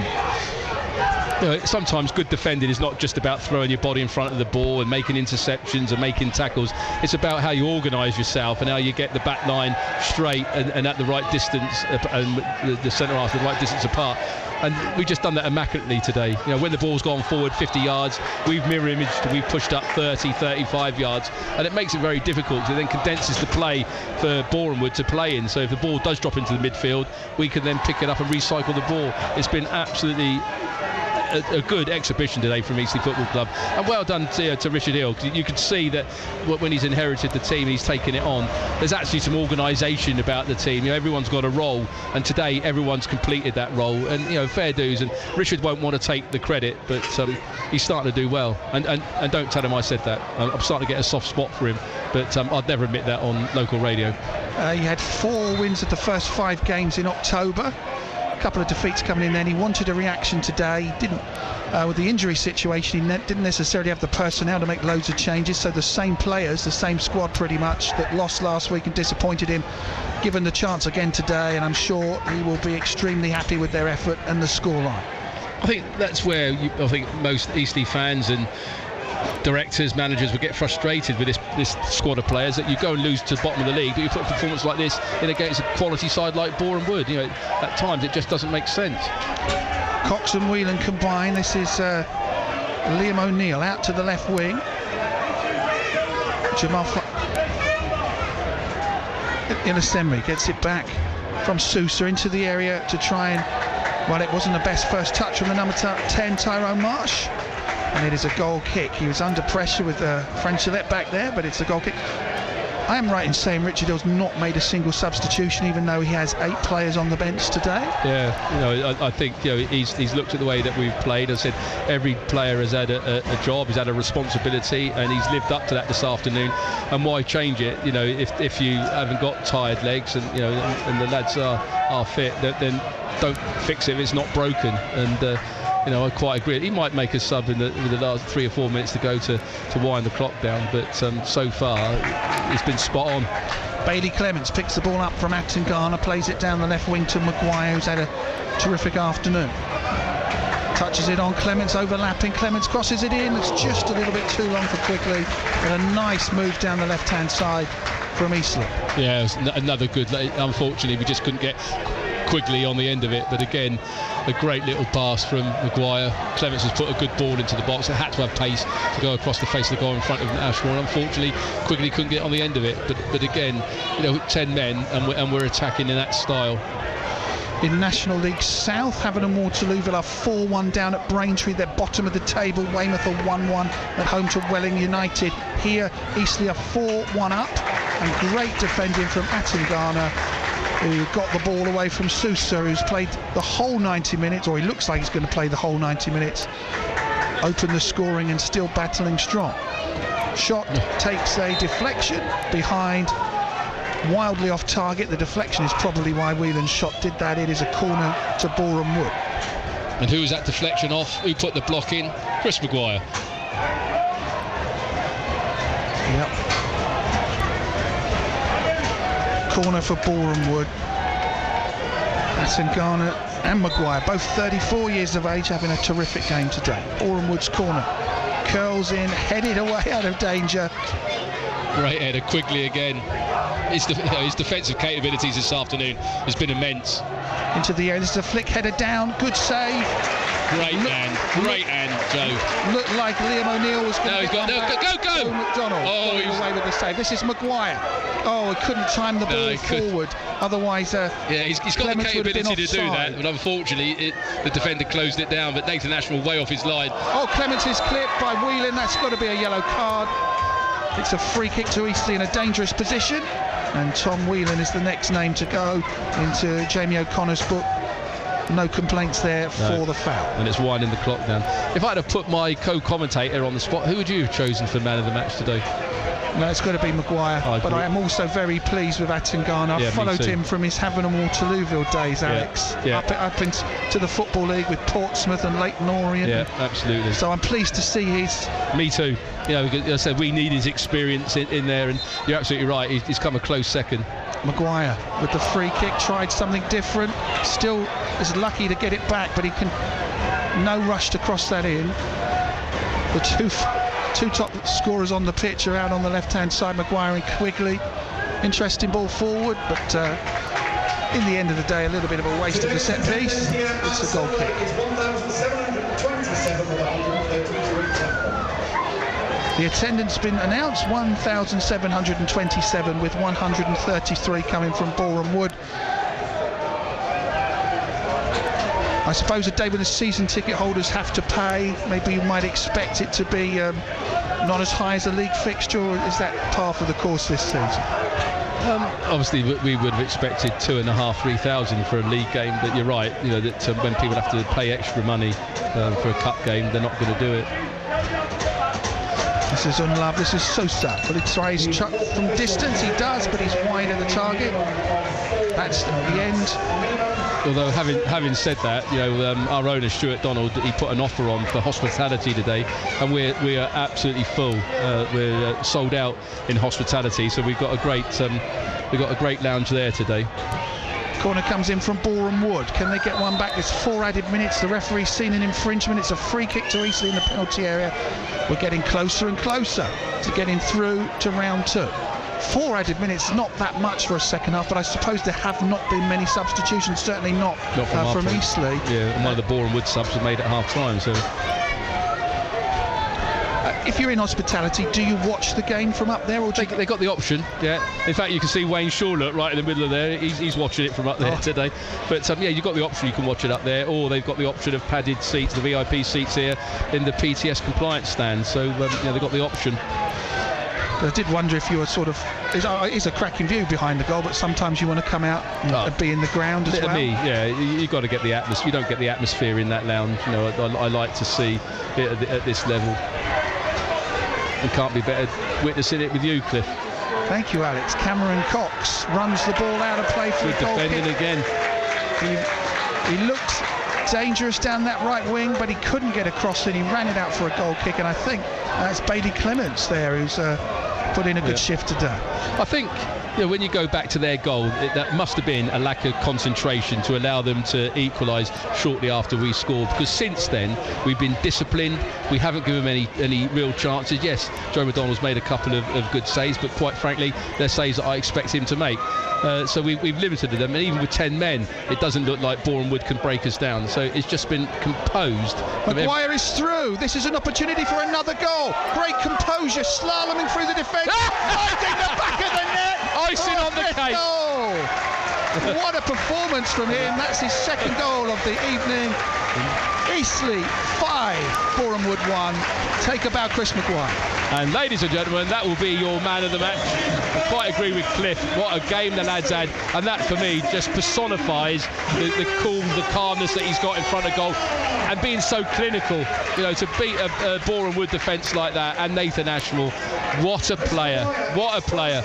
Sometimes good defending is not just about throwing your body in front of the ball and making interceptions and making tackles. It's about how you organise yourself and how you get the back line straight and at the right distance, and the centre half the right distance apart. And we've just done that immaculately today. When the ball's gone forward 50 yards, we've mirror imaged, we've pushed up 30, 35 yards, and it makes it very difficult. It then condenses the play for Boreham to play in. So if the ball does drop into the midfield, we can then pick it up and recycle the ball. It's been absolutely a good exhibition today from Eastleigh Football Club, and well done to Richard Hill. You could see that when he's inherited the team, he's taken it on. There's actually some organisation about the team. Everyone's got a role, and today everyone's completed that role. And fair dues. And Richard won't want to take the credit, but he's starting to do well. And don't tell him I said that. I'm starting to get a soft spot for him, but I'd never admit that on local radio. He had 4 wins of the first 5 games in October. Couple of defeats coming in then. He wanted a reaction today. He didn't, with the injury situation, he didn't necessarily have the personnel to make loads of changes, so the same players, the same squad pretty much that lost last week and disappointed him, given the chance again today, and I'm sure he will be extremely happy with their effort and the scoreline. I think that's where I think most Eastleigh fans and directors, managers would get frustrated with this squad of players, that you go and lose to the bottom of the league, but you put a performance like this in against a quality side like Boreham would. At times it just doesn't make sense. Cox and Whelan combine. This is Liam O'Neill out to the left wing. Jamal Inasemri gets it back from Sousa into the area to try and, well, it wasn't the best first touch from the number 10, Tyrone Marsh. And it is a goal kick. He was under pressure with Franchilette back there, but it's a goal kick. I am right in saying Richard Hill's not made a single substitution, even though he has 8 players on the bench today. Yeah, I think he's looked at the way that we've played. I said every player has had a job, he's had a responsibility, and he's lived up to that this afternoon. And why change it? If you haven't got tired legs and and the lads are fit, then don't fix it if it's not broken. And I quite agree. He might make a sub in the last 3 or 4 minutes to go to wind the clock down, but so far it's been spot on. Bailey Clements picks the ball up from Attangana, plays it down the left wing to Maguire, who's had a terrific afternoon. Touches it on Clements, overlapping. Clements crosses it in. It's just a little bit too long for Quigley, but a nice move down the left-hand side from Eastleigh. Yeah, it was another good. Unfortunately, we just couldn't get Quigley on the end of it, but again, a great little pass from Maguire. Clements has put a good ball into the box. It had to have pace to go across the face of the goal in front of Ashmore. Unfortunately, Quigley couldn't get on the end of it, but again, 10 men and we're attacking in that style. In National League South, Havant and Waterlooville are 4-1 down at Braintree. They're bottom of the table. Weymouth are 1-1 at home to Welling United. Here, Eastleigh are 4-1 up, and great defending from Attangana, who got the ball away from Sousa, who's played the whole 90 minutes, or he looks like he's going to play the whole 90 minutes. Open the scoring and still battling strong. Shot takes a deflection behind wildly off target. The deflection is probably why Whelan's shot did that. It is a corner to Boreham Wood. And who was that deflection off? Who put the block in? Chris Maguire. Yep. Corner for Boreham Wood. Atangana and Maguire, both 34 years of age, having a terrific game today. Boreham Wood's corner. Curls in, headed away out of danger. Great header, Quigley again. His defensive capabilities this afternoon has been immense. Into the air, this is a flick header down, good save. Great hand, Joe. Looked like Liam O'Neill was going to go! McDonald going away with the save. This is Maguire. Oh, he couldn't time the ball forward. Otherwise, he's got the capability to do that, but unfortunately the defender closed it down. But Nathan Ashmore way off his line. Oh, Clements is clipped by Whelan. That's got to be a yellow card. It's a free kick to Eastleigh in a dangerous position, and Tom Whelan is the next name to go into Jamie O'Connor's book. No complaints there for the foul. And it's winding the clock down. If I had to put my co-commentator on the spot, who would you have chosen for man of the match today? No, it's got to be Maguire, but I am also very pleased with Atangana. I followed him from his Havant and Waterlooville days, Alex, up into the Football League with Portsmouth and Leyton Orient. Yeah, absolutely. So I'm pleased to see his... Me too. You know, as I said, we need his experience in there, and you're absolutely right, he's come a close second. Maguire with the free kick, tried something different, still is lucky to get it back, but he can... No rush to cross that in. The two top scorers on the pitch are out on the left-hand side, Maguire and Quigley. Interesting ball forward, but in the end of the day, a little bit of a waste of the set piece. It's a goal kick. The attendance been announced, 1,727, with 133 coming from Boreham Wood. I suppose a day when the season ticket holders have to pay, maybe you might expect it to be not as high as a league fixture, or is that par for the course this season? Obviously we would have expected 2,500, 3,000 for a league game, but you're right, you know, that when people have to pay extra money for a cup game, they're not going to do it. This is Unlove, this is Sosa. Will he try his chuck from distance? He does, but he's wide of the target. That's the end. Although having said that, you know, our owner Stuart Donald, he put an offer on for hospitality today, and we are absolutely full. We're sold out in hospitality, so we've got a great lounge there today. Corner comes in from Boreham Wood. Can they get one back? There's 4 added minutes. The referee's seen an infringement. It's a free kick to Eastleigh in the penalty area. We're getting closer and closer to getting through to round 2. 4 added minutes, not that much for a second half, but I suppose there have not been many substitutions, certainly not from Eastleigh. Yeah, and one of the Boreham Wood subs was made at half-time, so... if you're in hospitality, do you watch the game from up there, or they got the option? Yeah. In fact, you can see Wayne Shawlett right in the middle of there. He's watching it from up there today. But yeah, you've got the option. You can watch it up there, or they've got the option of padded seats, the VIP seats here in the PTS compliance stand. So they've got the option. I did wonder if you were sort of... It's a cracking view behind the goal, but sometimes you want to come out and be in the ground as well. You've got to get the atmosphere. You don't get the atmosphere in that lounge. You know, I like to see it at this level. We can't be better witnessing it with you, Cliff. Thank you, Alex. Cameron Cox runs the ball out of play for a goal defending kick. Again. He looked dangerous down that right wing, but he couldn't get across and he ran it out for a goal kick, and I think that's Bailey Clements there who's put in a good shift today. I think, you know, when you go back to their goal, that must have been a lack of concentration to allow them to equalise shortly after we scored, because since then we've been disciplined. We haven't given them any real chances. Yes, Joe McDonald's made a couple of good saves, but quite frankly they're saves that I expect him to make. So we've limited them, and even with 10 men it doesn't look like Boreham Wood can break us down, so it's just been composed. Maguire is through. This is an opportunity for another goal. Great composure, slaloming through the defence, finding the back of the net. Icing on the cake. Goal. What a performance from him. That's his second goal of the evening. Eastleigh 5, Boreham Wood 1. Take a bow, Chris Maguire. And ladies and gentlemen, that will be your man of the match. I quite agree with Cliff. What a game the lads had, and that for me just personifies the cool, the calmness that he's got in front of goal, and being so clinical. You know, to beat a Boreham Wood defence like that, and Nathan Ashmore, what a player! What a player!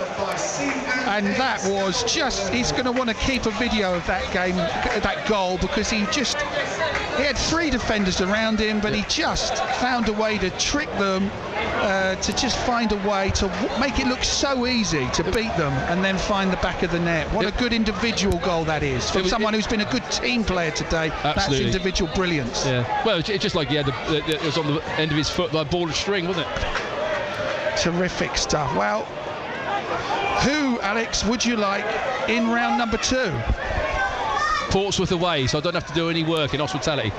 And that was just, he's going to want to keep a video of that game, that goal, because he had 3 defenders around him, but he just found a way to trick them, to just find a way to make it look so easy to beat them and then find the back of the net. What a good individual goal that is from someone who's been a good team player today. Absolutely. That's individual brilliance. Yeah. Well, it's just like he had it was on the end of his foot like a ball of string, wasn't it? Terrific stuff. Well, who, Alex, would you like in round number 2? Portsmouth away, so I don't have to do any work in hospitality.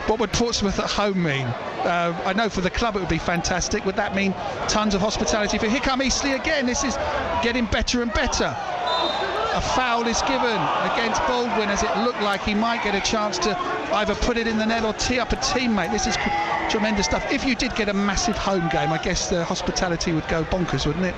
What would Portsmouth at home mean? I know for the club it would be fantastic. Would that mean tons of hospitality? Here come Eastleigh again. This is getting better and better. A foul is given against Baldwin, as it looked like he might get a chance to either put it in the net or tee up a teammate. This is tremendous stuff. If you did get a massive home game, I guess the hospitality would go bonkers, wouldn't it?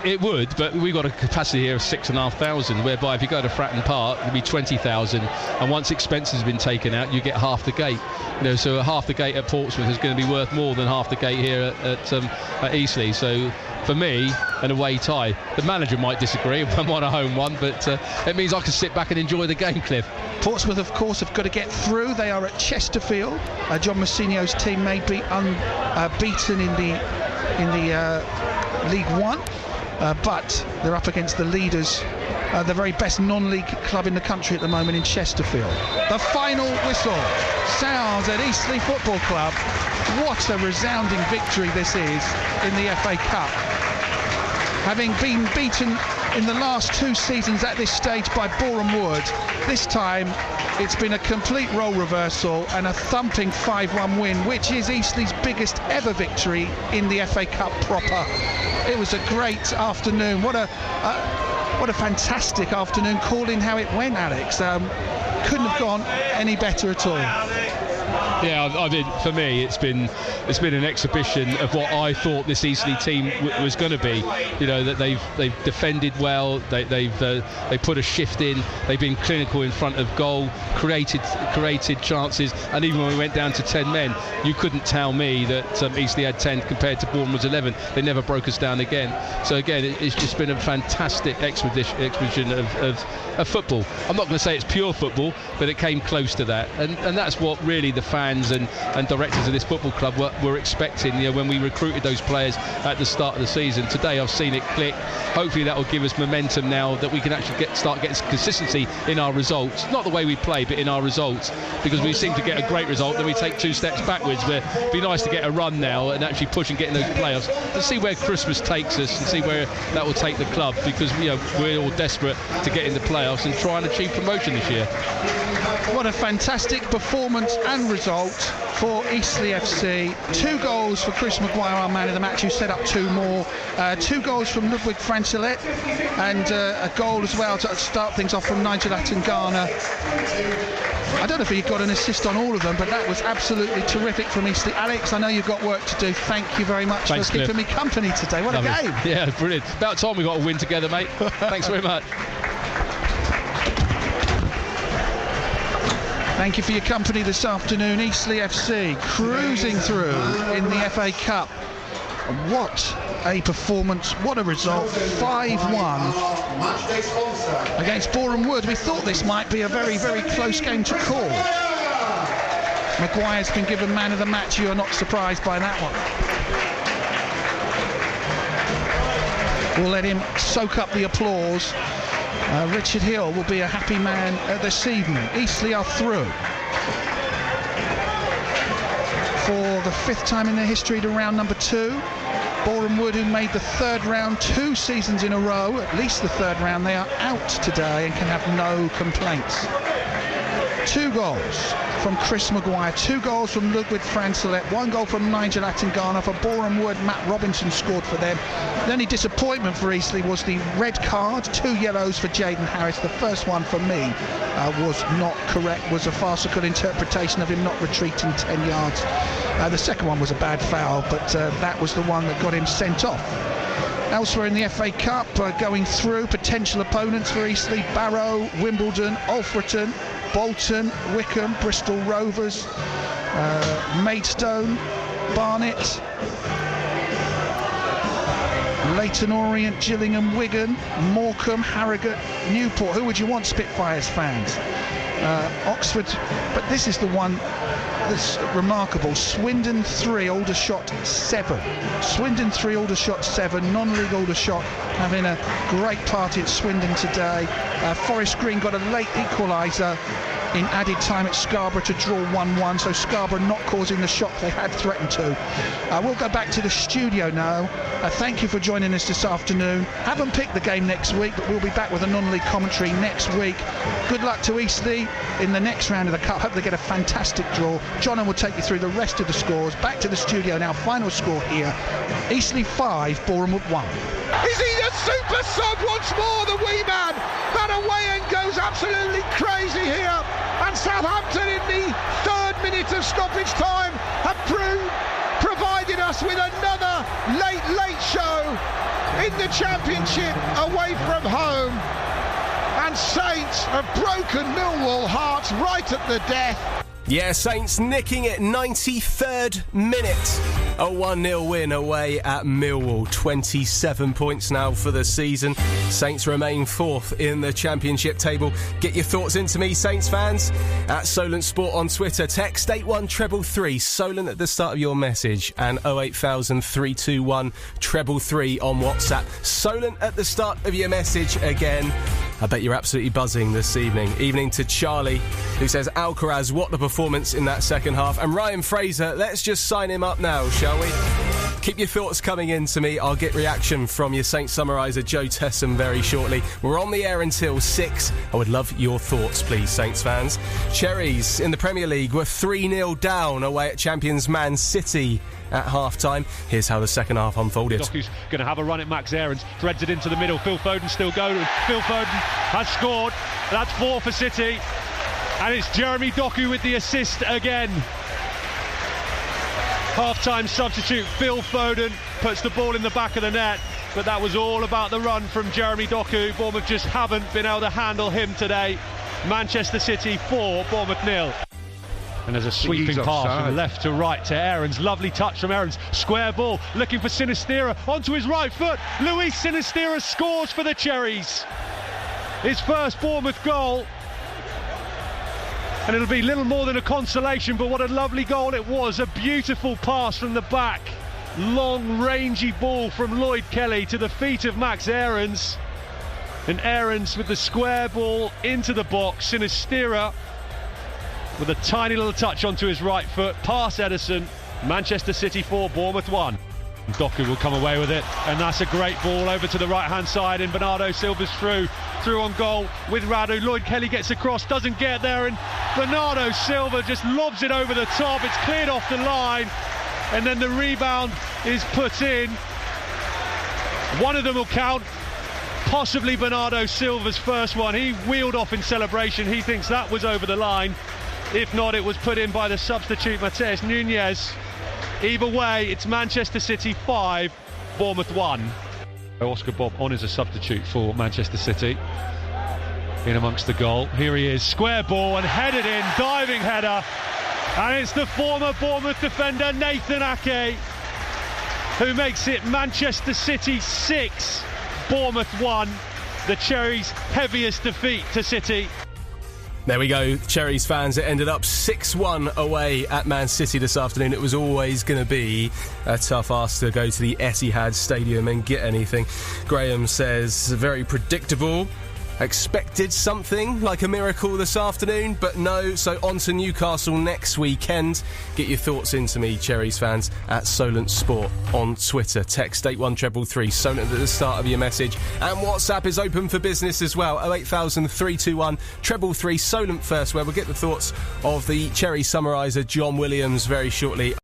It would, but we've got a capacity here of 6,500, whereby if you go to Fratton Park, it'd be 20,000, and once expenses have been taken out, you get half the gate. You know, so half the gate at Portsmouth is going to be worth more than half the gate here at Eastleigh. So for me, an away tie. The manager might disagree if I'm on a home one, but it means I can sit back and enjoy the game, Cliff. Portsmouth, of course, have got to get through. They are at Chesterfield. John Massinio's team may be unbeaten in the League One. But they're up against the leaders, the very best non-league club in the country at the moment in Chesterfield. The final whistle sounds at Eastleigh Football Club. What a resounding victory this is in the FA Cup. Having been beaten in the last 2 seasons at this stage by Boreham Wood, this time it's been a complete role reversal and a thumping 5-1 win, which is Eastleigh's biggest ever victory in the FA Cup proper. It was a great afternoon. What a fantastic afternoon. Calling how it went, Alex. Couldn't have gone any better at all. Yeah, I mean, for me, it's been an exhibition of what I thought this Eastleigh team was going to be. You know, that they've defended well, they put a shift in, they've been clinical in front of goal, created chances, and even when we went down to 10 men, you couldn't tell me that Eastleigh had 10 compared to Bournemouth's 11. They never broke us down again. So again, it's just been a fantastic exhibition of football. I'm not going to say it's pure football, but it came close to that, and that's what really the fans and directors of this football club were expecting, you know, when we recruited those players at the start of the season. Today I've seen it click. Hopefully that will give us momentum now that we can actually start getting consistency in our results, not the way we play but in our results, because we seem to get a great result then we take 2 steps backwards. It'd be nice to get a run now and actually push and get in those playoffs and see where Christmas takes us and see where that will take the club, because we're all desperate to get in the playoffs and try and achieve promotion this year. What a fantastic performance and result for Eastleigh FC. 2 goals for Chris Maguire, our man of the match, who set up 2 more. 2 goals from Ludwig Francelet, and a goal as well to start things off from Nigel Atangana. I don't know if he got an assist on all of them, but that was absolutely terrific from Eastleigh. Alex, I know you've got work to do. Thank you very much for keeping me company today. What a game. Yeah, brilliant. About time we got a win together, mate. Thanks very much. Thank you for your company this afternoon. Eastleigh FC cruising through in the FA Cup. What a performance, what a result. 5-1 against Boreham Wood. We thought this might be a very, very close game to call. Maguire's been given man of the match. You are not surprised by that one. We'll let him soak up the applause. Richard Hill will be a happy man this evening. Eastleigh are through for the 5th time in their history to round number 2. Boreham Wood, who made the 3rd round 2 seasons in a row, at least the 3rd round, they are out today and can have no complaints. 2 goals from Chris Maguire, 2 goals from Ludwig Francelet, 1 goal from Nigel Attingana. For Boreham Wood, Matt Robinson scored for them. The only disappointment for Eastleigh was the red card, 2 yellows for Jaden Harris. The first one for me was not correct, was a farcical interpretation of him not retreating 10 yards. The second one was a bad foul, but that was the one that got him sent off. Elsewhere in the FA Cup, going through potential opponents for Eastleigh: Barrow, Wimbledon, Alfreton, Bolton, Wickham, Bristol Rovers, Maidstone, Barnet, Leyton Orient, Gillingham, Wigan, Morecambe, Harrogate, Newport. Who would you want, Spitfires fans? Oxford, but this is the one that's remarkable. Swindon 3, Aldershot 7. Swindon 3, Aldershot 7. Non-league Aldershot having a great party at Swindon today. Forest Green got a late equaliser in added time at Scarborough to draw 1-1, so Scarborough not causing the shock they had threatened to. We'll go back to the studio now. Thank you for joining us this afternoon. Haven't picked the game next week, but we'll be back with a non-league commentary next week. Good luck to Eastleigh in the next round of the Cup. Hope they get a fantastic draw. John will take you through the rest of the scores. Back to the studio now. Final score here: Eastleigh 5, Boreham Wood 1. Is he a super sub once more, the wee man? That away end goes absolutely crazy here. And Southampton in the 3rd minute of stoppage time have provided us with another late show in the Championship away from home. And Saints have broken Millwall hearts right at the death. Yeah, Saints nicking it, 93rd minute. A 1-0 win away at Millwall. 27 points now for the season. Saints remain 4th in the Championship table. Get your thoughts into me, Saints fans, at Solent Sport on Twitter. Text 81333 Solent at the start of your message, and 08000 321 333 on WhatsApp. Solent at the start of your message again. I bet you're absolutely buzzing this evening. Evening to Charlie, who says, Alcaraz, what the performance in that second half. And Ryan Fraser, let's just sign him up now, shall we? Keep your thoughts coming in to me. I'll get reaction from your Saints summariser, Joe Tessam, very shortly. We're on the air until 6. I would love your thoughts, please, Saints fans. Cherries in the Premier League were 3-0 down away at champions Man City at half-time. Here's how the second half unfolded. Doku's going to have a run at Max Aarons, threads it into the middle. Phil Foden still going. Phil Foden has scored. That's 4 for City. And it's Jeremy Doku with the assist again. Half-time substitute Phil Foden puts the ball in the back of the net, but that was all about the run from Jeremy Doku. Bournemouth just haven't been able to handle him today. Manchester City 4, Bournemouth 0. And there's a sweeping pass from left to right to Aarons. Lovely touch from Aarons. Square ball, looking for Sinistera onto his right foot. Luis Sinistera scores for the Cherries. His first Bournemouth goal. And it'll be little more than a consolation, but what a lovely goal it was. A beautiful pass from the back. Long, rangy ball from Lloyd Kelly to the feet of Max Aarons. And Aarons with the square ball into the box. Sinistera with a tiny little touch onto his right foot, past Edison. Manchester City 4, Bournemouth 1. Doku will come away with it, and that's a great ball over to the right-hand side, and Bernardo Silva's through on goal with Radu. Lloyd Kelly gets across, doesn't get there, and Bernardo Silva just lobs it over the top. It's cleared off the line, and then the rebound is put in. One of them will count, possibly Bernardo Silva's first one. He wheeled off in celebration. He thinks that was over the line. If not, it was put in by the substitute Mateus Nunes. Either way, it's Manchester City 5, Bournemouth 1. Oscar Bob on as a substitute for Manchester City. In amongst the goal. Here he is, square ball and headed in, diving header. And it's the former Bournemouth defender Nathan Ake who makes it Manchester City 6, Bournemouth 1. The Cherries' heaviest defeat to City. There we go, Cherries fans. It ended up 6-1 away at Man City this afternoon. It was always going to be a tough ask to go to the Etihad Stadium and get anything. Graham says, very predictable. Expected something like a miracle this afternoon, but no. So on to Newcastle next weekend. Get your thoughts into me, Cherries fans, at Solent Sport on Twitter. Text 81333 Solent at the start of your message, and WhatsApp is open for business as well. 08000 321 333 Solent first, where we'll get the thoughts of the Cherry summariser John Williams very shortly.